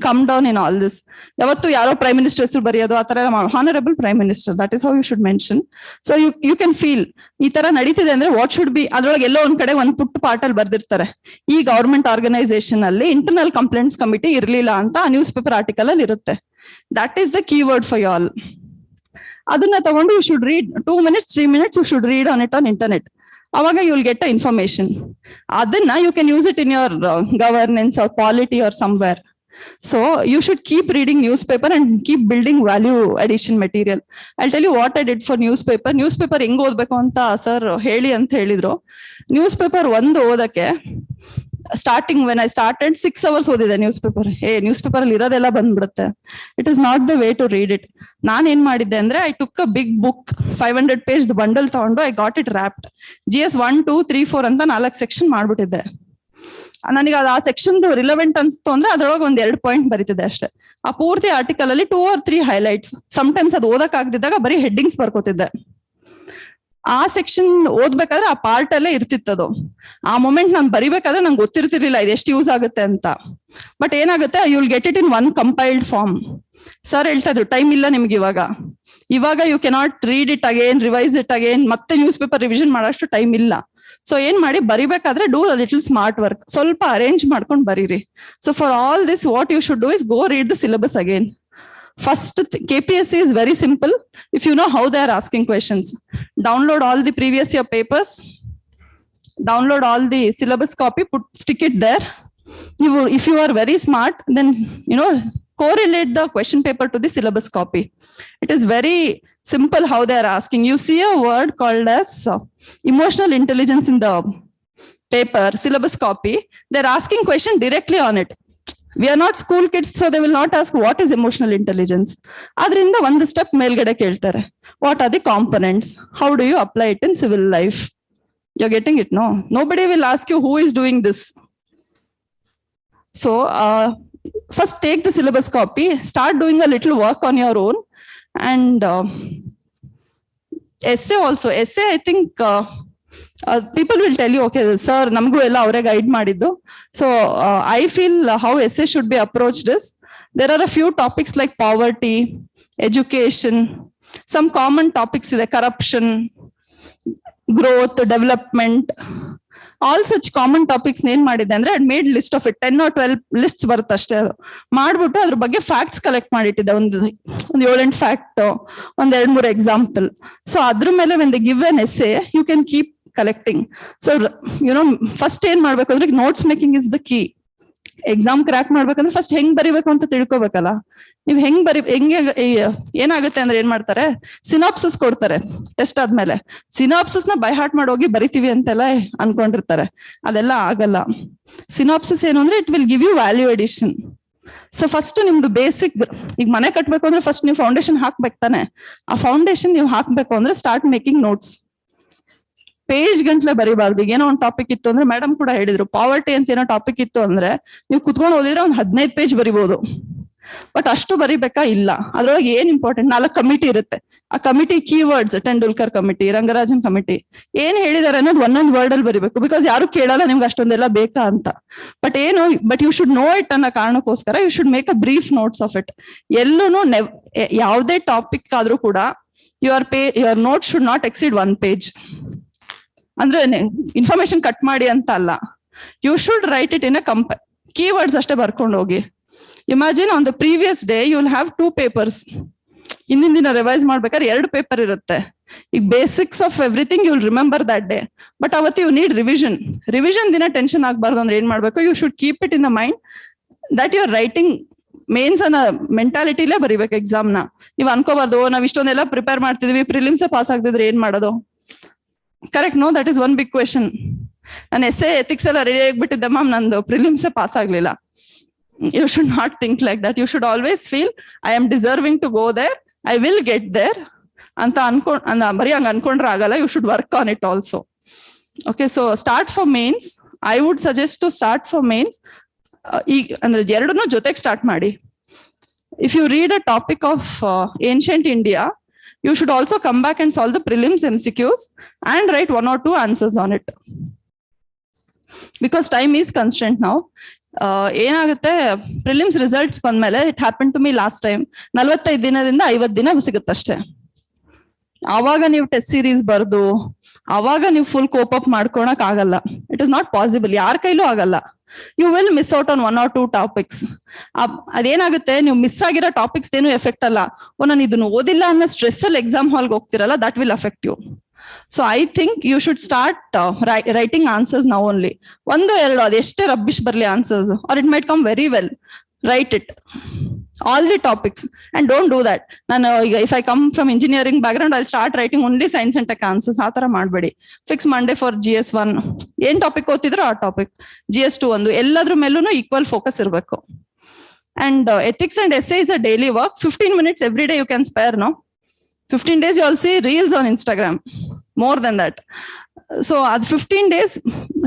come down in all this. Yavattu yaro prime minister hesaru bariyodu, aa tara honorable prime minister, that is how you should mention. So you can feel ee tara naditide andre what should be, adrolage ello one kade one put part alli bardirtare, ee government organization alli internal complaints committee irlilla anta newspaper article alli irutte. That is the keyword for you all. ಅದನ್ನ ತಗೊಂಡು you should read 2 minutes 3 minutes you should read on it on internet. ಅವಾಗ you will get a information. ಅದನ್ನ you can use it in your governance or polity or somewhere. So you should keep reading newspaper and keep building value addition material. I'll tell you what I did for newspaper. Newspaper ಹೆಂಗ್ ಓದ್ಬೇಕು ಅಂತ sir ಹೇಳಿ ಅಂತ ಹೇಳಿದ್ರು. Newspaper ಒಂದು ಓದಕ್ಕೆ starting when I started 6 hours ಓದಿದೆ newspaper. Newspaper ಅಲ್ಲಿ ಇರೋದೆಲ್ಲ ಬಂದ್ಬಿಡುತ್ತೆ. It is not the way to read it. ನಾನ್ ಏನ್ ಮಾಡಿದ್ದೆ ಅಂದ್ರೆ I took a big book 500 page bundle ತಗೊಂಡು I got it wrapped. GS 1 2 3 4 ಅಂತ 4 ಸೆಕ್ಷನ್ ಮಾಡ್ಬಿಟ್ಟಿದ್ದೆ. ನನಗೆ ಆ ಸೆಕ್ಷನ್ ರಿಲೆವೆಂಟ್ ಅನ್ಸ್ತು ಅಂದ್ರೆ ಅದ್ರೊಳಗೆ 1-2 ಪಾಯಿಂಟ್ ಬರೀತಿದೆ ಅಷ್ಟೇ. ಆ ಪೂರ್ತಿ ಆರ್ಟಿಕಲ್ ಅಲ್ಲಿ 2 or 3 ಹೈಲೈಟ್ಸ್. ಸಮ್ಟೈಮ್ಸ್ ಅದು ಓದಕ್ ಆಗದಿದ್ದಾಗ ಬರೀ ಹೆಡ್ಡಿಂಗ್ಸ್ ಬರ್ಕೋತಿದ್ದೆ. ಆ ಸೆಕ್ಷನ್ ಓದ್ಬೇಕಾದ್ರೆ ಆ ಪಾರ್ಟ್ ಅಲ್ಲೇ ಇರ್ತಿತ್ತದು. ಆ ಮೊಮೆಂಟ್ ನಾನು ಬರಿಬೇಕಾದ್ರೆ ನಂಗೆ ಗೊತ್ತಿರ್ತಿರ್ಲಿಲ್ಲ ಇದು ಎಷ್ಟು ಯೂಸ್ ಆಗುತ್ತೆ ಅಂತ. ಬಟ್ ಏನಾಗುತ್ತೆ, you will get it in one compiled form. Sir ಹೇಳ್ತಾ ಇದ್ರು ಟೈಮ್ ಇಲ್ಲ ನಿಮ್ಗೆ ಇವಾಗ you cannot read it again, revise it again, ಮತ್ತೆ ನ್ಯೂಸ್ ಪೇಪರ್ ರಿವಿಷನ್ ಮಾಡೋಷ್ಟು ಟೈಮ್ ಇಲ್ಲ. ಸೊ ಏನ್ ಮಾಡಿ, ಬರಿಬೇಕಾದ್ರೆ do a little smart work, ಸ್ವಲ್ಪ ಅರೇಂಜ್ ಮಾಡ್ಕೊಂಡು ಬರೀರಿ. So for all this what you should do is go read the syllabus again. First, KPSC is very simple. If you know how they are asking questions, download all the previous year papers, download all the syllabus copy, stick it there. If you are very smart, then correlate the question paper to the syllabus copy. It is very simple how they are asking. You see a word called as emotional intelligence in the paper syllabus copy. They are asking question directly on it. We are not school kids, so they will not ask what is emotional intelligence. Adrinda one step ಮೇಲ್ಗಡೆ ಕೇಳ್ತಾರೆ, what are the components, how do you apply it in civil life? You're getting it, no? Nobody will ask you who is doing this. So first take the syllabus copy, start doing a little work on your own. And essay also, essay I think people will tell you, okay sir, namgu ella avare guide madiddu. So I feel how essay should be approached is, there are a few topics like poverty, education, some common topics ide, corruption, growth, development, all such common topics ನೇನ್ ಮಾಡಿದ್ದೆ ಅಂದ್ರೆ I made list of it, 10 or 12 lists ಬರುತ್ತೆ ಅಷ್ಟೇ. ಅದು ಮಾಡ್ಬಿಟ್ಟು ಅದ್ರ ಬಗ್ಗೆ facts collect ಮಾಡಿಟ್ಟಿದ್ದೆ, ಒಂದು 7-8 fact, 1-2-3 example. So ಅದ್ರ ಮೇಲೆ when they give an essay, you can keep collecting. So first ಏನ್ ಮಾಡ್ಬೇಕು ಅಂದ್ರೆ notes making is the key. Exam crack ಮಾಡ್ಬೇಕಂದ್ರೆ ಫಸ್ಟ್ ಹೆಂಗ್ ಬರಿಬೇಕು ಅಂತ ತಿಳ್ಕೊಬೇಕಲ್ಲ. ನೀವ್ ಹೆಂಗೆ ಏನಾಗುತ್ತೆ ಅಂದ್ರೆ ಏನ್ ಮಾಡ್ತಾರೆ, ಸಿನಾಪ್ಸಿಸ್ ಕೊಡ್ತಾರೆ ಟೆಸ್ಟ್ ಆದ್ಮೇಲೆ. ಸಿನಾಪ್ಸಿಸ್ ನ ಬೈ ಹಾರ್ಟ್ ಮಾಡೋಗಿ ಬರಿತೀವಿ ಅಂತೆಲ್ಲ ಅನ್ಕೊಂಡಿರ್ತಾರೆ, ಅದೆಲ್ಲ ಆಗಲ್ಲ. ಸಿನಾಪ್ಸಿಸ್ ಏನು ಅಂದ್ರೆ it will give you value addition. So first ನಿಮ್ದು ಬೇಸಿಕ್, ಈಗ ಮನೆ ಕಟ್ಬೇಕು ಅಂದ್ರೆ ಫಸ್ಟ್ ನೀವು ಫೌಂಡೇಶನ್ ಹಾಕ್ಬೇಕು ತಾನೆ. ಆ ಫೌಂಡೇಶನ್ ನೀವು ಹಾಕ್ಬೇಕು ಅಂದ್ರೆ ಸ್ಟಾರ್ಟ್ ಮೇಕಿಂಗ್ ನೋಟ್ಸ್. ಪೇಜ್ ಗಂಟ್ಲೆ ಬರಿಬಾರ್ದು. ಏನೋ ಒಂದು ಟಾಪಿಕ್ ಇತ್ತು ಅಂದ್ರೆ, ಮೇಡಮ್ ಕೂಡ ಹೇಳಿದ್ರು, ಪಾವರ್ಟಿ ಅಂತ ಏನೋ ಟಾಪಿಕ್ ಇತ್ತು ಅಂದ್ರೆ ನೀವು ಕುತ್ಕೊಂಡು ಓದಿದ್ರೆ ಒಂದು 15 ಪೇಜ್ ಬರಿಬಹುದು. ಬಟ್ ಅಷ್ಟು ಬರಿಬೇಕಾ? ಇಲ್ಲ. ಅದ್ರೊಳಗೆ ಏನ್ ಇಂಪಾರ್ಟೆಂಟ್, 4 ಕಮಿಟಿ ಇರುತ್ತೆ. ಆ committee keywords, Tendulkar committee, Rangarajan committee, ಏನ್ ಹೇಳಿದಾರೆ ಅನ್ನೋದು ಒಂದೊಂದು ವರ್ಡ್ ಅಲ್ಲಿ ಬರಿಬೇಕು. ಬಿಕಾಸ್ ಯಾರು ಕೇಳಲ್ಲ ನಿಮ್ಗೆ ಅಷ್ಟೊಂದೆಲ್ಲ ಬೇಕಾ ಅಂತ. But you should know it ಅನ್ನೋ ಕಾರಣಕ್ಕೋಸ್ಕರ you should make a brief notes of it. ಎಲ್ಲೂನು ಯಾವುದೇ ಟಾಪಿಕ್ ಆದ್ರೂ ಕೂಡ your note should not exceed 1 page. ಅಂದ್ರೆ ಇನ್ಫಾರ್ಮೇಶನ್ ಕಟ್ ಮಾಡಿ ಅಂತ ಅಲ್ಲ, you should write it in a keywords ಅಷ್ಟೇ ಬರ್ಕೊಂಡು ಹೋಗಿ. Imagine on the previous day you will have 2 papers. ಹಿಂದಿನ ದಿನ ರಿವೈಸ್ ಮಾಡ್ಬೇಕಾದ್ರೆ 2 ಪೇಪರ್ ಇರುತ್ತೆ. ಈಗ basics of everything you will remember that day, but ಅವತ್ತು ಯು ನೀಡ್ ರಿವಿಷನ್ ದಿನ ಟೆನ್ಷನ್ ಆಗ್ಬಾರ್ದು ಅಂದ್ರೆ ಏನ್ ಮಾಡ್ಬೇಕು, you should keep it in the mind that you are writing mains ಅನ್ನೋ ಮೆಂಟಾಲಿಟಿಲೇ ಬರಿಬೇಕು ಎಕ್ಸಾಮ್ನ. ನೀವು ಅನ್ಕೋಬಾರ್ದು ನಾವ್ ಇಷ್ಟೊಂದೆಲ್ಲ ಪ್ರಿಪೇರ್ ಮಾಡ್ತಿದ್ವಿ, ಪ್ರಿಲಿಮ್ಸ್ ಪಾಸ್ ಆಗದಿದ್ರೆ ಏನ್ ಮಾಡೋದು. Correct, no, that is one big question. ನಾನು ಎಸ್ಸೆ ಎಥಿಕ್ಸ್ ಎಲ್ಲ ರೆಡಿ ಆಗಿಬಿಟ್ಟಿದ್ದೆ ಮ್ಯಾಮ್, ನಂದು ಪ್ರಿಲಿಮ್ಸೇ ಪಾಸ್ ಆಗ್ಲಿಲ್ಲ. You should not think like that. You should always feel I am deserving to go there, I will get there ಅಂತ ಬರೀ ಹಂಗ ಅನ್ಕೊಂಡ್ರೆ ಆಗಲ್ಲ. You should work on it also. Okay, so start for mains. I would suggest to start for mains. ಈಗ ಅಂದ್ರೆ ಎರಡನ್ನೂ ಜೊತೆಗೆ start ಮಾಡಿ. If you read a topic of ancient India, you should also come back and solve the prelims MCQs and write 1 or 2 answers on it. Because time is constraint now. ಏನಾಗುತ್ತೆ, prelims results ಬಂದ್ಮೇಲೆ, it happen to me last time, 45 ದಿನದಿಂದ 50 ದಿನ ಸಿಗುತ್ತಷ್ಟೇ. ಆವಾಗ ನೀವು test series ಬರ್ದು ಅವಾಗ ನೀವು full cope up ಮಾಡ್ಕೊಳಕ್ ಆಗಲ್ಲ. ಇಟ್ ಇಸ್ ನಾಟ್ ಪಾಸಿಬಲ್, ಯಾರ ಕೈಲೂ ಆಗಲ್ಲ. You will miss out on 1 or 2 topics. ಅದೇನಾಗುತ್ತೆ, ನೀವು ಮಿಸ್ ಆಗಿರೋ ಟಾಪಿಕ್ಸ್ ಏನು ಎಫೆಕ್ಟ್ ಅಲ್ಲ. ನಾನು ಇದನ್ನು ಓದಿಲ್ಲ ಅನ್ನೋ ಸ್ಟ್ರೆಸ್ ಅಲ್ಲಿ ಎಕ್ಸಾಮ್ ಹಾಲ್ಗೆ ಹೋಗ್ತಿರಲ್ಲ, that will affect you. So I think you should start writing answers now only. 1-2 ಅದೆಷ್ಟೇ ರಬ್ಬಿಶ್ ಬರ್ಲಿ answers, or it might come very well, write it all the topics and don't do that. ನಾನು ಈಗ if I come from engineering background, I'll start writing only science and tech answers. ಆ ತರ ಮಾಡಬೇಡಿ. Fix Monday for GS1 ಏನ್ topic ಓದ್ತಿದ್ರು ಆ topic, GS2 ಒಂದು, ಎಲ್ಲದ್ರ ಮೇಲೂ ಈಕ್ವಲ್ ಫೋಕಸ್ ಇರಬೇಕು. And ethics and essay is a daily work. 15 minutes every day you can spare, no? 15 days you all see reels on Instagram, more than that. So at 15 days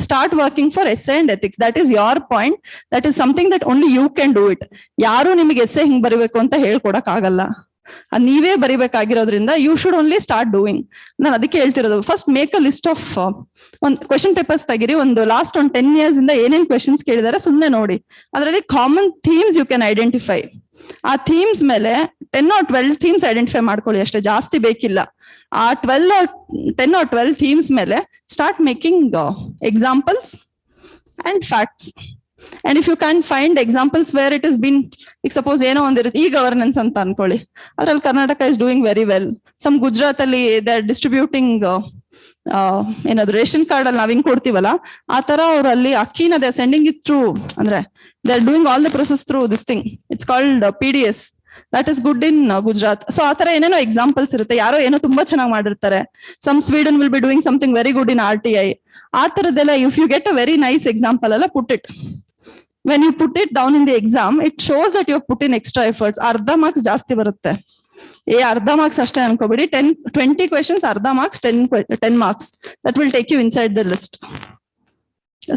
start working for essay and ethics. That is your point. That is something that only you can do it. ಯಾರು ನಿಮಗೆ essay ಹಿಂಗ್ ಬರಿಬೇಕು ಅಂತ ಹೇಳ್ಕೊಡಕ್ ಆಗಲ್ಲ, ಅದು ನೀವೇ ಬರಿಬೇಕಾಗಿರೋದ್ರಿಂದ you should only start doing. ನಾನು ಅದಕ್ಕೆ ಹೇಳ್ತಿರೋದು, first make a list of ಒಂದು ಕ್ವೆಶನ್ ಪೇಪರ್ಸ್ ತೆಗಿರಿ. ಒಂದು ಲಾಸ್ಟ್ 10 years ಇಂದ ಏನೇನ್ ಕ್ವೆಶನ್ಸ್ ಕೇಳಿದಾರೆ ಸುಮ್ನೆ ನೋಡಿ. ಅದರಲ್ಲಿ common themes you can identify. ಆ ಥೀಮ್ಸ್ ಮೇಲೆ 10 or 12 ಥೀಮ್ಸ್ ಐಡೆಂಟಿಫೈ ಮಾಡ್ಕೊಳ್ಳಿ ಅಷ್ಟೇ, ಜಾಸ್ತಿ ಬೇಕಿಲ್ಲ. ಆ 10 or 12 ಥೀಮ್ಸ್ ಮೇಲೆ start making examples and facts. And if you can find examples where it is been, ಈಗ ಸಪೋಸ್ ಏನೋ ಒಂದಿರುತ್ತೆ ಇ ಗವರ್ನೆನ್ಸ್ ಅಂತ ಅನ್ಕೊಳ್ಳಿ, ಅದ್ರಲ್ಲಿ Karnataka is doing very well. Some Gujarat ಅಲ್ಲಿ ದೇ ಆರ್ ಡಿಸ್ಟ್ರಿಬ್ಯೂಟಿಂಗ್ ಏನಾದ್ರು ರೇಷನ್ ಕಾರ್ಡ್ ಅಲ್ಲಿ ನಾವ್ ಹಿಂಗ್ ಕೊಡ್ತೀವಲ್ಲ, ಆ ತರ ಅವ್ರು ಅಲ್ಲಿ ಅಕ್ಕಿನ they are sending it through, ಅಂದ್ರೆ they are doing all the process through this thing. It's called PDS. That is good in Gujarat. So ಆ ತರ ಏನೇನೋ ಎಕ್ಸಾಂಪಲ್ಸ್ ಇರುತ್ತೆ. ಯಾರೋ ಏನೋ ತುಂಬಾ ಚೆನ್ನಾಗಿ ಮಾಡಿರ್ತಾರೆ. Some Sweden will be doing something very good in RTI. ಆ ತರದೆಲ್ಲ if you get a very nice example ಅಲ್ಲ, put it. When you put it down in the exam, it shows that you have put in extra efforts. ಅರ್ಧ marks ಜಾಸ್ತಿ ಬರುತ್ತೆ. ಅರ್ಧ marks ಅಷ್ಟೇ ಅನ್ಕೋಬೇಡಿ. 20 questions, ಅರ್ಧ marks, 10 marks. That will take you inside the list.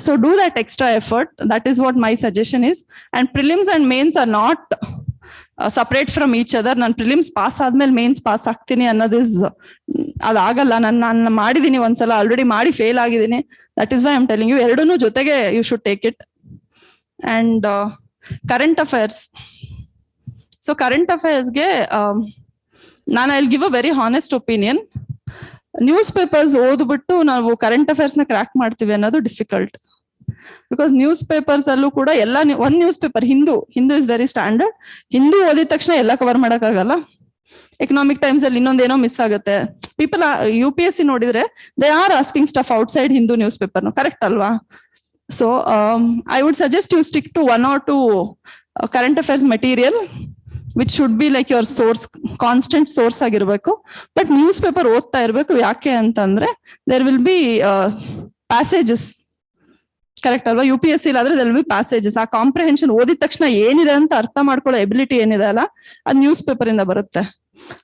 So do that extra effort. That is what my suggestion is. And prelims and mains are not separate from each other. ನಾನು prelims pass ಆದ್ಮೇಲೆ mains pass ಆಗ್ತೀನಿ ಅನ್ನೋದು ಅದಾಗಲ್ಲ. ನಾನು ಮಾಡಿದೀನಿ ಒಂದ್ಸಲ, already ಮಾಡಿ fail ಆಗಿದ್ದೀನಿ. That is why I am telling you, ಎರಡನ್ನೂ ಜೊತೆಗೆ you should take it. And current affairs. So current affairs ge I'll give a very honest opinion. Newspapers ಓದ್ಬಿಟ್ಟು ನಾವು ಕರೆಂಟ್ ಅಫೇರ್ಸ್ ನ ಕ್ರ್ಯಾಕ್ ಮಾಡ್ತೀವಿ ಅನ್ನೋದು ಡಿಫಿಕಲ್ಟ್. ಬಿಕಾಸ್ ನ್ಯೂಸ್ ಪೇಪರ್ಸ್ ಅಲ್ಲೂ ಕೂಡ ಎಲ್ಲ ಒಂದ್ news paper Hindu is very standard. Hindu ಓದಿದ ತಕ್ಷಣ ಎಲ್ಲ ಕವರ್ ಮಾಡಕ್ ಆಗಲ್ಲ. ಎಕನಾಮಿಕ್ ಟೈಮ್ಸ್ ಅಲ್ಲಿ ಇನ್ನೊಂದೇನೋ ಮಿಸ್ ಆಗುತ್ತೆ. ಪೀಪಲ್ UPSC ನೋಡಿದ್ರೆ they are asking stuff outside Hindu news paper, correct ಅಲ್ವಾ? So I would suggest you stick to 1 or 2 current affairs material, which should be like your source, constant source ಆಗಿರ್ಬೇಕು. But newspaper ಓದ್ತಾ ಇರ್ಬೇಕು. ಯಾಕೆ ಅಂತಂದ್ರೆ there will be passages, correct ಅಲ್ವಾ? UPSC ಇಲ್ಲಾದ್ರೆ there will be passages. ಆ comprehension ಓದಿದ ತಕ್ಷಣ ಏನಿದೆ ಅಂತ ಅರ್ಥ ಮಾಡ್ಕೊಳ್ಳೋ ಎಬಿಲಿಟಿ ಏನಿದೆ ಅಲ್ಲ, ಅದು ನ್ಯೂಸ್ ಪೇಪರ್ ಇಂದ ಬರುತ್ತೆ.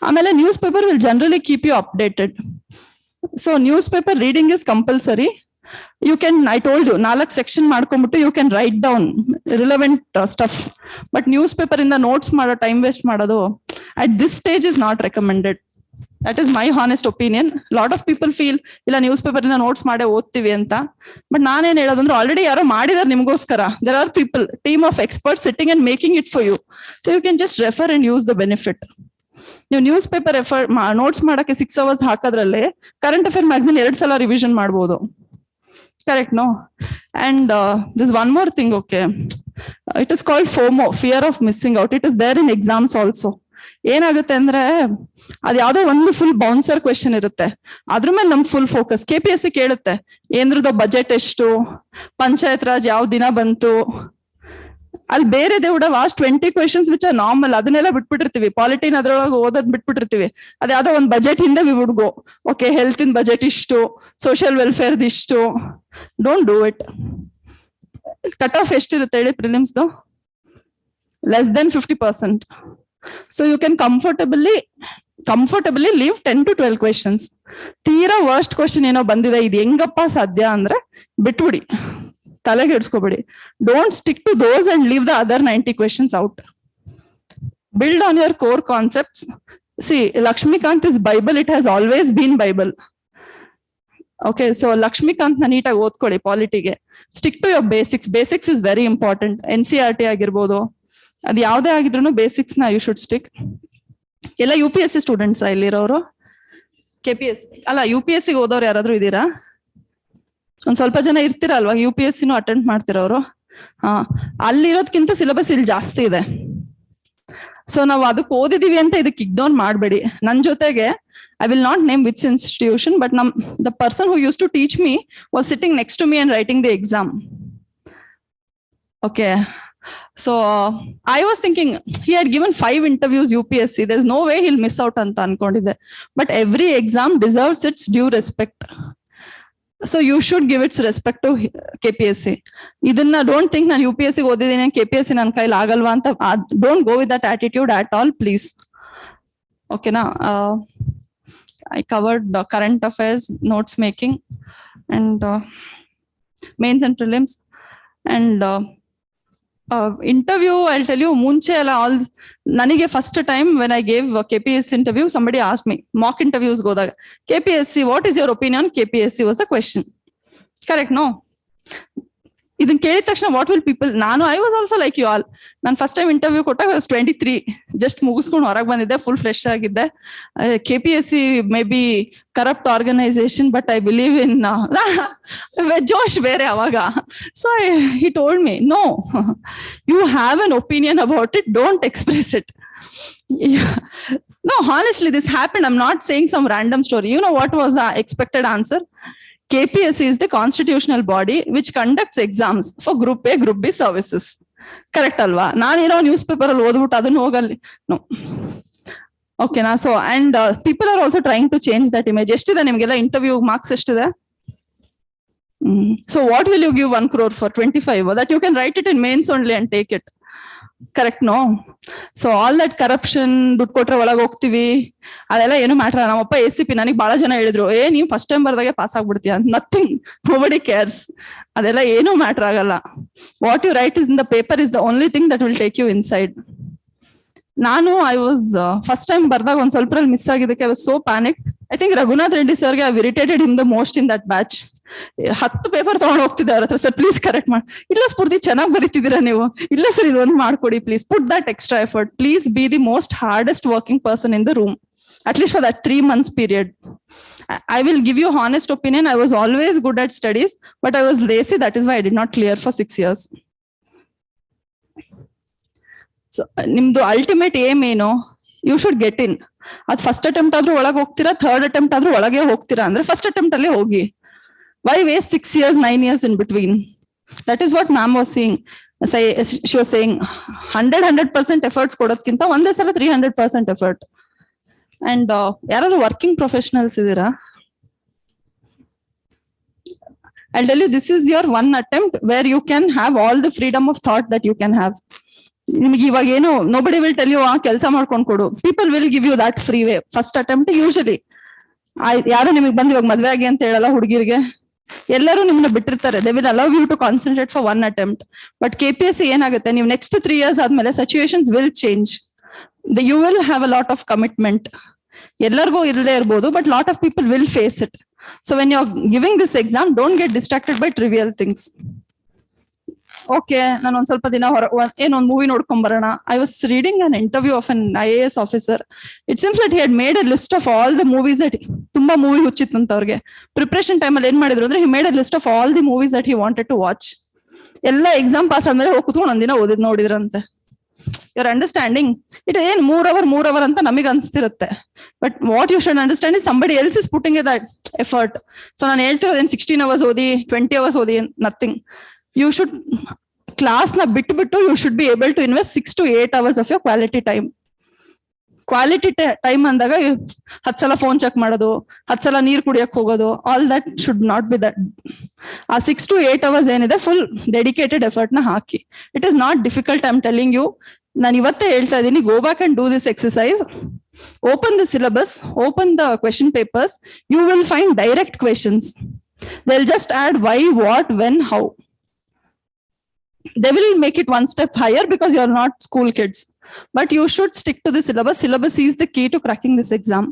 ಆಮೇಲೆ newspaper will generally keep you updated. So newspaper reading is compulsory. You can, I told you, 4 section ಮಾಡ್ಕೊಂಡ್ಬಿಟ್ಟು you can write down relevant stuff. But newspaper ಇಂದ notes ಮಾಡೋ time waste ಮಾಡೋದು at this stage is not recommended. That is my honest opinion. Lot of people feel ಇಲ್ಲ news paper ಇಂದ notes ಮಾಡೇ ಓದ್ತೀವಿ ಅಂತ. But ನಾನೇನ್ ಹೇಳೋದಂದ್ರೆ ಆಲ್ರೆಡಿ ಯಾರೋ ಮಾಡಿದಾರೆ ನಿಮ್ಗೋಸ್ಕರ. There are people, team of experts sitting and making it for you. So you can just refer and use the benefit. ನೀವು ನ್ಯೂಸ್ ಪೇಪರ್ ನೋಟ್ಸ್ ಮಾಡಕ್ಕೆ 6 hours ಹಾಕೋದ್ರಲ್ಲಿ ಕರೆಂಟ್ ಅಫೇರ್ ಮ್ಯಾಗಝಿನ್ 2 ಸಲ ರಿವಿಷನ್ ಮಾಡ್ಬೋದು. Correct, no? And there's one more thing, okay? It is called FOMO, fear of missing out. It is there in exams also. ಏನಾಗುತ್ತೆ ಅಂದ್ರೆ ಅದ್ ಯಾವ್ದೋ ಒಂದು full bouncer question ಇರುತ್ತೆ, ಅದ್ರ ಮೇಲೆ ನಮ್ ಫುಲ್ ಫೋಕಸ್. KPSC ಕೇಳುತ್ತೆ ಏನ್ರದ್ದು ಬಜೆಟ್ ಎಷ್ಟು, ಪಂಚಾಯತ್ ರಾಜ್ ಯಾವ ದಿನ ಬಂತು. ಅಲ್ಲಿ ಬೇರೆ they would have asked 20 questions which are normal. ಅದನ್ನೆಲ್ಲ ಬಿಟ್ಬಿಟ್ಟಿರ್ತೀವಿ. ಪಾಲಿಟಿನ್ ಅದ್ರೊಳಗೆ ಓದೋದ್ ಬಿಟ್ಬಿಟ್ಟಿರ್ತೀವಿ. ಅದ್ಯಾವುದೋ ಒಂದು ಬಜೆಟ್ ಹಿಂದೆ we would go, okay health in budget ಇಷ್ಟು, ಸೋಷಿಯಲ್ ವೆಲ್ಫೇರ್ ಇಷ್ಟು. Don't do it. Cut off ಎಷ್ಟಿರುತ್ತೆ ಹೇಳಿ ಪ್ರಿಲಿಮ್ಸ್ದು? less than 50%. So you can comfortably leave 10 to 12 questions. ತೀರಾ ವರ್ಸ್ಟ್ ಕ್ವಶನ್ ಏನೋ ಬಂದಿದೆ, ಇದು ಹೆಂಗಪ್ಪ ಸಾಧ್ಯ ಅಂದ್ರೆ ಬಿಟ್ಬಿಡಿ, ತಲೆಗೆ ಇಡ್ಸ್ಕೊಬೇಡಿ. Don't stick to those and leave the other 90 questions out. Build on your core concepts. See, Lakshmikant is Bible. It has always been Bible. Okay, so Lakshmikant na neat agi ಓದ್ಕೊಳ್ಳಿ ಪಾಲಿಟಿಗೆ. Stick to your basics. Basics is very important. NCERT ಆಗಿರ್ಬೋದು, ಅದು ಯಾವುದೇ ಆಗಿದ್ರು basics ನ you should stick. ಎಲ್ಲ UPSC students ಇಲ್ಲಿರೋರು? KPSC ಅಲ್ಲ UPSC ಓದೋರು ಯಾರಾದ್ರೂ ಇದೀರಾ? ಒಂದ್ ಸ್ವಲ್ಪ ಜನ ಇರ್ತೀರಲ್ವಾ, UPSC ಅಟೆಂಡ್ ಮಾಡ್ತಿರೋರು. ಅಲ್ಲಿರೋದ್ಕಿಂತ ಸಿಲೆಬಸ್ ಇಲ್ಲಿ ಜಾಸ್ತಿ ಇದೆ. ಸೊ ನಾವು ಅದಕ್ಕೆ ಓದಿದೀವಿ ಅಂತ ಇದಕ್ಕೆ ಇಗ್ನೋರ್ ಮಾಡಬೇಡಿ. ನನ್ ಜೊತೆಗೆ I will not name which institution, but the person who used to teach me was sitting next to me and writing the exam. Okay. So I was thinking he had given 5 interviews UPSC. There's no way he'll miss out anta ankondide. But every exam deserves its due respect. So you should give its respect to KPSC. Idanna don't think ನಾನು UPSC ಓದಿದ್ದೀನಿ KPSC ನನ್ನ ಕೈಲಿ ಆಗಲ್ವಾ ಅಂತ. Don't go with that attitude at all, please. Okay na. I covered the current affairs, notes making, and mains and prelims, and interview. I'll tell you, munche alla all nanige first time when I gave a KPSC interview, somebody asked me, mock interviews godaga, KPSC, what is your opinion on KPSC was the question. Correct? No. ಇದನ್ನ ಕೇಳಿದ ತಕ್ಷಣ what will people, ನಾನು I was also like you all. ನಾನು first time interview ಕೊಟ್ಟಾಗ was 23, just ಮುಗಿಸ್ಕೊಂಡು ಹೊರಗೆ ಬಂದಿದ್ದೆ, full fresh ಆಗಿದ್ದೆ. KPSC may be corrupt organisation, but I believe in ಜೋಶ್ ಬೇರೆ ಅವಾಗ. So he told me, no, you have an opinion about it, don't express it. No, honestly, this happened. I'm not saying some random story. You know what was the expected answer? KPSC is the constitutional body which conducts exams for Group A, Group B services. Correct alva? Naanero newspaper alli odibuttu adunu hogalli. No. Okay na. So and people are also trying to change that image. Eshtiದೆ ನಿಮಗೆಲ್ಲ interview marks ಎಷ್ಟಿದೆ? So what will you give 1 crore for? 25? That you can write it in mains only and take it. Correct? No. So all that corruption, ದುಡ್ಡು ಕೊಟ್ರೆ ಒಳಗೆ ಹೋಗ್ತೀವಿ, ಅದೆಲ್ಲ ಏನು matter. ನಮ್ಮಪ್ಪ ACP, ನನಗೆ ಬಹಳ ಜನ ಹೇಳಿದ್ರು, ನೀವು ಫಸ್ಟ್ ಟೈಮ್ ಬರ್ದಾಗೆ ಪಾಸ್ ಆಗ್ಬಿಡ್ತೀಯ. Nothing, nobody cares. ಅದೆಲ್ಲ ಏನು ಮ್ಯಾಟರ್ ಆಗಲ್ಲ. What you write is in the paper is the only thing that will take you inside. ನಾನು ಐ ವಾಸ್ ಫಸ್ಟ್ ಟೈಮ್ ಬರ್ದಾಗ ಒಂದ್ ಸ್ವಲ್ಪ ಮಿಸ್ ಆಗಿದ್ದಕ್ಕೆ I was so panic. I think Raghunath Reddy ಸರ್ಗೆ I irritated him the most in that batch. 10 paper ತಗೊಂಡು ಹೋಗ್ತಿದ್ದೆ ಅವ್ರ ಹತ್ರ, ಸರ್ ಪ್ಲೀಸ್ ಕರೆಕ್ಟ್ ಮಾಡಿ. ಇಲ್ಲ ಸ್ಫೂರ್ತಿ, ಚೆನ್ನಾಗಿ ಬರೀತಿದ್ದೀರಾ ನೀವು. ಇಲ್ಲ ಸರ್, ಇದೊಂದು ಮಾಡ್ಕೊಡಿ please. Put that extra effort. Please be the most hardest working person in the room, at least for that 3 months period. I will give you honest opinion. I was always good at studies, but I was lazy. That is why I did not clear for 6 years. So ನಿಮ್ದು ultimate aim ಏನು? You should get in. ಅದು first attempt ಆದ್ರೂ ಒಳಗೆ ಹೋಗ್ತೀರಾ, third attempt ಆದ್ರೂ ಒಳಗೆ ಹೋಗ್ತೀರಾ ಅಂದ್ರೆ ಫಸ್ಟ್ ಅಟೆಂಪ್ಟ್ ಅಲ್ಲೇ ಹೋಗಿ. Why waste 6 years, 9 years in between? That is what ma'am was saying. She was saying 100% efforts ಕೊಡೋದ್ಕಿಂತ ಒಂದೇ ಸಲ 300% effort. And ಯಾರಾದ್ರೂ ವರ್ಕಿಂಗ್ ಪ್ರೊಫೆಷನಲ್ಸ್ ಇದೀರಾ? I'll tell you, this is your one attempt where you can have all the freedom of thought that you can have. ನಿಮ್ಗೆ ಇವಾಗ ಏನು, nobody will tell you ಕೆಲಸ ಮಾಡ್ಕೊಂಡು ಕೊಡು. People will give you that free way. First attempt usually ಯಾರು ನಿಮಗೆ ಬಂದು ಇವಾಗ ಮದ್ವೆ ಆಗಿ ಅಂತ ಹೇಳಲ್ಲ ಹುಡುಗಿರಿಗೆ. ಎಲ್ಲರೂ ನಿಮ್ಮನ್ನ ಬಿಟ್ಟಿರ್ತಾರೆ. They will allow you to concentrate for one attempt. But KPSC ಏನಾಗುತ್ತೆ, ನೀವು ನೆಕ್ಸ್ಟ್ 3 years ಆದ್ಮೇಲೆ situations will change. You will have a lot of commitment. ಎಲ್ಲರಿಗೂ ಇರದೇ ಇರ್ಬೋದು, but lot of people will face it. So when you're giving this exam, don't get distracted by trivial things. Okay, ನಾನು ಒಂದ್ ಸ್ವಲ್ಪ ದಿನ ಏನೊಂದು movie ನೋಡ್ಕೊಂಡ್ ಬರೋಣ. I was reading an interview of an IAS officer. It seems that he had made a list of all the movies that ತುಂಬಾ movie ಹುಚ್ಚಿತ್ತಂತ ಅವ್ರಿಗೆ. Preparation time ಅಲ್ಲಿ ಏನ್ ಮಾಡಿದ್ರು ಅಂದ್ರೆ, he made a list of all the movies that he wanted to watch. ಎಲ್ಲ exam pass ಆದ್ಮೇಲೆ ಹೋಗಿ ಕುತ್ಕೊಂಡು ಒಂದಿನ ನೋಡಿದ್ರಂತೆ. You're understanding? It ಏನ್ 3 hour ಅಂತ ನಮಗೆ ಅನ್ಸ್ತಿರುತ್ತೆ. But what you should understand is somebody else is putting in that effort. So ನಾನು ಹೇಳ್ತಿರೋದೇನ್ 16 hours ಓದಿ, 20 hours ಓದಿ, nothing. You should class na bittu you should be able to invest 6 to 8 hours of your quality time. Quality time andaga 10 sala phone check ಮಾಡೋದು, 10 sala ನೀರು ಕುಡಿಯಕ್ಕೆ ಹೋಗೋದು, all that should not be that. ಆ 6 to 8 hours ಏನಿದೆ full dedicated effort na hockey. It is not difficult, I'm telling you. ನಾನು ಇವತ್ತೇ ಹೇಳ್ತಾ ಇದ್ದೀನಿ, go back and do this exercise. Open the syllabus, open the question papers. You will find direct questions. They'll just add why, what, when, how. They will make it one step higher because you're not school kids. But you should stick to the syllabus. Syllabus is the key to cracking this exam.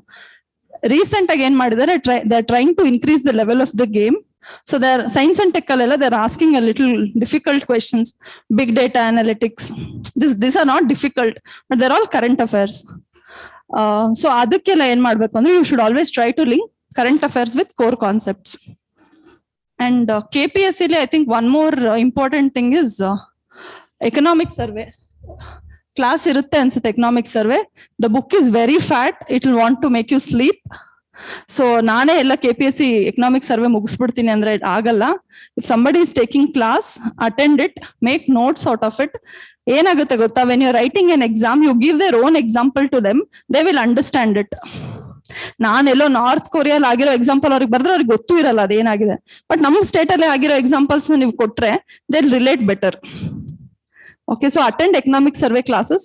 Recent again ಮಾಡಿದರೆ, they're trying to increase the level of the game. So they're science and tech alla they're asking a little difficult questions. Big data analytics. These are not difficult, but they're all current affairs. ಸೊ ಅದಕ್ಕೆಲ್ಲ ಏನ್ ಮಾಡ್ಬೇಕು ಅಂದ್ರೆ you should always try to link current affairs with core concepts. And KPSC, I think one more important thing is economic survey. Class irutte ansutte economic survey. The book is very fat. It will want to make you sleep. So naane ella KPSC economic survey mugisbidtini andre agalla. If somebody is taking class, attend it, make notes out of it. Enagutte gotta, when you're writing an exam, you give their own example to them. They will understand it. ನಾನೆಲ್ಲೋ north ಕೊರಿಯಾಲ್ ಆಗಿರೋ example ಅವ್ರಿಗೆ ಬರೆದ್ರೆ ಅವ್ರಿಗೆ ಗೊತ್ತೂ ಇರಲ್ಲ ಅದೇನಾಗಿದೆ. But ನಮ್ಮ state ಅಲ್ಲೇ ಆಗಿರೋ ಎಕ್ಸಾಂಪಲ್ಸ್ ನೀವು ಕೊಟ್ರೆ they relate better. Okay, so attend economic survey classes.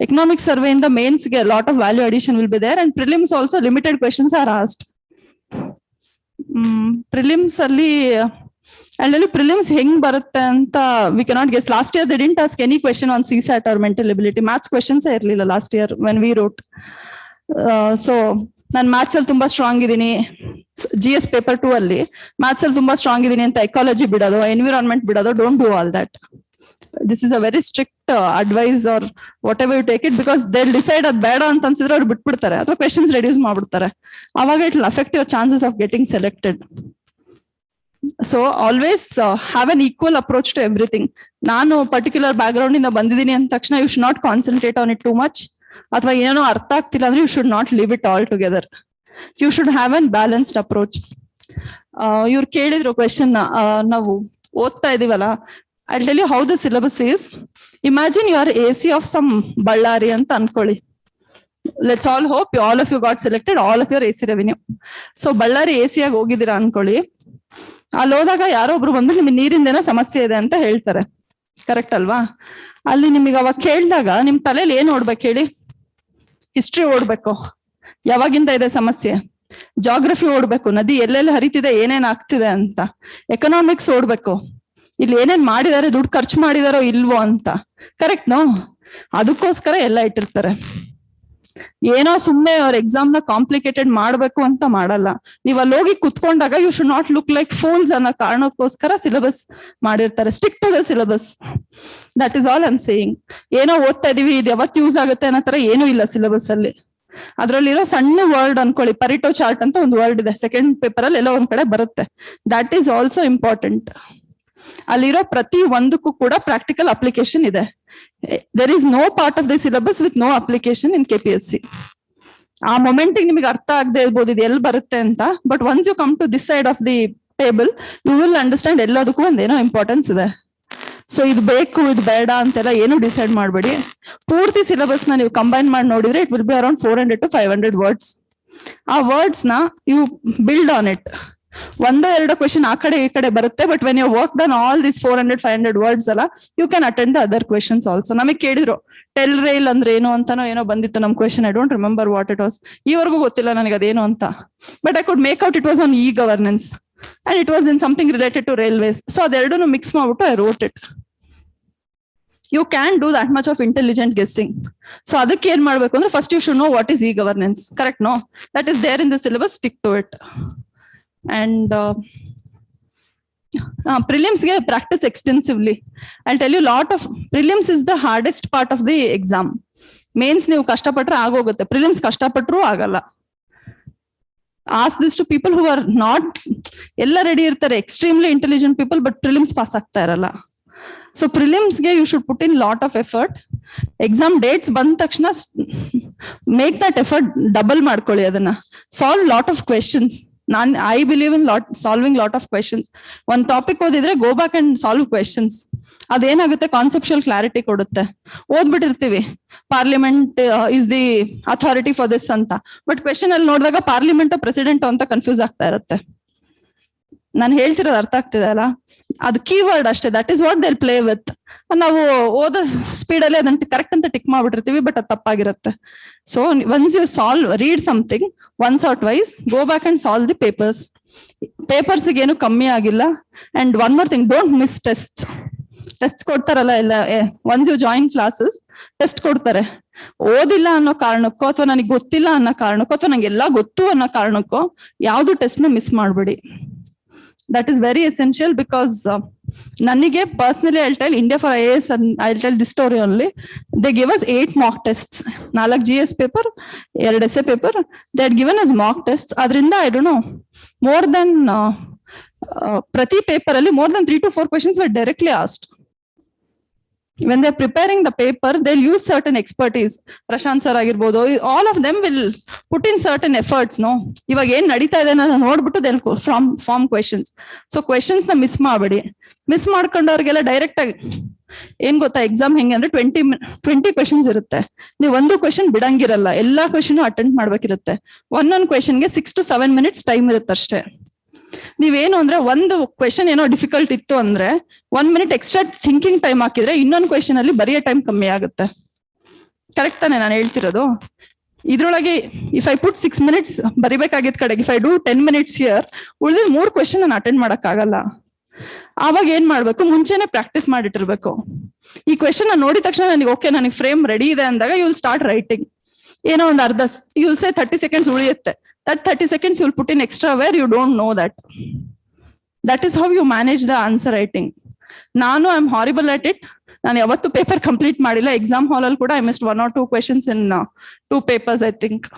Economic survey ಇಂದ ಮೇನ್ಸ್ ಗೆ lot of value addition will be there and prelims also limited questions are asked. Prelims ಅಲ್ಲಿ ಪ್ರಿಲಿಮ್ಸ್ ಹೆಂಗ್ ಬರುತ್ತೆ ಅಂತ we cannot guess. Last year they didn't ask any question on CSAT or mental ability. Maths questions ಇರಲಿಲ್ಲ last year when we wrote. So ನಾನು maths ಅಲ್ಲಿ ತುಂಬಾ strong ಇದೀನಿ, GS paper 2 ಅಲ್ಲಿ ಮ್ಯಾಥ್ಸ್ ಅಲ್ಲಿ ತುಂಬಾ ಸ್ಟ್ರಾಂಗ್ ಇದೀನಿ ಅಂತ ಎಕಾಲಜಿ ಬಿಡೋದು, ಎನ್ವಿರಾನ್ಮೆಂಟ್ ಬಿಡೋದು, don't do all that. This is a very strict advice or whatever you take it, because they decide ಅದ್ ಬೇಡ ಅಂತ ಅನ್ಸಿದ್ರೆ ಅವ್ರು ಬಿಟ್ಬಿಡ್ತಾರೆ ಅಥವಾ ಕ್ವೆಶನ್ಸ್ ರೆಡ್ಯೂಸ್ ಮಾಡ್ಬಿಡ್ತಾರೆ. ಅವಾಗ it will affect your chances of getting selected. So always have an equal approach to everything. ನಾನು ಪರ್ಟಿಕ್ಯುಲರ್ ಬ್ಯಾಕ್ ಗ್ರೌಂಡ್ ಇಂದ ಬಂದಿದ್ದೀನಿ ಅಂದ ತಕ್ಷಣ you should not concentrate on it too much. ಅಥವಾ ಏನೋ ಅರ್ಥ ಆಗ್ತಿಲ್ಲ ಅಂದ್ರೆ you should not leave it all together. You should have a balanced approach. ಇವ್ರು ಕೇಳಿದ್ರು ಕ್ವೆಶನ್, ನಾವು ಓದ್ತಾ ಇದೀವಲ್ಲ, I tell you how the syllabus is. Imagine you R AC of some Bellary ಅಂತ ಅನ್ಕೊಳ್ಳಿ. Let's all hope all of you got selected, all of you AC revenue. ಸೊ Bellary AC ಆಗಿ ಹೋಗಿದ್ದೀರಾ ಅನ್ಕೊಳ್ಳಿ. ಅಲ್ಲಿ ಹೋದಾಗ ಯಾರೋ ಒಬ್ರು ಬಂದು ನಿಮ್ಗೆ ನೀರಿಂದ ಏನೋ ಸಮಸ್ಯೆ ಇದೆ ಅಂತ ಹೇಳ್ತಾರೆ, ಕರೆಕ್ಟ್ ಅಲ್ವಾ? ಅಲ್ಲಿ ನಿಮಗೆ ಅವಾಗ ಕೇಳಿದಾಗ ನಿಮ್ ತಲೆಯಲ್ಲಿ ಏನ್ ಓಡ್ಬೇಕು ಹೇಳಿ? ಹಿಸ್ಟ್ರಿ ಓಡ್ಬೇಕು, ಯಾವಾಗಿಂದ ಇದೆ ಸಮಸ್ಯೆ. ಜಾಗ್ರಫಿ ಓಡ್ಬೇಕು, ನದಿ ಎಲ್ಲೆಲ್ಲಿ ಹರಿತಿದೆ, ಏನೇನ್ ಆಗ್ತಿದೆ ಅಂತ. ಎಕನಾಮಿಕ್ಸ್ ಓಡ್ಬೇಕು, ಇಲ್ಲಿ ಏನೇನ್ ಮಾಡಿದಾರೆ, ದುಡ್ಡು ಖರ್ಚು ಮಾಡಿದಾರೋ ಇಲ್ವೋ ಅಂತ. Correct no? ಅದಕ್ಕೋಸ್ಕರ ಎಲ್ಲ ಇಟ್ಟಿರ್ತಾರೆ. ಏನೋ ಸುಮ್ನೆ ಅವ್ರ ಎಕ್ಸಾಮ್ ನ ಕಾಂಪ್ಲಿಕೇಟೆಡ್ ಮಾಡ್ಬೇಕು ಅಂತ ಮಾಡಲ್ಲ. ನೀವ್ ಅಲ್ಲಿ ಹೋಗಿ ಕುತ್ಕೊಂಡಾಗ you should not look like fools ಅನ್ನೋ ಕಾರಣಕ್ಕೋಸ್ಕರ ಸಿಲೆಬಸ್ ಮಾಡಿರ್ತಾರೆ. Stick to the syllabus, that is all I am saying. ಏನೋ ಓದ್ತಾ ಇದೀವಿ, ಇದು ಯಾವತ್ತು ಯೂಸ್ ಆಗುತ್ತೆ ಅನ್ನೋ ತರ ಏನೂ ಇಲ್ಲ ಸಿಲೆಬಸ್ ಅಲ್ಲಿ. ಅದ್ರಲ್ಲಿರೋ ಸಣ್ಣ ವರ್ಡ್ ಅನ್ಕೊಳ್ಳಿ, ಪರಿಟೋ ಚಾರ್ಟ್ ಅಂತ ಒಂದು ವರ್ಡ್ ಇದೆ, ಸೆಕೆಂಡ್ ಪೇಪರ್ ಅಲ್ಲಿ ಎಲ್ಲ ಒಂದ್ ಕಡೆ ಬರುತ್ತೆ. That is also important. ಅಲ್ಲಿರೋ ಪ್ರತಿ ಒಂದಕ್ಕೂ ಕೂಡ ಪ್ರಾಕ್ಟಿಕಲ್ ಅಪ್ಲಿಕೇಶನ್ ಇದೆ. There is no part of the syllabus with no application in KPSC. ಆ ಮೊಮೆಂಟಿಗೆ ನಿಮಗೆ ಅರ್ಥ ಆಗದೆ ಇರ್ಬೋದು ಇದು ಎಲ್ಲಿ ಬರುತ್ತೆ ಅಂತ, but once you come to this side of the table you will understand ಎಲ್ಲದಕ್ಕೂ ಒಂದೇನೋ ಇಂಪಾರ್ಟೆನ್ಸ್ ಇದೆ. ಸೊ ಇದು ಬೇಕು ಇದು ಬೇಡ ಅಂತೆಲ್ಲ ಏನು ಡಿಸೈಡ್ ಮಾಡಬೇಡಿ. ಪೂರ್ತಿ ಸಿಲೆಬಸ್ ನ ನೀವು ಕಂಬೈನ್ ಮಾಡಿ ನೋಡಿದ್ರೆ it will be around 400 to 500 words. ಆ ವರ್ಡ್ಸ್ ನ ಯು ಬಿಲ್ಡ್ ಆನ್ ಇಟ್. ಒಂದೋ ಎರಡೋ ಕ್ವೆಶನ್ ಆ ಕಡೆ ಈ ಕಡೆ ಬರುತ್ತೆ, but when you work done all this 400-500 words ಅಲ್ಲ, you can attend the other questions also. ನಮಗೆ ಕೇಳಿದ್ರು ಟೆಲ್ ರೈಲ್ ಅಂದ್ರೆ ಏನು ಅಂತಾನೋ ಏನೋ ಬಂದಿತ್ತು ನಮ್ question. I don't remember what it was. ಈವರೆಗೂ ಗೊತ್ತಿಲ್ಲ ನನಗೆ ಅದೇನು ಅಂತ, but I could make out it was on e governance and it was in something related to railways. So ಅದೆರಡನ್ನು ಮಿಕ್ಸ್ ಮಾಡ್ಬಿಟ್ಟು I wrote it. You can do that much of intelligent guessing. So ಅದಕ್ಕೆ ಏನ್ ಮಾಡ್ಬೇಕು ಅಂದ್ರೆ first you should know what is e governance. Correct no? That is there in the syllabus, stick to it. And prelims ge practice extensively. I'll tell you lot of prelims is the hardest part of the exam. Mains ನೀವು ಕಷ್ಟಪಟ್ರೆ ಆಗೋಗುತ್ತೆ, prelims ಕಷ್ಟಪಟ್ರು ಆಗಲ್ಲ. Ask this to people who are not ಎಲ್ಲ ready ಇರ್ತಾರೆ, extremely intelligent people, but prelims pass ಆಗ್ತಾ ಇರಲ್ಲ. So prelims ಗೆ you should put in lot of effort. Exam dates ಬಂದ ತಕ್ಷಣ make that effort double ಮಾಡ್ಕೊಳ್ಳಿ. ಅದನ್ನ solve lot of questions. I believe in solving lot of questions. One topic ಓದಿದ್ರೆ go back and solve questions. ಅದೇನಾಗುತ್ತೆ, conceptual clarity ಕೊಡುತ್ತೆ. ಓದ್ಬಿಟ್ಟಿರ್ತೀವಿ parliament is the authority for this ಅಂತ, but question ಅಲ್ಲಿ ನೋಡಿದಾಗ parliament president ಅಂತ ಕನ್ಫ್ಯೂಸ್ ಆಗ್ತಾ ಇರುತ್ತೆ. ನಾನು ಹೇಳ್ತಿರೋದು ಅರ್ಥ ಆಗ್ತಿದೆ ಅಲ್ಲ? ಅದು ಕೀವರ್ಡ್ ಅಷ್ಟೇ. That is what they play with. ನಾವು ಓದೋ ಸ್ಪೀಡ್ ಅಲ್ಲಿ ಅದನ್ನ ಕರೆಕ್ಟ್ ಅಂತ ಟಿಕ್ ಮಾಡ್ಬಿಟ್ಟಿರ್ತೀವಿ, ಬಟ್ ಅದು ತಪ್ಪಾಗಿರುತ್ತೆ. So once you read something once or twice, go back and solve the papers. Papers ಏನು ಕಮ್ಮಿ ಆಗಿಲ್ಲ. And one more thing, don't miss test. Test ಕೊಡ್ತಾರಲ್ಲ ಎಲ್ಲ, once you join classes test ಕೊಡ್ತಾರೆ. ಓದಿಲ್ಲ ಅನ್ನೋ ಕಾರಣಕ್ಕೋ ಅಥವಾ ನನಗೆ ಗೊತ್ತಿಲ್ಲ ಅನ್ನೋ ಕಾರಣಕ್ಕೋ ಅಥವಾ ನಂಗೆ ಎಲ್ಲ ಗೊತ್ತು ಅನ್ನೋ ಕಾರಣಕ್ಕೋ ಯಾವ್ದು ಟೆಸ್ಟ್ ನ ಮಿಸ್ ಮಾಡ್ಬೇಡಿ. That is very essential because ನನಗೆ personally I'll tell India for IAS and I'll tell this story only. They gave us 8 mock tests. 4 GS paper, 2 essay paper. They had given us mock tests. Adrinda I don't know, more than prati paper alli more than 3 to 4 questions were directly asked. When they're preparing the paper, they'll use certain expertise. Prashant sir agirbodu, all of them will put in certain efforts. No, iವಾಗ ಏನ್ ನಡೀತಾ ಇದೆ ಅನ್ನೋದನ್ನ ನೋಡ್ಬಿಟ್ಟು they'll form questions. So questions ನ miss ಮಾಡಬೇಡಿ. Miss ಮಾಡ್ಕೊಂಡವ್ರಿಗೆಲ್ಲ direct ಆಗಿ ಏನ್ ಗೊತ್ತಾ, ಎಕ್ಸಾಮ್ ಹೆಂಗೆ ಅಂದ್ರೆ 20 ಕ್ವೆಶನ್ಸ್ ಇರುತ್ತೆ. ನೀವು ಒಂದು ಕ್ವೆಶನ್ ಬಿಡಂಗಿರಲ್ಲ, ಎಲ್ಲಾ ಕ್ವೆಶನ್ ಅಟೆಂಡ್ ಮಾಡ್ಬೇಕಿರುತ್ತೆ. ಒಂದೊಂದು ಕ್ವೆಶನ್ಗೆ 6 to 7 minutes ಟೈಮ್ ಇರುತ್ತೆ ಅಷ್ಟೇ. ನೀವೇನು ಅಂದ್ರೆ ಒಂದು ಕ್ವೆಶನ್ ಏನೋ ಡಿಫಿಕಲ್ಟ್ ಇತ್ತು ಅಂದ್ರೆ 1 minute ಎಕ್ಸ್ಟ್ರಾ ಥಿಂಕಿಂಗ್ ಟೈಮ್ ಹಾಕಿದ್ರೆ ಇನ್ನೊಂದು ಕ್ವೆಶನ್ ಅಲ್ಲಿ ಬರೆಯೋ ಟೈಮ್ ಕಮ್ಮಿ ಆಗುತ್ತೆ. ಕರೆಕ್ಟ್ ತಾನೆ ನಾನು ಹೇಳ್ತಿರೋದು? ಇದ್ರೊಳಗೆ ಇಫ್ ಐ ಪುಟ್ 6 minutes ಬರಿಬೇಕಾಗಿದ್ದ ಕಡೆಗೆ if I do 10 minutes here, ಉಳಿದ 3 ಕ್ವೆಶನ್ ನಾನು ಅಟೆಂಡ್ ಮಾಡಕ್ ಆಗಲ್ಲ. ಆವಾಗ ಏನ್ ಮಾಡ್ಬೇಕು, ಮುಂಚೆನೆ ಪ್ರಾಕ್ಟೀಸ್ ಮಾಡಿಟ್ಟಿರ್ಬೇಕು. ಈ ಕ್ವೆಶನ್ ನೋಡಿದ ತಕ್ಷಣ ನನಗೆ ಓಕೆ, ನನಗೆ ಫ್ರೇಮ್ ರೆಡಿ ಇದೆ ಅಂದಾಗ ಯು ವಿಲ್ ಸ್ಟಾರ್ಟ್ ರೈಟಿಂಗ್. ಏನೋ ಒಂದು ಅರ್ಧ, ಯು ವಿಲ್ ಸೇ 30 seconds ಉಳಿಯುತ್ತೆ. That 30 seconds you will put in extra where you don't know that. That is how you manage the answer writing. Nanu I am horrible at it. Nanu yavattu paper complete madilla. Exam hall alli kuda I missed 1 or 2 questions in 2 papers I think.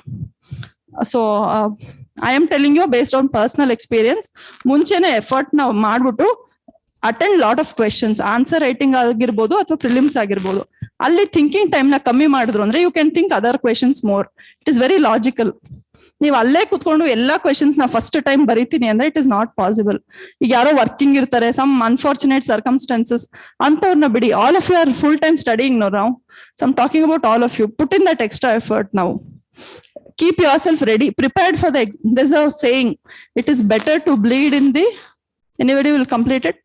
So I am telling you based on personal experience. Munchene effort na madbiಟ್ಟು attend lot of questions. Answer writing agirbodu ಅಥವಾ prelims agirbodu. Alli thinking time na ಕಮ್ಮಿ ಮಾಡಿದ್ರು ಅಂದ್ರೆ you can think other questions more. It is very logical. ನೀವು ಅಲ್ಲೇ ಕುತ್ಕೊಂಡು ಎಲ್ಲಾ questions ನಾ first time ಬರೀತೀನಿ ಅಂದ್ರೆ ಇಟ್ ಇಸ್ ನಾಟ್ ಪಾಸಿಬಲ್. ಈಗ ಯಾರೋ ವರ್ಕಿಂಗ್ ಇರ್ತಾರೆ, ಸಮ್ ಅನ್ಫಾರ್ಚುನೇಟ್ ಸರ್ಕಮ್ಸ್ಟಾನ್ಸಸ್, ಅಂತವ್ರನ್ನ ಬಿಡಿ. All of you are full time studying ನಾವು. So I'm talking about all of you. Put in that extra effort ನಾವು. Keep yourself ready, prepared for the there's a saying, it is better to bleed in the, anybody will complete it?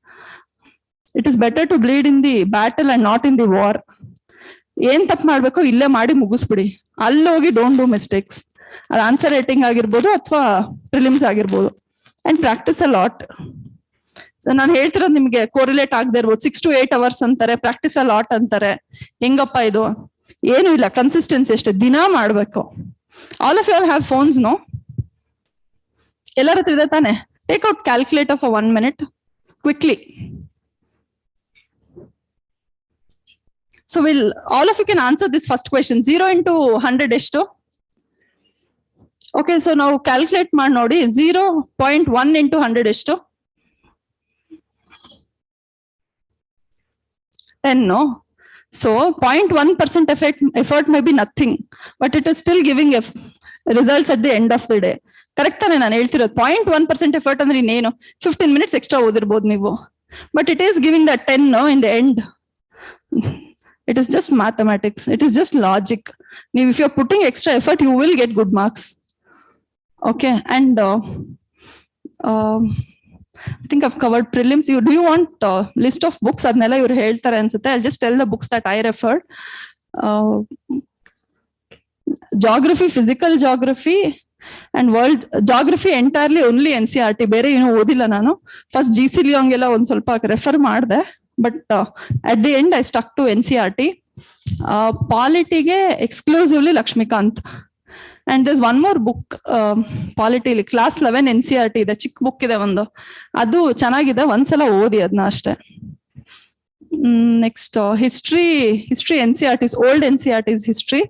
It is better to bleed in the battle and not in the war. ಏನ್ ತಪ್ಪು ಮಾಡ್ಬೇಕು ಇಲ್ಲೇ ಮಾಡಿ ಮುಗಿಸ್ಬಿಡಿ. ಅಲ್ಲಿ ಹೋಗಿ don't do mistakes. ಅದು answer writing ಆಗಿರ್ಬೋದು ಅಥವಾ ಪ್ರಿಲಿಮ್ಸ್ ಆಗಿರ್ಬೋದು. And practice a lot. So ನಾನು ಹೇಳ್ತಿರೋದು ನಿಮ್ಗೆ ಕೋರಿಲೇಟ್ ಆಗದೆ ಇರ್ಬೋದು. 6 to 8 hours ಅಂತಾರೆ, ಪ್ರಾಕ್ಟೀಸ್ ಅ ಲಾಟ್ ಅಂತಾರೆ. ಹೆಂಗಪ್ಪ ಇದು? ಏನು ಇಲ್ಲ, ಕನ್ಸಿಸ್ಟೆನ್ಸಿ ಅಷ್ಟೇ, ದಿನ ಮಾಡ್ಬೇಕು. All of you have phones no? ಎಲ್ಲರ ಹತ್ರ ಇದೆ ತಾನೆ? Take out calculator for 1 minute quickly. So will all of you can answer this first question. 0 into 100 ಎಷ್ಟು? Okay, so ನಾವು ಕ್ಯಾಲ್ಕುಲೇಟ್ ಮಾಡಿ ನೋಡಿ. 0.1 into 100 ಎಷ್ಟು? 10, no? So 0.1% effort may be nothing, but it is still giving results at the end of the day. Correct ತಾನೆ ನಾನು ಹೇಳ್ತಿರೋದು? 0.1% effort ಅಂದ್ರೆ ಇನ್ನೇನು, 15 minutes extra ಓದಿರ್ಬೋದು ನೀವು, but it is giving that 10, no, in the end. It is just mathematics. It is just logic. If you're putting extra effort, you will get good marks. Okay, and I think I've covered prelims. Do you want list of books? Adnella you ಹೇಳ್ತಾರೆ ಅನ್ಸುತ್ತೆ. I'll just tell the books that I referred. Geography, physical geography, and world geography entirely only NCERT. ಬೇರೆ ಏನು ಓದಿಲ್ಲ ನಾನು. First GC Leong ಎಲ್ಲ ಒಂದ್ ಸ್ವಲ್ಪ refer ಮಾಡಿದೆ. But at the end, I stuck to NCERT. Polity exclusively Lakshmikant. And there's one more book, Polity, class 11 NCERT. The chick book ide ondo. Adu chanagide, ondsala odi adna ashte. Next, history NCERT is old NCERT is history.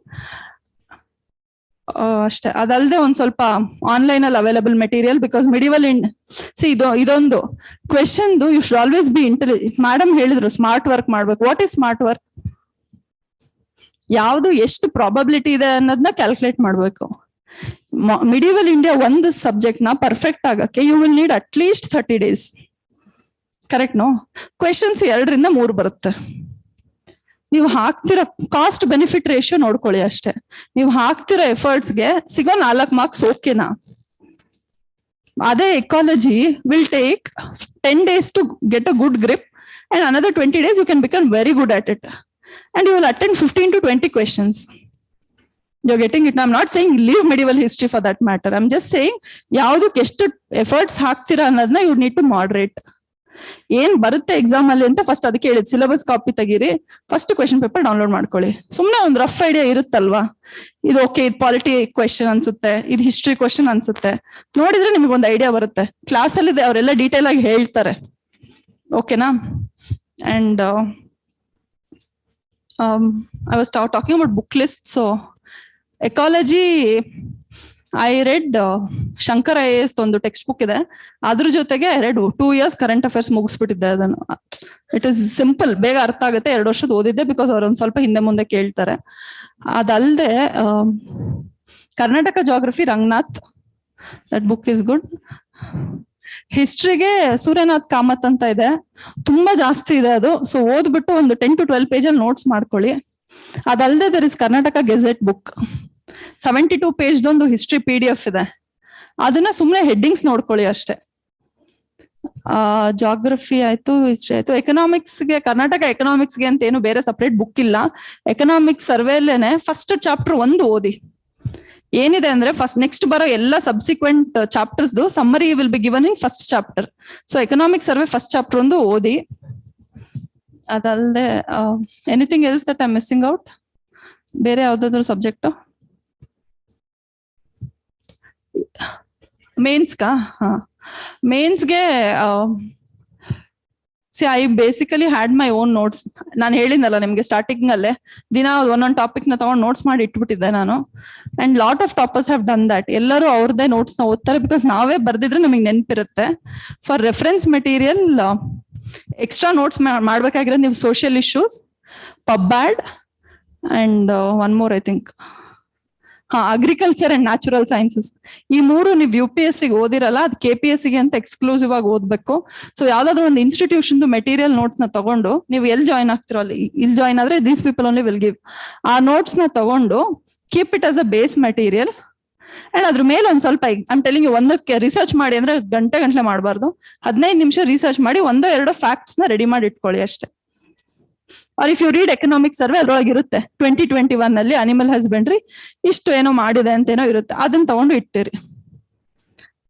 ಅಷ್ಟೇ. ಅದಲ್ಲದೆ ಒಂದ್ ಸ್ವಲ್ಪ online ಅಲ್ಲಿ available material, because medieval ಇದೊಂದು question you should always be intelligent. Madam ಹೇಳಿದ್ರು smart work ಮಾಡ್ಬೇಕು. What is smart work? ಯಾವ್ದು ಎಷ್ಟು ಪ್ರಾಬಬಿಲಿಟಿ ಇದೆ ಅನ್ನೋದನ್ನ ಕ್ಯಾಲ್ಕುಲೇಟ್ ಮಾಡ್ಬೇಕು. ಮಿಡಿವಲ್ ಇಂಡಿಯಾ ಒಂದು ಸಬ್ಜೆಕ್ಟ್ ನ ಪರ್ಫೆಕ್ಟ್ ಆಗಕ್ಕೆ you will need at least 30 days. ಕರೆಕ್ಟ್ ನೋ? ಕ್ವೆಶನ್ಸ್ 2 ರಿಂದ 3 ಬರುತ್ತೆ. ನೀವು ಹಾಕ್ತಿರೋ ಕಾಸ್ಟ್ ಬೆನಿಫಿಟ್ ರೇಷಿಯೋ ನೋಡ್ಕೊಳ್ಳಿ ಅಷ್ಟೇ. ನೀವು ಹಾಕ್ತಿರೋ ಎಫರ್ಟ್ಸ್ಗೆ ಸಿಗೋ 4 marks ಓಕೆನಾ? ಅದೇ ecology will take 10 days to get a good grip, and another 20 days you can become very good at it, and you will attend 15 to 20 questions. You're getting it? I'm not saying leave medieval history for that matter. I'm just saying ಯಾವ್ದಕ್ಕೆ ಎಷ್ಟು efforts ಹಾಕ್ತಿರಾ ಅನ್ನೋದನ್ನ you need to moderate. ಏನ್ ಬರುತ್ತೆ exam ಅಲ್ಲಿ ಅಂತ first ಅದಕ್ಕೆ ಹೇಳಿದ್, ಸಿಲೆಬಸ್ ಕಾಪಿ ತೆಗೀರಿ, ಫಸ್ಟ್ ಕ್ವೆಶನ್ ಪೇಪರ್ ಡೌನ್ಲೋಡ್ ಮಾಡ್ಕೊಳ್ಳಿ. ಸುಮ್ನೆ ಒಂದು ರಫ್ ಐಡಿಯಾ ಇರುತ್ತಲ್ವಾ, ಇದು ಓಕೆ, ಇದು ಪಾಲಿಟಿ ಕ್ವೆಶನ್ ಅನ್ಸುತ್ತೆ, ಇದು ಹಿಸ್ಟ್ರಿ ಕ್ವೆಶನ್ ಅನ್ಸುತ್ತೆ, ನೋಡಿದ್ರೆ ನಿಮ್ಗೆ ಒಂದು ಐಡಿಯಾ ಬರುತ್ತೆ. ಕ್ಲಾಸ್ ಅಲ್ಲಿ ಅವರೆಲ್ಲ ಡೀಟೇಲ್ ಆಗಿ ಹೇಳ್ತಾರೆ, ಓಕೆನಾ? And I was talking about Booklist. So ecology, I read Shankar IAS ಒಂದು ಟೆಕ್ಸ್ಟ್ ಬುಕ್ ಇದೆ, ಅದ್ರ ಜೊತೆಗೆ I read 2 years current affairs ಮುಗಿಸ್ಬಿಟ್ಟಿದ್ದೆ ಅದನ್ನು. ಇಟ್ ಇಸ್ ಸಿಂಪಲ್, ಬೇಗ ಅರ್ಥ ಆಗುತ್ತೆ. 2 ವರ್ಷದ ಓದಿದ್ದೆ, ಬಿಕಾಸ್ ಅವ್ರು ಒಂದ್ ಸ್ವಲ್ಪ ಹಿಂದೆ ಮುಂದೆ ಕೇಳ್ತಾರೆ. ಅದಲ್ಲದೆ Karnataka geography Ranganath, that book is good. ಹಿಸ್ಟ್ರಿಗೆ ಸೂರ್ಯನಾಥ್ ಕಾಮತ್ ಅಂತ ಇದೆ, ತುಂಬಾ ಜಾಸ್ತಿ ಇದೆ ಅದು. ಸೊ ಓದ್ಬಿಟ್ಟು ಒಂದು 10 to 12 ಪೇಜ್ ಅಲ್ಲಿ ನೋಟ್ಸ್ ಮಾಡ್ಕೊಳ್ಳಿ. ಅದಲ್ಲದೆ there is Karnataka gazette book, 72 page ಒಂದು ಹಿಸ್ಟ್ರಿ PDF ಇದೆ, ಅದನ್ನ ಸುಮ್ನೆ ಹೆಡ್ಡಿಂಗ್ಸ್ ನೋಡ್ಕೊಳ್ಳಿ ಅಷ್ಟೇ. ಜಾಗ್ರಫಿ ಆಯ್ತು, ಹಿಸ್ಟ್ರಿ ಆಯ್ತು. ಎಕನಾಮಿಕ್ಸ್ಗೆ, ಕರ್ನಾಟಕ ಎಕನಾಮಿಕ್ಸ್ಗೆ ಅಂತ ಏನು ಬೇರೆ ಸಪರೇಟ್ ಬುಕ್ ಇಲ್ಲ. ಎಕನಾಮಿಕ್ಸ್ ಸರ್ವೇಲೇನೆ ಫಸ್ಟ್ ಚಾಪ್ಟರ್ 1 ಓದಿ. ಏನಿದೆ ಅಂದ್ರೆ ಫಸ್ಟ್ ನೆಕ್ಸ್ಟ್ ಬರೋ ಎಲ್ಲ subsequent chapters summary will be given in first chapter. So economic survey first chapter 1 ಓದಿ. ಅದಲ್ಲದೆ anything else that I am missing out? ಬೇರೆ ಯಾವ್ದಾದ್ರು ಸಬ್ಜೆಕ್ಟ್? ಮೇನ್ಸ್ಗಾ? ಮೇನ್ಸ್ಗೆ I basically had my own notes. ನಾನು ಹೇಳಿದ್ನಲ್ಲ ನಿಮ್ಗೆ ಸ್ಟಾರ್ಟಿಂಗ್ ಅಲ್ಲೇ, ದಿನ ಒಂದೊಂದು ಟಾಪಿಕ್ ನ ತಗೊಂಡು ನೋಟ್ಸ್ ಮಾಡಿ ಇಟ್ಬಿಟ್ಟಿದ್ದೆ ನಾನು. And lot of toppers have done that. ಎಲ್ಲರೂ ಅವ್ರದ್ದೇ ನೋಟ್ಸ್ ನ ಓದ್ತಾರೆ, ಬಿಕಾಸ್ ನಾವೇ ಬರ್ದಿದ್ರೆ ನಮಗೆ ನೆನಪಿರುತ್ತೆ. For reference material extra notes ಮಾಡ್ಬೇಕಾಗಿರೋದು ನೀವು social issues, pubad and one more I think agriculture and natural sciences. ಈ 3 ನೀವು UPSC ಓದಿರಲ್ಲ, ಅದು KPSC ಅಂತ ಎಕ್ಸ್ಕ್ಲೂಸಿವ್ ಆಗಿ ಓದ್ಬೇಕು. ಸೊ ಯಾವ್ದಾದ್ರು ಒಂದು ಇನ್ಸ್ಟಿಟ್ಯೂಷನ್ ಮೆಟೀರಿಯಲ್ ನೋಟ್ಸ್ ನ ತಗೊಂಡು, ನೀವು ಎಲ್ಲಿ ಜಾಯ್ನ್ ಆಗ್ತಿರೋ ಅಲ್ಲಿ, ಇಲ್ಲಿ ಜಾಯ್ನ್ ಆದ್ರೆ these people only will give, ಆ ನೋಟ್ಸ್ ನ ತಗೊಂಡು keep it as a base material. And ಅದ್ರ ಮೇಲೆ ಒಂದ್ ಸ್ವಲ್ಪ, ಐಮ್ ಟೆಲಿಂಗ್ ಯು, ಒಂದಕ್ಕೆ ರಿಸರ್ಚ್ ಮಾಡಿ ಅಂದ್ರೆ ಗಂಟೆ ಮಾಡಬಾರ್ದು, 15 ನಿಮಿಷ ರಿಸರ್ಚ್ ಮಾಡಿ 1-2 ಫ್ಯಾಕ್ಟ್ಸ್ ನ ರೆಡಿ ಮಾಡಿ ಇಟ್ಕೊಳ್ಳಿ ಅಷ್ಟೇ. Or if you read economic survey, ಅದ್ರೊಳಗಿರುತ್ತೆ 2021 ಅಲ್ಲಿ ಅನಿಮಲ್ ಹಸ್ಬೆಂಡ್ರಿ ಇಷ್ಟು ಏನೋ ಮಾಡಿದೆ ಅಂತ ಏನೋ ಇರುತ್ತೆ, ಅದನ್ನ ತಗೊಂಡು ಇಟ್ಟಿರಿ.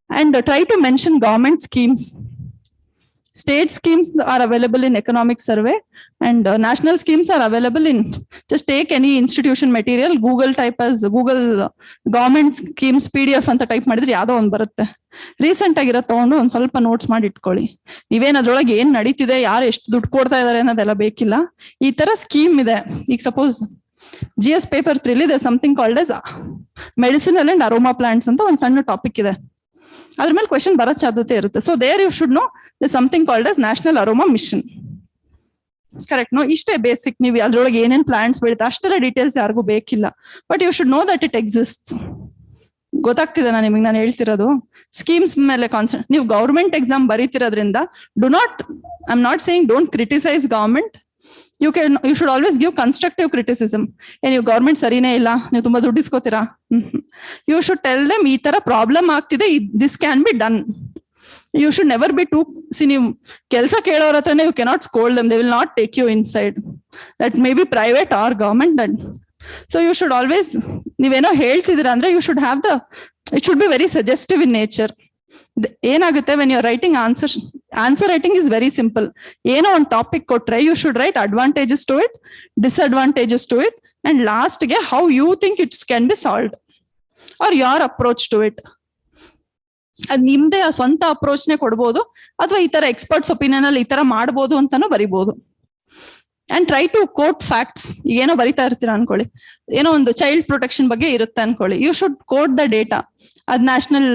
And try to mention government schemes. State schemes are available in economic survey, and national schemes are available in, just take any institution material, Google type as Google government schemes PDF ಅಂತ type ಮಾಡಿದ್ರೆ ಯಾವ್ದೋ ಒಂದು ಬರುತ್ತೆ. Recent ಆಗಿರೋ ತಗೊಂಡು ಒಂದ್ ಸ್ವಲ್ಪ notes ಮಾಡಿ ಇಟ್ಕೊಳ್ಳಿ. ನೀವೇನ್ ಅದ್ರೊಳಗೆ ಏನ್ ನಡೀತಿದೆ, ಯಾರು ಎಷ್ಟು ದುಡ್ಡು ಕೊಡ್ತಾ ಇದಾರೆ ಅನ್ನೋದೆಲ್ಲ ಬೇಕಿಲ್ಲ. ಈ ತರ ಸ್ಕೀಮ್ ಇದೆ. ಈಗ ಸಪೋಸ್ GS ಪೇಪರ್ 3 ಇದೆ something called S medicinal and aroma plants ಅಂತ ಒಂದ್ ಸಣ್ಣ ಟಾಪಿಕ್ ಇದೆ. ಅದ್ರ ಮೇಲೆ ಕ್ವೆಶನ್ ಬರೋ ಸಾಧ್ಯತೆ ಇರುತ್ತೆ. So there you should know something called as national aroma mission. Correct no? ಇಷ್ಟೇ ಬೇಸಿಕ್. ನೀವು ಅದ್ರೊಳಗೆ ಏನೇನ್ ಪ್ಲಾಂಟ್ಸ್ ಬೆಳೀತಾ ಅಷ್ಟೆಲ್ಲ ಡೀಟೇಲ್ಸ್ ಯಾರಿಗೂ ಬೇಕಿಲ್ಲ. But you should know that it exist. ಗೊತ್ತಾಗ್ತಿದೆ ನಿಮಗೆ ನಾನು ಹೇಳ್ತಿರೋದು? ಸ್ಕೀಮ್ಸ್ ಮೇಲೆ ಕಾನ್ಸಂಟ್ರೇಟ್. ನೀವು ಗೌರ್ಮೆಂಟ್ ಎಕ್ಸಾಮ್ ಬರೀತಿರೋದ್ರಿಂದ I am not saying don't criticise government. You should always give constructive criticism. ನೀವು ಗೌರ್ಮೆಂಟ್ ಸರಿನೇ ಇಲ್ಲ, ನೀವು ತುಂಬಾ ದುಡ್ಡು ಇಸ್ಕೋತೀರಾ, ಯು ಶುಡ್ ಟೆಲ್ ದೆಮ್ ಈ ತರ ಪ್ರಾಬ್ಲಮ್ ಆಗ್ತಿದೆ, this can be done. You should never be too ನೀವು ಕೆಲಸ ಕೇಳೋರ ಹತ್ರನೇ you cannot scold them, they will not take you inside. That may be private or government. That so you should always, ನೀವೇನೋ ಹೇಳ್ತಿದ್ದೀರಾ ಅಂದ್ರೆ you should have it should be very suggestive in nature. ಏನಾಗುತ್ತೆ, when you are writing answer writing is very simple. ಏನೋ ಒಂದು topic ಕೊಟ್ರೆ you should write advantages to it, disadvantages to it, and last ಗೆ how you think it's can be solved or your approach to it. ಅದ್ ನಿಮ್ದೇ ಸ್ವಂತ ಅಪ್ರೋಚ್ನೇ ಕೊಡ್ಬೋದು, ಅಥವಾ ಈ ತರ ಎಕ್ಸ್ಪರ್ಟ್ಸ್ ಒಪಿನಿಯನ್ ಅಲ್ಲಿ ಈ ತರ ಮಾಡ್ಬೋದು ಅಂತಾನು ಬರಿಬಹುದು. And try to quote facts. ಏನೋ ಬರಿತಾ ಇರ್ತೀರಾ ಅನ್ಕೊಳ್ಳಿ, ಏನೋ ಒಂದು ಚೈಲ್ಡ್ ಪ್ರೊಟೆಕ್ಷನ್ ಬಗ್ಗೆ ಇರುತ್ತೆ ಅನ್ಕೊಳ್ಳಿ, you should quote the data. ಅದ್ national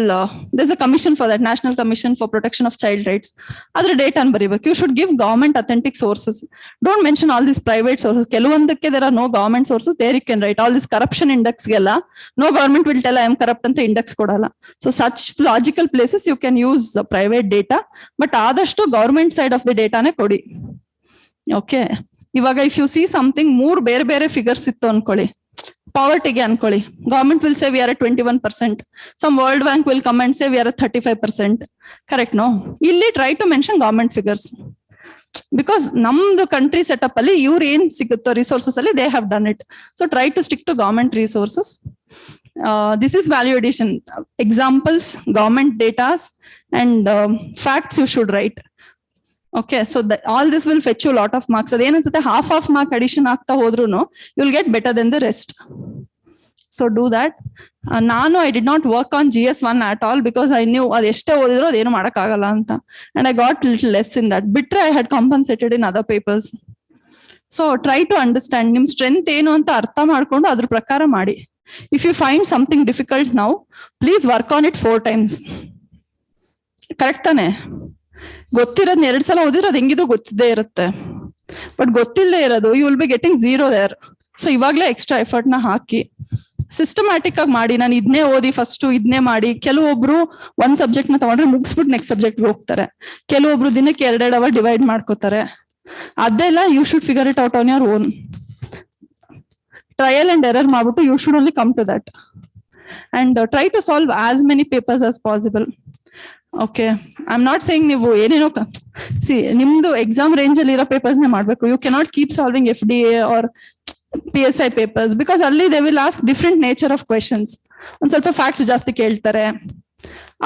there's a commission for that, national commission for protection of child rights. ಅದ್ರ ಡೇಟಾನ್ ಬರೀಬೇಕು. You should give government authentic sources. Don't mention all this private sources. ಕೆಲವೊಂದಕ್ಕೆ there are no government sources, there you can write. All this corruption ಇಂಡೆಕ್ಸ್ಗೆಲ್ಲ no government will tell I am corrupt ಅಂತ index ಕೊಡಲ್ಲ. So such logical places you can use private data, but ಆದಷ್ಟು government side of the ಡೇಟಾನೇ ಕೊಡಿ. Okay, ಇವಾಗ if U C something 3 ಬೇರೆ ಬೇರೆ figures ಇತ್ತು ಅನ್ಕೊಳ್ಳಿ, ಪಾವರ್ಟಿಗೆ ಅನ್ಕೊಳ್ಳಿ, government will say we are at 21%, some world bank will come and say we are at 35%. Correct no? ಇಲ್ಲಿ try to mention government figures, because ನಮ್ದು ಕಂಟ್ರಿ ಸೆಟಪ್ ಅಲ್ಲಿ ಇವ್ರು ಏನ್ ಸಿಗುತ್ತೋ ರಿಸೋರ್ಸಸ್ ಅಲ್ಲಿ they have done it. So try to stick to government resources. This is value addition. Examples, government datas and facts you should write. Okay, so all this will fetch you a lot of marks. Adenansute half mark addition ಆಗ್ತಾ ಹೋದ್ರುನು you'll get better than the rest. So do that. Nanu I did not work on GS1 at all because I knew adu eshte odidro adenu madakagalla anta, and I got little less in that. Bitre I had compensated in other papers. So try to understand nim strength enu anta artha madkondo adr prakara maadi. If you find something difficult now, please work on it 4 times. Correct ane? ಗೊತ್ತಿರೋದ್ 2 ಸಲ ಓದಿದ್ರೆ ಅದು ಹೆಂಗಿದ್ರು ಗೊತ್ತಿದ್ದೇ ಇರುತ್ತೆ, but ಗೊತ್ತಿಲ್ಲದೆ ಇರೋದು you will be getting 0 there. So ಇವಾಗ್ಲೇ extra effort ನ ಹಾಕಿ ಸಿಸ್ಟಮ್ಯಾಟಿಕ್ ಆಗಿ ಮಾಡಿ. ನಾನು ಇದನ್ನೇ ಓದಿ ಫಸ್ಟ್ ಇದನ್ನೇ ಮಾಡಿ. ಕೆಲವೊಬ್ರು ಒಂದ್ ಸಬ್ಜೆಕ್ಟ್ ನ ತಗೊಂಡ್ರೆ ಮುಗಿಸ್ಬಿಟ್ಟು ನೆಕ್ಸ್ಟ್ ಸಬ್ಜೆಕ್ಟ್ ಹೋಗ್ತಾರೆ. ಕೆಲವೊಬ್ರು ದಿನಕ್ಕೆ 2 ಅವರ್ ಡಿವೈಡ್ ಮಾಡ್ಕೋತಾರೆ. ಅದೆಲ್ಲ you should figure it out on your own. Trial and error ಮಾಡ್ಬಿಟ್ಟು you should only come to that and try to solve as many papers as possible. Okay, I am not saying ನೀವು ಏನೇನೋ ನಿಮ್ದು exam range ಅಲ್ಲಿ ಇರೋ papers ನೇ ಮಾಡ್ಬೇಕು. You cannot keep solving FDA or PSI papers because ಅಲ್ಲಿ they will ask different nature of questions. ಒಂದ್ ಸ್ವಲ್ಪ ಫ್ಯಾಕ್ಟ್ಸ್ ಜಾಸ್ತಿ ಕೇಳ್ತಾರೆ,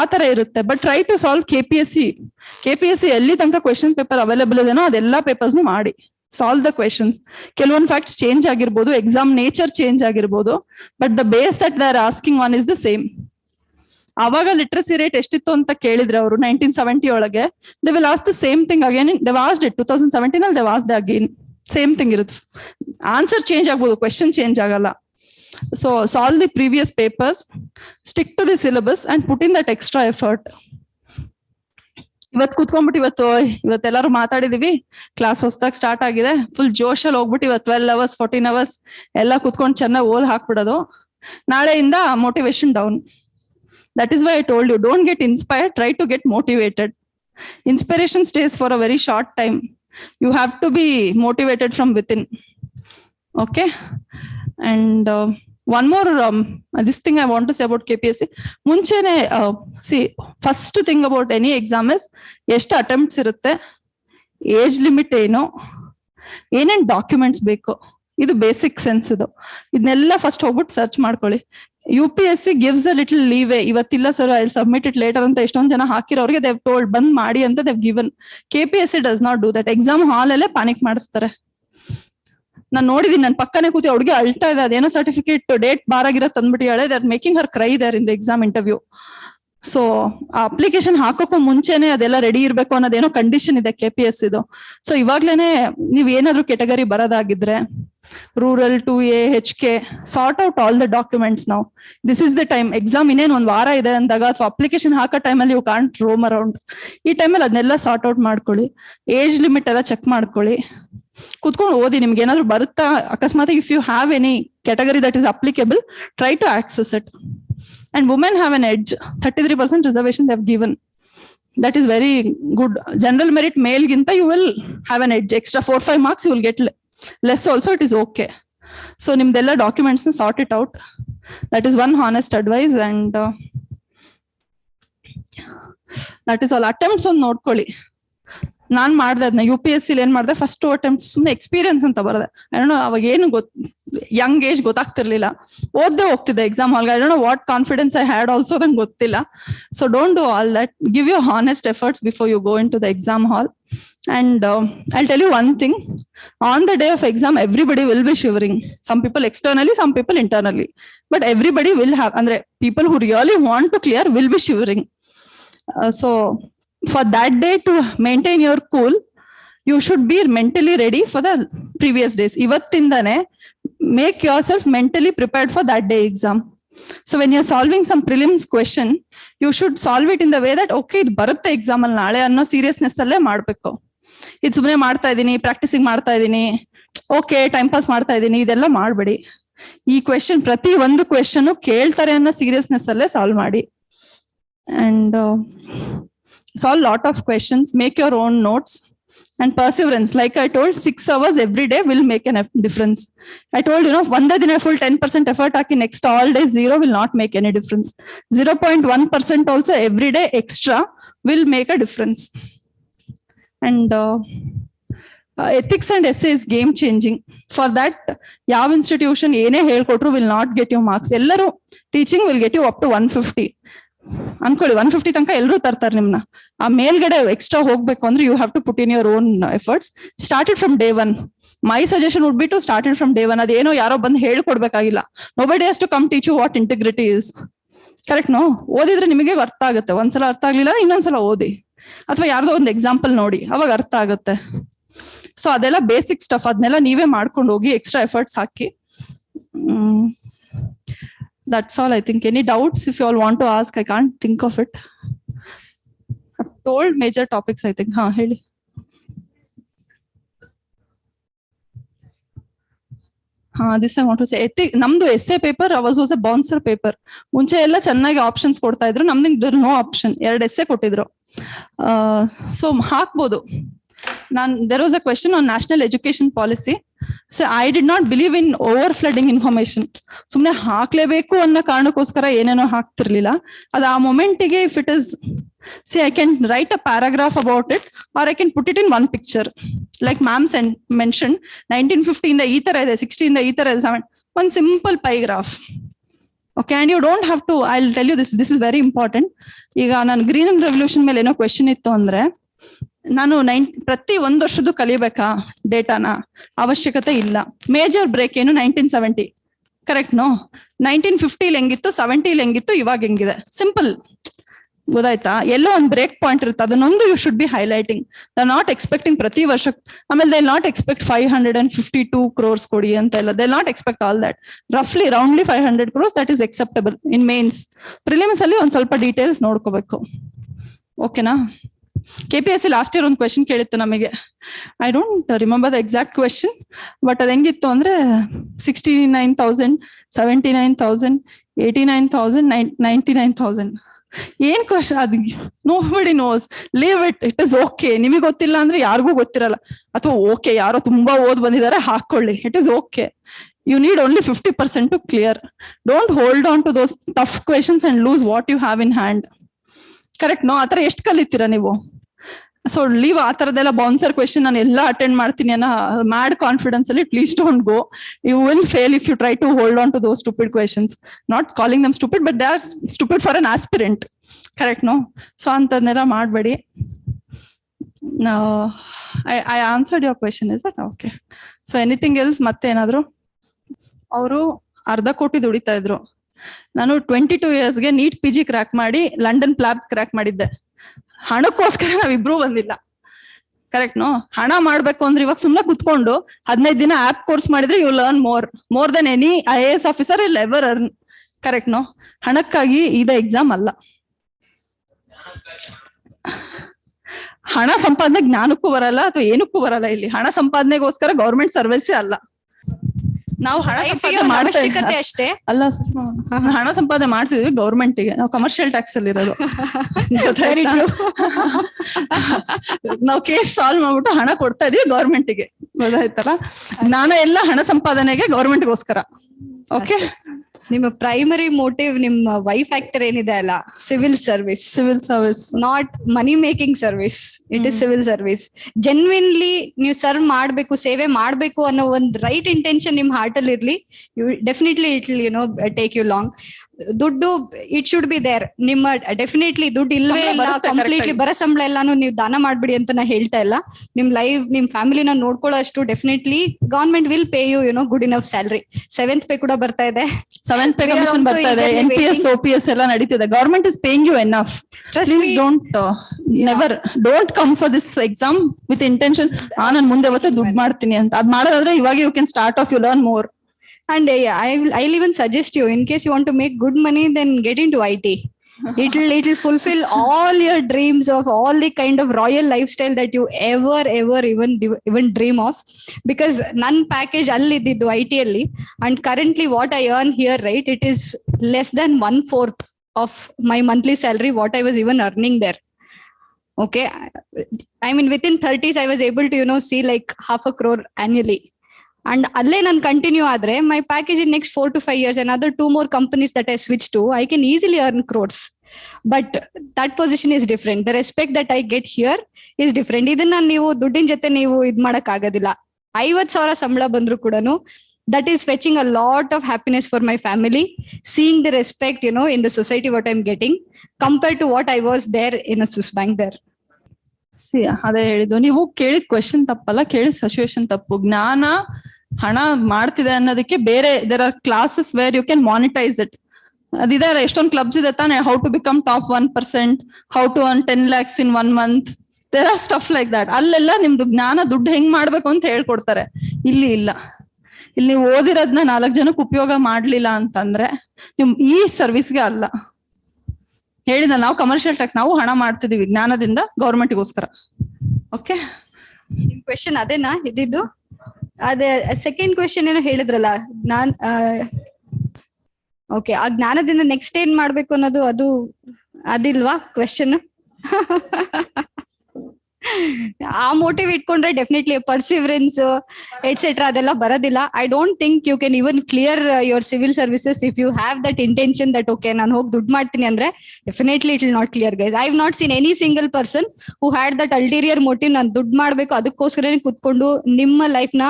ಆ ತರ ಇರುತ್ತೆ. But try to solve KPSC ಎಲ್ಲಿ ತನಕ ಕ್ವೆಶನ್ ಪೇಪರ್ ಅವೈಲೇಬಲ್ ಇದೆನೋ ಅದೆಲ್ಲಾ ಪೇಪರ್ಸ್ ಮಾಡಿ ಸಾಲ್ವ್ ದ ಕ್ವೆಶನ್ಸ್. ಕೆಲವೊಂದು ಫ್ಯಾಕ್ಟ್ಸ್ ಚೇಂಜ್ ಆಗಿರ್ಬೋದು, ಎಕ್ಸಾಮ್ ನೇಚರ್ ಚೇಂಜ್ ಆಗಿರ್ಬೋದು, but the base that they are asking one is the same. ಅವಾಗ ಲಿಟ್ರಸಿ ರೇಟ್ ಎಷ್ಟಿತ್ತು ಅಂತ ಕೇಳಿದ್ರೆ ಅವರು 1970 ಒಳಗೆ, they will ask the same thing again. They asked it 2017 ಅಲ್ಲಿ they asked again. Same thing ಇರುತ್ತೆ. Answer change ಆಗ್ಬೋದು, ಕ್ವೆಶನ್ ಚೇಂಜ್ ಆಗಲ್ಲ. So solve the previous papers, stick to the syllabus and put in that extra effort. ಇವತ್ತು ಕೂತ್ಕೊಂಡ್ಬಿಟ್ಟು ಇವತ್ತೆಲ್ಲರೂ ಮಾತಾಡಿದೀವಿ, class ಹೊಸದಾಗಿ start ಆಗಿದೆ, full ಜೋಶಲ್ಲಿ ಹೋಗ್ಬಿಟ್ಟು ಇವತ್ತು 12 hours 14 hours ಎಲ್ಲ ಕೂತ್ಕೊಂಡು ಚೆನ್ನಾಗಿ ಓದ್ ಹಾಕ್ಬಿಡೋದು. ನಾಳೆಯಿಂದ motivation down. That is why I told you, don't get inspired, try to get motivated. Inspiration stays for a very short time. You have to be motivated from within. Okay. And one more, this thing I want to say about KPSC. Munchene, see, first thing about any exam is, ಎಷ್ಟು attempts ಇರುತ್ತೆ, age limit ಏನು, ಏನೇನ್ documents ಬೇಕು, ಇದು basic sense. ಇದನ್ನೆಲ್ಲ first ಹೋಗ್ಬಿಟ್ಟು search ಮಾಡ್ಕೊಳ್ಳಿ. UPSC gives a little leeway. ಇವತ್ತಿಲ್ಲ sir I submit it later ಅಂತ ಎಷ್ಟೊಂದ್ ಜನ ಹಾಕಿರೋರಿಗೆ ದೇವ್ ಟೋಲ್ಡ್ ಬಂದ್ ಮಾಡಿ ಅಂತ they've given. KPSC does not do that. Exam hall ಅಲ್ಲೇ ಪ್ಯಾನಿಕ್ ಮಾಡಿಸ್ತಾರೆ. ನಾನ್ ನೋಡಿದೀನಿ, ನನ್ ಪಕ್ಕನೆ ಕೂತಿ ಅವ್ರಿಗೆ ಅಳ್ತಾ ಇದೆ, ಅದೇನೋ ಸರ್ಟಿಫಿಕೇಟ್ ಡೇಟ್ ಬಾರಾಗಿರೋ ತಂದ್ಬಿಟ್ಟು ಹೇಳಿ, they are making her cry there in the exam interview. So ಆ ಅಪ್ಲಿಕೇಶನ್ ಹಾಕೋಕ್ಕೂ ಮುಂಚೆನೆ ಅದೆಲ್ಲ ರೆಡಿ ಇರ್ಬೇಕು ಅನ್ನೋದೇನೋ ಕಂಡೀಷನ್ ಇದೆ KPSC ಇದು. ಸೊ ಇವಾಗ್ಲೇನೆ ನೀವ್ ಏನಾದ್ರು ಕೆಟಗರಿ ಬರೋದಾಗಿದ್ರೆ, rural 2A HK, sort out all the documents ನಾವು. This is the time. Exam ಇನ್ನೇನು ಒಂದ್ ವಾರ ಇದೆ ಅಂದಾಗ ಅಥವಾ ಅಪ್ಲಿಕೇಶನ್ ಹಾಕೋ ಟೈಮಲ್ಲಿ ಯು ಕಾಂಟ್ ರೋಮ್ ಅರೌಂಡ್. ಈ ಟೈಮಲ್ಲಿ ಅದನ್ನೆಲ್ಲ ಸಾರ್ಟ್ ಔಟ್ ಮಾಡ್ಕೊಳ್ಳಿ. ಏಜ್ ಲಿಮಿಟ್ ಎಲ್ಲ ಚೆಕ್ ಮಾಡ್ಕೊಳ್ಳಿ. ಕುತ್ಕೊಂಡು ಓದಿ. ನಿಮ್ಗೆ ಏನಾದ್ರು ಬರುತ್ತಾ ಅಕಸ್ಮಾತ್, if you have any category that is applicable, try to access it. And women have an edge. 33% reservation they have given. That is very good. General merit male ginta you will have an edge. Extra 4-5 marks you will get less also, it is okay. So nimdella documents na sort it out. That is one honest advice. And that is all. Attempts on ನೋಡ್ಕೊಳ್ಳಿ. ನಾನ್ ಮಾಡ್ದೆ ಅದನ್ನ UPSC ಏನ್ ಮಾಡ್ದೆ, first 2 attempts ಸುಮ್ಮನೆ experience ಅಂತ ಬರದೆ. I don't no, ಅವಾಗ ಏನು ಯಂಗ್ ಏಜ್ ಗೊತ್ತಾಗ್ತಿರ್ಲಿಲ್ಲ, ಓದ್ದೆ ಹೋಗ್ತಿದ್ದೆ ಎಕ್ಸಾಮ್ ಹಾಲ್ಗೆ. I don't know what confidence I had also, ನಂಗೆ ಗೊತ್ತಿಲ್ಲ. So don't do all that. Give you honest efforts before you go into the exam hall. And I'll tell you one thing, on the day of exam everybody will be shivering. Some people externally, some people internally, but everybody will have, andre people who really want to clear will be shivering. So for that day to maintain your cool, you should be mentally ready for the previous days. Ivattindane make yourself mentally prepared for that day exam. So when you're solving some prelims question, you should solve it in the way that okay, ಇದು ಬರುತ್ತೆ exam ಅಲ್ಲಿ ನಾಳೆ ಅನ್ನೋ seriousness ಅಲ್ಲೇ ಮಾಡ್ಬೇಕು. ಇದು ಸುಮ್ಮನೆ ಮಾಡ್ತಾ ಇದೀನಿ, ಪ್ರಾಕ್ಟೀಸಿಂಗ್ ಮಾಡ್ತಾ ಇದೀನಿ, ಓಕೆ ಟೈಮ್ ಪಾಸ್ ಮಾಡ್ತಾ ಇದೀನಿ, ಇದೆಲ್ಲ ಮಾಡ್ಬೇಡಿ. ಈ ಕ್ವೆಶನ್, ಪ್ರತಿ ಒಂದು ಕ್ವೆಶನ್ ಕೇಳ್ತಾರೆ ಅನ್ನೋ ಸೀರಿಯಸ್ನೆಸ್ ಅಲ್ಲೇ ಸಾಲ್ವ್ ಮಾಡಿ. And solve lot of questions, make your own notes, and perseverance. Like I told, 6 hours every day will make a difference. I told you know, one day full 10% effort haki, next all days 0 will not make any difference. 0.1% also every day extra will make a difference. And ethics and essay is game changing. For that, yav institution ene helkotru will not get you marks. Ellaru teaching will get you up to 150. ಅನ್ಕೊಳ್ಳಿ 150 ತನಕ ಎಲ್ಲರೂ ತರ್ತಾರೆ ನಿಮ್ನ. ಆ ಮೇಲ್ಗಡೆ extra ಹೋಗ್ಬೇಕು ಅಂದ್ರೆ you have to put in your own efforts. Started from day one. My suggestion would be to started from day one. ಅದೇನೋ ಯಾರೋ ಬಂದು ಹೇಳ್ಕೊಡ್ಬೇಕಾಗಿಲ್ಲ. Nobody has to come teach you what integrity is. Correct no? ಓದಿದ್ರೆ ನಿಮಗೆ ಅರ್ಥ ಆಗುತ್ತೆ. ಒಂದ್ಸಲ ಅರ್ಥ ಆಗ್ಲಿಲ್ಲ ಇನ್ನೊಂದ್ಸಲ ಓದಿ, ಅಥವಾ ಯಾರ್ದೋ ಒಂದು ಎಕ್ಸಾಂಪಲ್ ನೋಡಿ, ಅವಾಗ ಅರ್ಥ ಆಗುತ್ತೆ. ಸೊ ಅದೆಲ್ಲ ಬೇಸಿಕ್ ಸ್ಟಫ್, ಅದನ್ನೆಲ್ಲ ನೀವೇ ಮಾಡ್ಕೊಂಡು ಹೋಗಿ, extra efforts hockey. That's all, I think. Any doubts if you all want to ask? I can't think of it. I've told major topics, I think. Heli. This I want to say. Namdu essay paper was a bouncer paper. Munche ella chennagi options ಕೊಡ್ತಾ ಇದ್ರು. ನಮ್ದು there no option. 2 essay ಕೊಟ್ಟಿದ್ರು. So ಹಾಕ್ಬೋದು. There was a question on national education policy. So I did not believe in overflooding information. ಸುಮ್ನೆ ಹಾಕ್ಲೇಬೇಕು ಅನ್ನೋ ಕಾರಣಕ್ಕೋಸ್ಕರ ಏನೇನೋ ಹಾಕ್ತಿರ್ಲಿಲ್ಲ. ಅದು ಆ ಮೊಮೆಂಟಿಗೆ if it is, see, I can write a paragraph about it or I can put it in one picture. Like ma'am mentioned, 1950 ಇಂದ ಈ ತರ ಇದೆ, 60 ಇಂದ ಈ ತರ ಇದೆ, 7. One simple pie graph. Okay, and you don't have to, I'll tell you this is very important. ಈಗ ನಾನು ಗ್ರೀನ್ ರೆವಲ್ಯೂಷನ್ ಮೇಲೆ ಏನೋ ಕ್ವೆಶನ್ ಇತ್ತು ಅಂದ್ರೆ, ನಾನು ಪ್ರತಿ 1 ವರ್ಷದ್ದು ಕಲಿಬೇಕಾ ಡೇಟಾನ? ಅವಶ್ಯಕತೆ ಇಲ್ಲ. ಮೇಜರ್ ಬ್ರೇಕ್ ಏನು 1970, ಕರೆಕ್ಟ್ ನೋ? 1950 ಹೆಂಗಿತ್ತು, 70 ಹೆಂಗಿತ್ತು, ಇವಾಗ ಹೆಂಗಿದೆ, ಸಿಂಪಲ್. ಗೊತ್ತಾಯ್ತಾ? ಎಲ್ಲೋ ಒಂದು ಬ್ರೇಕ್ ಪಾಯಿಂಟ್ ಇರುತ್ತೆ, ಅದನ್ನೊಂದು you should be highlighting. The not expecting ಪ್ರತಿ ವರ್ಷ. ಆಮೇಲೆ ದೇ ನಾಟ್ ಎಕ್ಸ್ಪೆಕ್ಟ್ 552 crores ಕೊಡಿ ಅಂತ ಇಲ್ಲ. They not expect all that. ರಫ್ಲಿ roundly 500 crores, that is acceptable in mains. Prelims ಅಲ್ಲಿ ಒಂದ್ ಸ್ವಲ್ಪ ಡೀಟೇಲ್ಸ್ ನೋಡ್ಕೋಬೇಕು. ಓಕೆನಾ? KPSC ಲಾಸ್ಟ್ ಇಯರ್ ಒಂದು ಕ್ವೆಶನ್ ಕೇಳಿತ್ತು ನಮಗೆ. I don't remember the exact question, but ಅದ್ ಹೆಂಗಿತ್ತು ಅಂದ್ರೆ 69,000, 79,000, 89,000, 99,000. ಏನ್ ಕ್ವೆಶನ್ ಅದು? Nobody nose. Leave it, it is okay. ನಿಮಗೆ ಗೊತ್ತಿಲ್ಲ ಅಂದ್ರೆ ಯಾರಿಗೂ ಗೊತ್ತಿರಲ್ಲ. ಅಥವಾ ಓಕೆ, ಯಾರೋ ತುಂಬಾ ಓದ್ ಬಂದಿದ್ದಾರೆ, ಹಾಕೊಳ್ಳಿ, it is okay. You need only 50% to clear. Don't hold on to those tough questions and lose what you have in hand. Correct no? ಆತರ ಎಷ್ಟು ಕಲಿತೀರಾ ನೀವು? ಸೊ ಲೀವ್ ಆ ತರದೆಲ್ಲ ಬೌನ್ಸರ್ ಕ್ವೆಶನ್ ನಾನು ಎಲ್ಲ ಅಟೆಂಡ್ ಮಾಡ್ತೀನಿ ಅನ್ನೋ ಮ್ಯಾಡ್ ಕಾನ್ಫಿಡೆನ್ಸ್ ಅಲ್ಲಿ please don't go. You will fail if you try to hold on to those stupid questions. Not calling them stupid, but they are stupid for an aspirant. Correct no? So ಅಂತದ್ನೆಲ್ಲ ಮಾಡಬೇಡಿ. I answered your question, is that okay? So anything else? ಮತ್ತೆ ಏನಾದ್ರು? ಅವರು 1/2 ಕೋಟಿ ದುಡಿತಾ ಇದ್ರು. ನಾನು 22 yearsಗೆ ನೀಟ್ PG ಕ್ರ್ಯಾಕ್ ಮಾಡಿ ಲಂಡನ್ ಪ್ಲಾಬ್ ಕ್ರ್ಯಾಕ್ ಮಾಡಿದ್ದೆ. ಹಣಕ್ಕೋಸ್ಕರ ನಾವಿಬ್ರು ಬಂದಿಲ್ಲ. Correct no? ಹಣ ಮಾಡ್ಬೇಕು ಅಂದ್ರೆ ಇವಾಗ ಸುಮ್ನೆ ಕುತ್ಕೊಂಡು 15 ದಿನ ಆಪ್ ಕೋರ್ಸ್ ಮಾಡಿದ್ರೆ you learn more than any IAS officer will ever earn. Correct no? ಹಣಕ್ಕಾಗಿ ಇದೆ ಎಕ್ಸಾಮ್ ಅಲ್ಲ. ಹಣ ಸಂಪಾದನೆ ಜ್ಞಾನಕ್ಕೂ ಬರಲ್ಲ ಅಥವಾ ಏನಕ್ಕೂ ಬರಲ್ಲ. ಇಲ್ಲಿ ಹಣ ಸಂಪಾದನೆಗೋಸ್ಕರ ಗೌರ್ಮೆಂಟ್ ಸರ್ವಿಸೇ ಅಲ್ಲ. ನಾವು ಹಣ ಸಂಪಾದನೆ ಮಾಡ್ತೇವೆ ಅಷ್ಟೇ ಅಲ್ಲ ಸುಷ್ಮಾ, ಹಣ ಸಂಪಾದನೆ ಮಾಡ್ತಿದ್ವಿ ಗೌರ್ಮೆಂಟಿಗೆ. ನಾವು ಕಮರ್ಷಿಯಲ್ ಟ್ಯಾಕ್ಸ್ ಅಲ್ಲಿ ಇರೋದು. ನಾವು ಕೇಸ್ ಸಾಲ್ವ್ ಮಾಡ್ಬಿಟ್ಟು ಹಣ ಕೊಡ್ತಾ ಇದೀವಿ ಗೌರ್ಮೆಂಟಿಗೆ. ಗೊತ್ತಾಯ್ತಲ್ಲ? ಜ್ಞಾನ ಎಲ್ಲ ಹಣ ಸಂಪಾದನೆಗೆ, ಗೌರ್ಮೆಂಟ್ಗೋಸ್ಕರ. ಓಕೆ? ನಿಮ್ಮ ಪ್ರೈಮರಿ ಮೋಟಿವ್, ನಿಮ್ಮ ವೈ ಫ್ಯಾಕ್ಟರ್ ಏನಿದೆ ಅಲ್ಲ, civil service, not money making service. It is civil service. Genuinely ನೀವು ಸರ್ವ್ ಮಾಡ್ಬೇಕು, ಸೇವೆ ಮಾಡ್ಬೇಕು ಅನ್ನೋ ಒಂದು ರೈಟ್ ಇಂಟೆನ್ಷನ್ ನಿಮ್ ಹಾರ್ಟ್ ಅಲ್ಲಿ ಇರ್ಲಿ, you definitely it will take you long. ದುಡ್ಡು ಇಟ್ ಶುಡ್ ಬಿ ದೇರ್. ನಿಮ್ಮ ಡೆಫಿನೆಟ್ಲಿ ದುಡ್ಡು ಇಲ್ವೇ ಇಲ್ಲ, ಕಂಪ್ಲೀಟ್ಲಿ ಬರ ಸಂಬಳ ಎಲ್ಲಾನು ನೀವು ದಾನ ಮಾಡ್ಬಿಡಿ ಅಂತ ನಾ ಹೇಳ್ತಾ ಇಲ್ಲ. ನಿಮ್ ಲೈಫ್, ನಿಮ್ ಫ್ಯಾಮಿಲಿನ ನೋಡ್ಕೊಳ್ಳೋ ಅಷ್ಟು definitely government will pay you good enough salary. 7th pay ಕೂಡ ಬರ್ತಾ ಇದೆ, 7th ಪೇ ಕಮಿಷನ್ ಬರ್ತಾ ಇದೆ, NPS OPS ಎಲ್ಲ ನಡೀತಿದೆ. Government is paying you enough. Please don't come for this exam with intention ನಾನು ಮುಂದೆ ಅವತ್ತು ದುಡ್ಡು ಮಾಡ್ತೀನಿ ಅಂತ. ಅದ್ ಮಾಡೋದಾದ್ರೆ ಇವಾಗ you can start off, you learn more. And I'll even suggest you, in case you want to make good money, then get into IT. It'll fulfill all your dreams of all the kind of royal lifestyle that you ever even dream of. Because none package alli ididdu IT alli, and currently what I earn here, right, it is less than 1/4 of my monthly salary what I was even earning there. Okay, I mean within 30s I was able to see like 500 crore annually. And ಅಲ್ಲೇ ನಾನು continue ಆದ್ರೆ my package in next 4 to 5 years, another 2 more companies that I switch to, I can easily earn crores. But that position is different. The respect that I get here is different. ಇದನ್ನ ನೀವು ದುಡ್ಡಿನ ಜೊತೆ ನೀವು ಇದ್ ಮಾಡಕ್ ಆಗೋದಿಲ್ಲ. 50,000 ಸಂಬಳ ಬಂದ್ರು ಕೂಡ that is fetching a lot of happiness for my family, seeing the respect, you know, in the society what I'm getting compared to what I was there in a Swiss bank there. ಅದೇ ಹೇಳಿದ್ದು, ನೀವು ಕೇಳಿದ question ತಪ್ಪಲ್ಲ, ಕೇಳಿದ situation ತಪ್ಪು. ಜ್ಞಾನ ಹಣ ಮಾಡ್ತಿದೆ ಅನ್ನೋದಕ್ಕೆ ಬೇರೆ there are classes where you can monetize it. ಅದಿದೆ, ಎಷ್ಟೊಂದು ಕ್ಲಬ್ಸ್ ಇದೆ ತಾನೆ, how to become top 1%, how to earn 10 lakhs in 1 month. There are stuff like that. ಅಲ್ಲೆಲ್ಲ ನಿಮ್ದು ಜ್ಞಾನ ದುಡ್ಡು ಹೆಂಗ್ ಮಾಡ್ಬೇಕು ಅಂತ ಹೇಳ್ಕೊಡ್ತಾರೆ. ಇಲ್ಲಿ ಇಲ್ಲ. ಇಲ್ಲಿ ನೀವು ಓದಿರೋದ್ನ 4 ಜನಕ್ಕೆ ಉಪಯೋಗ ಮಾಡ್ಲಿಲ್ಲ ಅಂತಂದ್ರೆ ನಿಮ್ ಈ ಸರ್ವಿಸ್ಗೆ ಅಲ್ಲ. ಹೇಳಿದ ನಾವು ಕಮರ್ಷಿಯಲ್ ಟ್ಯಾಕ್ಸ್ ನಾವು ಹಣ ಮಾಡ್ತಿದೀವಿ ಜ್ಞಾನದಿಂದ ಗೌರ್ಮೆಂಟ್ಗೋಸ್ಕರ. ಓಕೆ, ನಿಮ್ ಕ್ವೆಶನ್ ಅದೇನಾ ಇದ್ದಿದ್ದು? ಅದೇ ಸೆಕೆಂಡ್ ಕ್ವೆಶನ್ ಏನೋ ಹೇಳಿದ್ರಲ್ಲ, ಓಕೆ, ಆ ಜ್ಞಾನದಿಂದ ನೆಕ್ಸ್ಟ್ ಏನ್ ಮಾಡ್ಬೇಕು ಅನ್ನೋದು ಅದು ಅದಿಲ್ವಾ ಕ್ವೆಶನ್? ಆ ಮೋಟಿವ್ ಇಟ್ಕೊಂಡ್ರೆ ಡೆಫಿನೆಟ್ಲಿ ಪರ್ಸಿವರೆನ್ಸ್ ಎಟ್ಸೆಟ್ರಾ ಅದೆಲ್ಲ ಬರೋದಿಲ್ಲ. I don't think you can even clear your civil services if you have that intention that okay ನಾನು ಹೋಗಿ ದುಡ್ಡು ಮಾಡ್ತೀನಿ ಅಂದ್ರೆ definitely it will not clear guys. I have not seen any single person who had that ulterior motive, ನಾನು ದುಡ್ಡು ಮಾಡ್ಬೇಕು ಅದಕ್ಕೋಸ್ಕರನೇ ಕುತ್ಕೊಂಡು ನಿಮ್ಮ ಲೈಫ್ ನ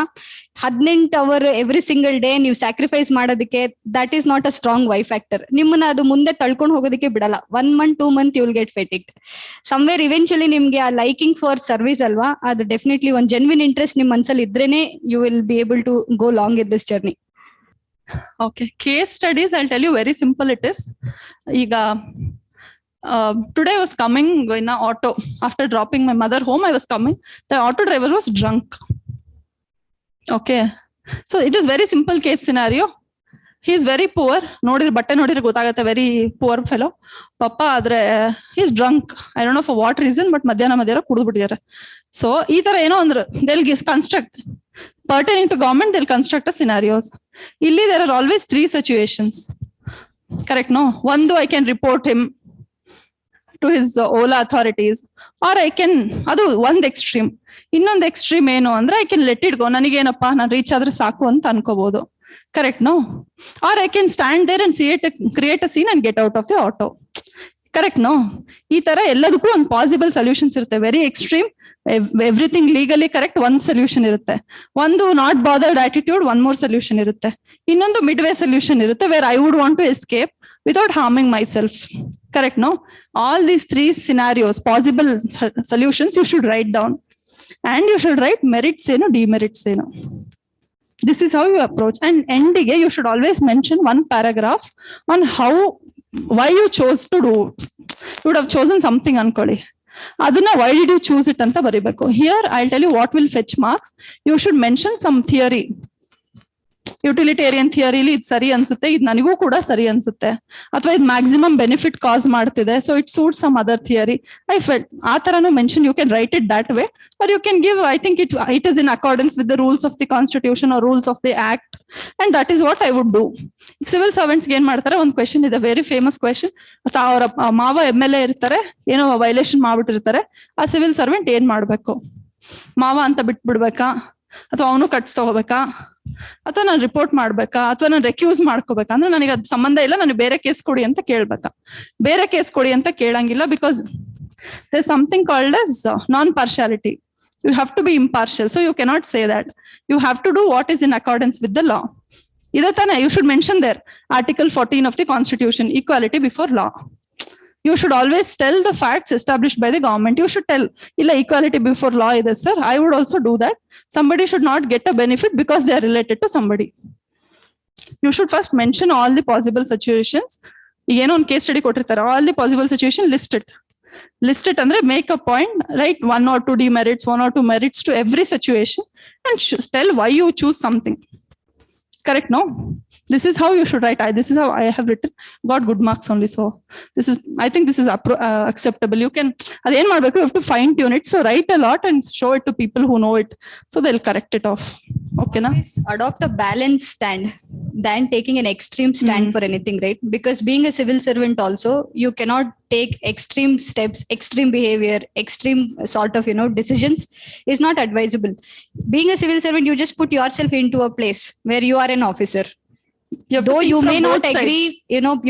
18 hours ಎವ್ರಿ ಸಿಂಗಲ್ ಡೇ ನೀವು ಸ್ಯಾಕ್ರಿಫೈಸ್ ಮಾಡೋದಕ್ಕೆ, that is not a strong why factor. ನಿಮ್ಮನ್ನ ಅದು ಮುಂದೆ ತಳ್ಕೊಂಡು ಹೋಗೋದಕ್ಕೆ ಬಿಡಲ್ಲ. 1 month 2 months you will get fatigued. Somewhere eventually ನಿಮ್ಗೆ ಆ ಲೈಕಿಂಗ್ ಫಾರ್ ಸರ್ವಿಸ್ ಅಲ್ವಾ, ಅದು ಡೆಫಿನೆಟ್ಲಿ ಒಂದು ಜೆನ್ವಿನ್ ಇಂಟ್ರೆಸ್ಟ್ ನಿಮ್ ಮನ್ಸಲ್ಲಿ ಇದ್ರೇನೆ you will be able to go long in this journey. Okay, case studies, I'll tell you very simple it is. Iga today I was coming in an auto after dropping my mother home. I was coming, the auto driver was drunk. Okay, so it is very simple case scenario. He is very poor, nodire batte nodire gottagate, very poor fellow. Papa adre he is drunk, I don't know for what reason, but madhyana kudidu bittidare. So ee tara eno andre they'll construct pertaining to government, they'll construct a scenarios. Illi there are always 3 situations, correct? No, one I can report him to his Ola authorities, or I can adu one extreme. Innond extreme eno andre I can let it go, nanige enappa ನಾನು reach ಆದ್ರೆ ಸಾಕು ಅಂತ ಅನ್ಕೋಬಹುದು, correct? No, or I can stand there and see it, create a scene and get out of the auto, correct? No, ಈ ತರ ಎಲ್ಲದಕ್ಕೂ ಒಂದು possible solutions ಇರುತ್ತೆ. Very extreme, everything legally correct, ಒಂದು ಸೊಲ್ಯೂಷನ್ ಇರುತ್ತೆ. ಒಂದು not bothered attitude, one more solution ಇರುತ್ತೆ. ಇನ್ನೊಂದು ಮಿಡ್ ವೇ ಸೊಲ್ಯೂಷನ್ ಇರುತ್ತೆ, where I would want to escape without harming myself, correct? No, all these 3 scenarios, possible solutions, you should write down, and you should write merits eno, demerits eno. This is how you approach. And ending you should always mention one paragraph on how, why you chose to do. You would have chosen something ankoli, aduna why did you choose it anta baribeku. Here I'll tell you what will fetch marks. You should mention some theory. Utilitarian ಥಿಯರಿಲಿ ಇದು ಸರಿ ಅನ್ಸುತ್ತೆ, ಇದು ನನಗೂ ಕೂಡ ಸರಿ ಅನ್ಸುತ್ತೆ, ಅಥವಾ ಇದು ಮ್ಯಾಕ್ಸಿಮಮ್ ಬೆನಿಫಿಟ್ ಕಾಸ್ ಮಾಡ್ತಿದೆ, so it suit some other theory. I felt ಆ ತರನು mention, you can write it that way, or you can give, I think it is in accordance with the rules of the constitution or rules of the act, and that is what I would do. Civil servants ಏನ್ ಮಾಡ್ತಾರೆ, ಒಂದು question ಇದೆ, very famous question. ಅವರ ಮಾವ MLA ಇರ್ತಾರೆ, ಏನೋ violation ಮಾಡ್ಬಿಟ್ಟಿರ್ತಾರೆ, ಆ civil servant ಏನ್ ಮಾಡ್ಬೇಕು? ಮಾವ ಅಂತ ಬಿಟ್ಬಿಡ್ಬೇಕಾ, ಅಥವಾ ಅವನು ಕಟ್ಸ್ ತಗೋಬೇಕಾ, ಅಥವಾ ನಾನು ರಿಪೋರ್ಟ್ ಮಾಡ್ಬೇಕಾ, ಅಥವಾ ನಾನು ರೆಕ್ಯೂಸ್ ಮಾಡ್ಕೋಬೇಕಾ? ಅಂದ್ರೆ ನನಗೆ ಅದು ಸಂಬಂಧ ಇಲ್ಲ, ನನಗೆ ಬೇರೆ ಕೇಸ್ ಕೊಡಿ ಅಂತ ಕೇಳ್ಬೇಕಾ? ಬೇರೆ ಕೇಸ್ ಕೊಡಿ ಅಂತ ಕೇಳಂಗಿಲ್ಲ, because there something called as non partiality. You have to be impartial, so you cannot say that. You have to do what is in accordance with the law. ಇದೇ ತಾನೆ you should mention there article 14 of the Constitution, equality before law. You should always tell the facts established by the government. You should tell, illa equality before law is sir, I would also do that. Somebody should not get a benefit because they are related to somebody. You should first mention all the possible situations. Eno on case study kotirtara, all the possible situation, list it andre make a point, write 1 or 2 demerits, 1 or 2 merits to every situation, and tell why you choose something, correct? No, this is how you should write. This is how I have written, got good marks only. So this is, I think this is acceptable. You can again you have to fine tune it, so write a lot and show it to people who know it, so they'll correct it off. Okay, na? Adopt a balanced stand than taking an extreme stand for anything, right? Because being a civil servant also, you cannot take extreme steps, extreme behavior, extreme sort of, decisions is not advisable. Being a civil servant, you just put yourself into a place where you are an officer. Though you may not agree,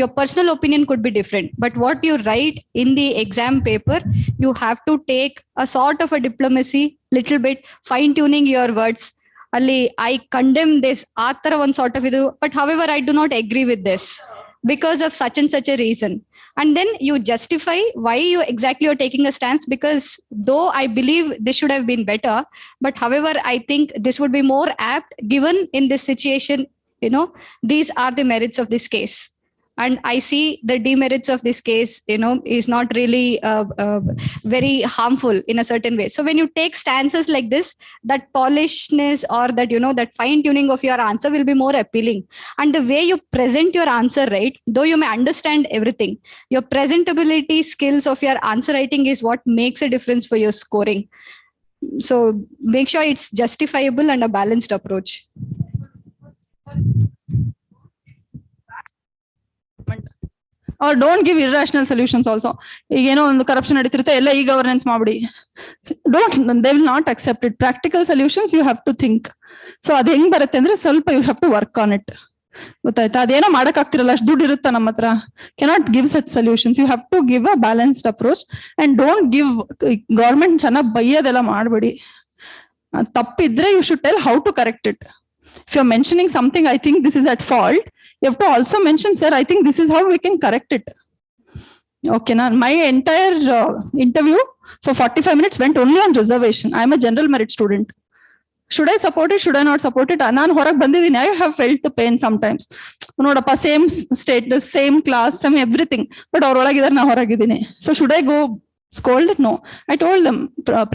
your personal opinion could be different, but what you write in the exam paper, you have to take a sort of a diplomacy, little bit fine tuning your words, ಅಲ್ಲಿ I condemn this ಆ ತರ ಒಂದು sort of ಇದು, but however I do not agree with this because of such and such a reason. And then you justify why you exactly are taking a stance, because though I believe this should have been better, but however I think this would be more apt given in this situation. These are the merits of this case, and I see the demerits of this case is not really very harmful in a certain way. So when you take stances like this, that polishedness or that that fine tuning of your answer will be more appealing. And the way you present your answer, right, though you may understand everything, your presentability skills of your answer writing is what makes a difference for your scoring. So make sure it's justifiable and a balanced approach. Or don't give irrational solutions also. ಈಗ ಏನೋ ಒಂದು corruption ನಡೀತಿರುತ್ತೆ, ಎಲ್ಲ ಈ governance ಮಾಡ್ಬಿಡಿ. They will not accept it. Practical solutions you have to think. So ಅದ್ ಹೆಂಗ್ ಬರುತ್ತೆ ಅಂದ್ರೆ ಸ್ವಲ್ಪ you have to work on it. ಗೊತ್ತಾಯ್ತಾ? ಅದೇನೋ ಮಾಡಕ್ ಆಗ್ತಿರಲ್ಲ, ಅಷ್ಟು ದುಡ್ಡು ಇರುತ್ತಾ ನಮ್ಮ ಹತ್ರ. Cannot give such solutions. You have to give a balanced approach and don't give government ಚೆನ್ನಾಗಿ ಬೈಯೋದೆಲ್ಲ ಮಾಡ್ಬೇಡಿ. ತಪ್ಪಿದ್ರೆ you should tell how to correct it. If you're mentioning something, I think this is at fault, you have to also mention, sir, I think this is how we can correct it. Okay, now my entire interview for 45 minutes went only on reservation. I am a general merit student. Should I support it? Should I not support it? Nan horag bandidini. I have felt the pain sometimes. Nodappa, same status, same class, same everything. But avrolagidare na horagidini. So should I go scolded? No. I told them,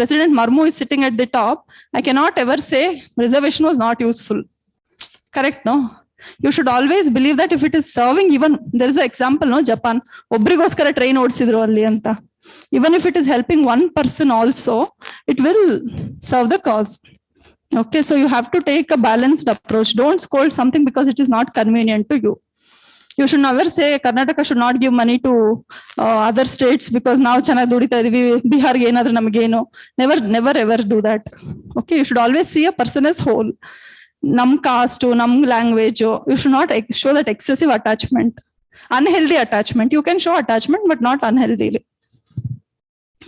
President Marmu is sitting at the top. I cannot ever say reservation was not useful. Correct, no? You should always believe that if it is serving, even there is an example, no, Japan, obrigoskara train odsidru alli anta. Even if it is helping one person also, it will serve the cause. Okay, so you have to take a balanced approach. Don't scold something because it is not convenient to you. You should never say Karnataka should not give money to other states because now ಚೆನ್ನಾಗಿ ದುಡಿತಾ ಇದೀವಿ, ಬಿಹಾರ್ಗೆ ಏನಾದ್ರೂ ನಮಗೇನು. Never ever do that. Okay, you should always see a person as whole. Num caste, num language, you should not show that excessive attachment, unhealthy attachment. You can show attachment but not unhealthily.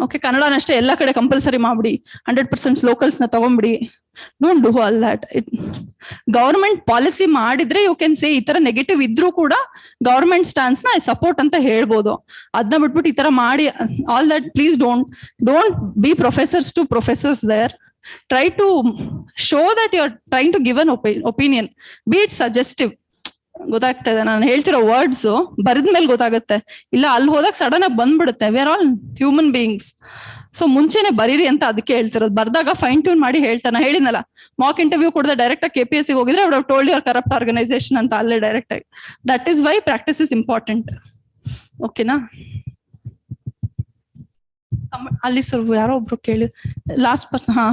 Okay, ಕನ್ನಡನಷ್ಟೇ ಎಲ್ಲ ಕಡೆ compulsory ಮಾಡ್ಬಿಡಿ, 100% locals ನ ತಗೊಂಡ್ಬಿಡಿ. Don't do all that. Government policy ಮಾಡಿದ್ರೆ you can say ಈ ತರ negative ಇದ್ರೂ ಕೂಡ ಗವರ್ಮೆಂಟ್ ಸ್ಟಾನ್ಸ್ ನ ಐ ಸಪೋರ್ಟ್ ಅಂತ ಹೇಳ್ಬೋದು. ಅದನ್ನ ಬಿಟ್ಬಿಟ್ಟು ಈ ತರ ಮಾಡಿ all that please don't be professors to professors there. Try to show that you're trying to give an opinion. Be it suggestive. ಗೊತ್ತಾಗ್ತಾ ಇದೆ ನಾನು ಹೇಳ್ತಿರೋ ವರ್ಡ್ಸ್ ಬರೆದ್ಮೇಲೆ ಗೊತ್ತಾಗುತ್ತೆ, ಇಲ್ಲ ಅಲ್ಲಿ ಹೋದಾಗ ಸಡನ್ ಆಗಿ ಬಂದ್ಬಿಡುತ್ತೆ. We are all human beings. So ಮುಂಚೆನೆ ಬರೀರಿ ಅಂತ ಅದಕ್ಕೆ ಹೇಳ್ತಿರೋದು. ಬರ್ದಾಗ ಫೈನ್ ಟ್ಯೂನ್ ಮಾಡಿ ಹೇಳ್ತಾರೆ. ನಾ ಹೇಳಿನಲ್ಲ, ಮಾಕ್ ಇಂಟರ್ವ್ಯೂ ಕೊಡದೆ ಡೈರೆಕ್ಟ್ ಆಗಿ KPSC ಹೋಗಿದ್ರೆ ಅವ್ರು ಟೋಲ್ಡ್ ಯುವರ್ ಕರಪ್ಟ್ ಆರ್ಗನೈಸೇಷನ್ ಅಂತ ಅಲ್ಲೇ ಡೈರೆಕ್ಟ್ ಆಗಿ. That is why practice is important. ಓಕೆನಾ? ಅಲ್ಲಿ ಸರ್ ಯಾರೋ ಒಬ್ರು ಕೇಳಿ ಲಾಸ್ಟ್ ಪರ್ಸನ್. ಹಾ,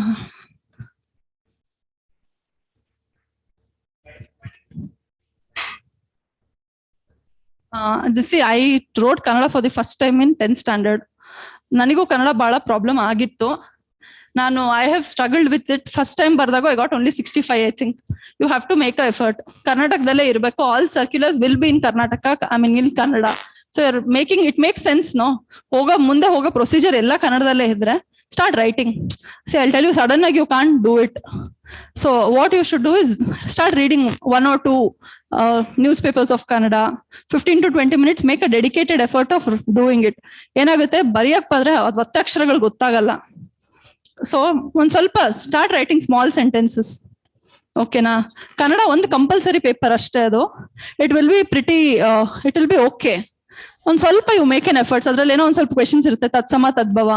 I wrote Kannada for the first time in 10th standard. ನನಗೂ ಕನ್ನಡ ಬಹಳ ಪ್ರಾಬ್ಲಮ್ ಆಗಿತ್ತು. ನಾನು I have struggled with it. First time ಬರ್ದಾಗ I got only 65 I think. You have to make a effort. ಕರ್ನಾಟಕದಲ್ಲೇ ಇರಬೇಕು. All circulars will be in Karnataka, I mean in Kannada. So you are making it make sense, no? ಮುಂದೆ ಹೋಗೋ procedure ಎಲ್ಲ ಕನ್ನಡದಲ್ಲೇ ಇದ್ರೆ start writing. See I tell you, sudden ಆಗಿ you can't do it. So what you should do is start reading 1 or 2 newspapers of Kannada. 15 to 20 minutes, make a dedicated effort of doing it. ಏನಾಗುತ್ತೆ, ಬರೆಯಕ್ ಬಂದ್ರೆ ಒತ್ತಕ್ಷರಗಳು ಗೊತ್ತಾಗಲ್ಲ. So ಒಂದ್ ಸ್ವಲ್ಪ start writing small sentences. ಓಕೆನಾ? ಕನ್ನಡ ಒಂದು compulsory paper ಅಷ್ಟೇ ಅದು. It will B okay. ಒಂದ್ ಸ್ವಲ್ಪ ಯು ಮೇಕ್ ಎನ್ ಎಫರ್ಟ್ಸ್. ಅದ್ರಲ್ಲಿ ಏನೋ ಒಂದ್ ಸ್ವಲ್ಪ ಕ್ವೆಶನ್ಸ್ ಇರುತ್ತೆ. ತತ್ಸಮ, ತದ್ಭವ,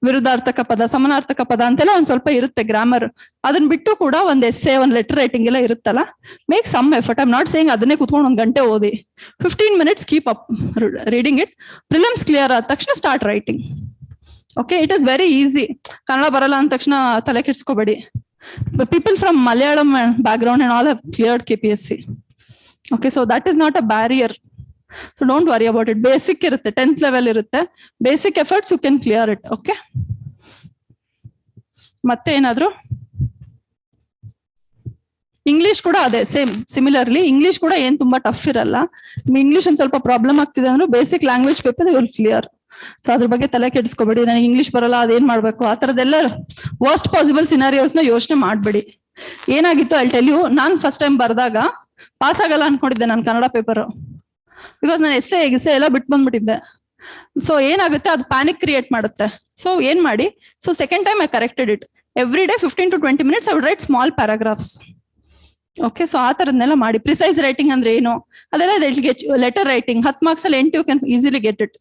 ವಿರುದ್ಧಾರ್ಥಕ ಪದ, ಸಮಾನಾರ್ಥಕ ಪದ ಅಂತೆಲ್ಲ ಒಂದ್ ಸ್ವಲ್ಪ ಇರುತ್ತೆ ಗ್ರಾಮರ್. ಅದನ್ನ ಬಿಟ್ಟು ಕೂಡ ಒಂದ್ ಎಸ್ಸೆ, ಒಂದ್ ಲೆಟರ್ ರೈಟಿಂಗ್ ಎಲ್ಲ ಇರುತ್ತಲ್ಲ, make some effort. I am not saying ಅದನ್ನೇ ಕೂತ್ಕೊಂಡು 1 ಗಂಟೆ ಓದಿ. 15 minutes keep up reading it. Prelims clear ಆದ ತಕ್ಷಣ start writing. Okay, it is very easy. Kannada ಬರಲ್ಲ ಅಂದ ತಕ್ಷಣ ತಲೆ ಕೆಡ್ಸ್ಕೋಬೇಡಿ. People from Malayalam background and all have cleared KPSC. Okay, so that is not a barrier. So don't worry about it. Basic irutte, 10th level irutte. Basic efforts you can clear it. Okay. ಮತ್ತೆ ಏನಾದ್ರು English ಕೂಡ ಅದೇ same similarly. English ಕೂಡ ಏನ್ ತುಂಬಾ tough ಇರಲ್ಲ. English ಒಂದ್ ಸ್ವಲ್ಪ ಪ್ರಾಬ್ಲಮ್ ಆಗ್ತಿದೆ ಅಂದ್ರೆ basic language paper you will clear. So ಅದ್ರ ಬಗ್ಗೆ ತಲೆ ಕೆಡಿಸ್ಕೋಬೇಡಿ. ನನಗೆ ಇಂಗ್ಲಿಷ್ ಬರಲ್ಲ, ಅದೇನ್ ಮಾಡ್ಬೇಕು, ಆ ತರದೆಲ್ಲ ವರ್ಸ್ಟ್ ಪಾಸಿಬಲ್ ಸಿನಾರಿಯೋಸ್ ನ ಯೋಚನೆ ಮಾಡ್ಬೇಡಿ. ಏನಾಗಿತ್ತು ಐ ಟೆಲ್ ಯು, ನಾನು ಫಸ್ಟ್ ಟೈಮ್ ಬರ್ದಾಗ ಪಾಸ್ ಆಗಲ್ಲ ಅನ್ಕೊಂಡಿದ್ದೆ ನಾನು ಕನ್ನಡ ಪೇಪರ್, ಬಿಕಾಸ್ ನಾನು ಎಸ್ಸೆ ಎಲ್ಲ ಬಿಟ್ಟು ಬಂದ್ಬಿಟ್ಟಿದ್ದೆ. ಸೊ ಏನಾಗುತ್ತೆ, ಅದು ಪ್ಯಾನಿಕ್ ಕ್ರಿಯೇಟ್ ಮಾಡುತ್ತೆ. ಸೊ ಏನ್ ಮಾಡಿ, so second time I corrected it. Every day 15 to 20 minutes I would right small paragraphs. Okay, so ಆ ತರದ್ನೆಲ್ಲ ಮಾಡಿ. ಪ್ರಿಸೈಸ್ ರೈಟಿಂಗ್ ಅಂದ್ರೆ ಏನು ಅದೆಲ್ಲ, ಲೆಟರ್ ರೈಟಿಂಗ್ 10 marks ಅಲ್ಲಿ 8 you can easily get it.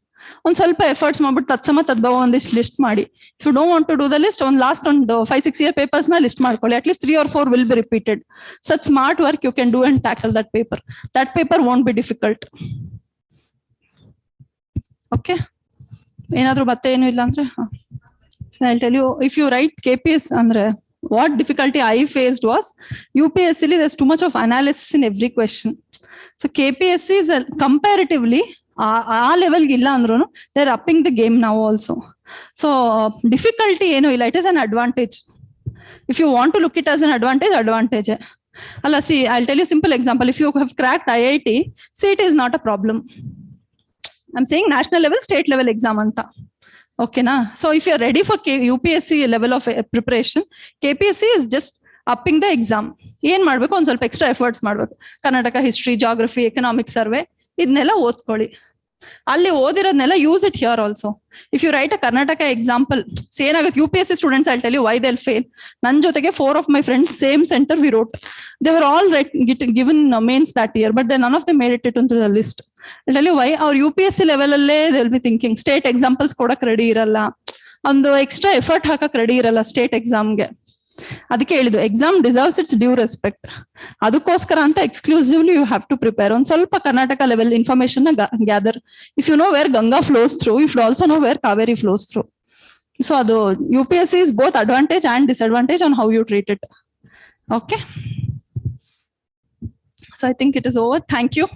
ಒಂದ್ ಸ್ವಲ್ಪ ಎಫರ್ಟ್ಸ್ ಮಾಡ್ಬಿಟ್ಟು ತತ್ಸಮ ತದ್ಭವ ಒಂದಿಷ್ಟು ಲಿಸ್ಟ್ ಮಾಡಿ. If you don't want to do the list, ಒಂದು ಲಾಸ್ಟ್ ಒಂದು 5-6 year papers ನ ಲಿಸ್ಟ್ ಮಾಡ್ಕೊಳ್ಳಿ. At least 3 or 4 will be repeated. Such smart work you can do and tackle that paper. That paper want be difficult. Okay, ಏನಾದ್ರು ಮತ್ತೆ ಏನು ಇಲ್ಲ ಅಂದ್ರೆ I'll tell you, if you write KPS ಅಂದ್ರೆ what difficulty I faced was, UPSC there's too much of analysis in every question. So KPSC is comparatively ಆ ಲೆವೆಲ್ಗೆ ಇಲ್ಲ ಅಂದ್ರೂ they're upping the game now also. So difficulty ಏನು ಇಲ್ಲ, it is an advantage. If you want to look it as an advantage ಅಲ್ಲ. See, I'll tell you simple example. If you have cracked IIT, CET is not a problem. I'm saying national level, state level exam anta. Okay na? So if you're ready for UPSC level of preparation, KPSC is just upping the exam. ಏನ್ ಮಾಡ್ಬೇಕು, ಒಂದ್ ಸ್ವಲ್ಪ extra efforts ಮಾಡ್ಬೇಕು. Karnataka history, geography, economic survey ಇದನ್ನೆಲ್ಲ ಓದ್ಕೊಳ್ಳಿ. ಅಲ್ಲಿ ಓದಿರೋದ್ನೆಲ್ಲ use it here also. If you write a Karnataka example, ಏನಾಗುತ್ತೆ, UPSC students I tell you why they will fail. ನನ್ನ ಜೊತೆಗೆ 4 of my friends same centre we wrote. They were all given mains that year, but then none of them made it into the list. I'll tell you why. ಅವ್ರ UPSC level ಅಲ್ಲೇ they will be thinking state examples ಕೊಡಕ್ ready ಇರಲ್ಲ, ಒಂದು extra effort ಹಾಕಕ್ ready ಇರಲ್ಲ state ಎಕ್ಸಾಮ್ಗೆ. ಅದಕ್ಕೆ ಹೇಳಿದ್ದು, exam deserves its due respect. ಅದಕ್ಕೋಸ್ಕರ ಅಂತ exclusively you have to prepare. ಒಂದ್ ಸ್ವಲ್ಪ Karnataka level information gather. If you know where Ganga flows through, you should also know where Kaveri flows through. So ಅದು UPSC is both advantage and disadvantage on how you treat it. Okay, so I think it is over. Thank you.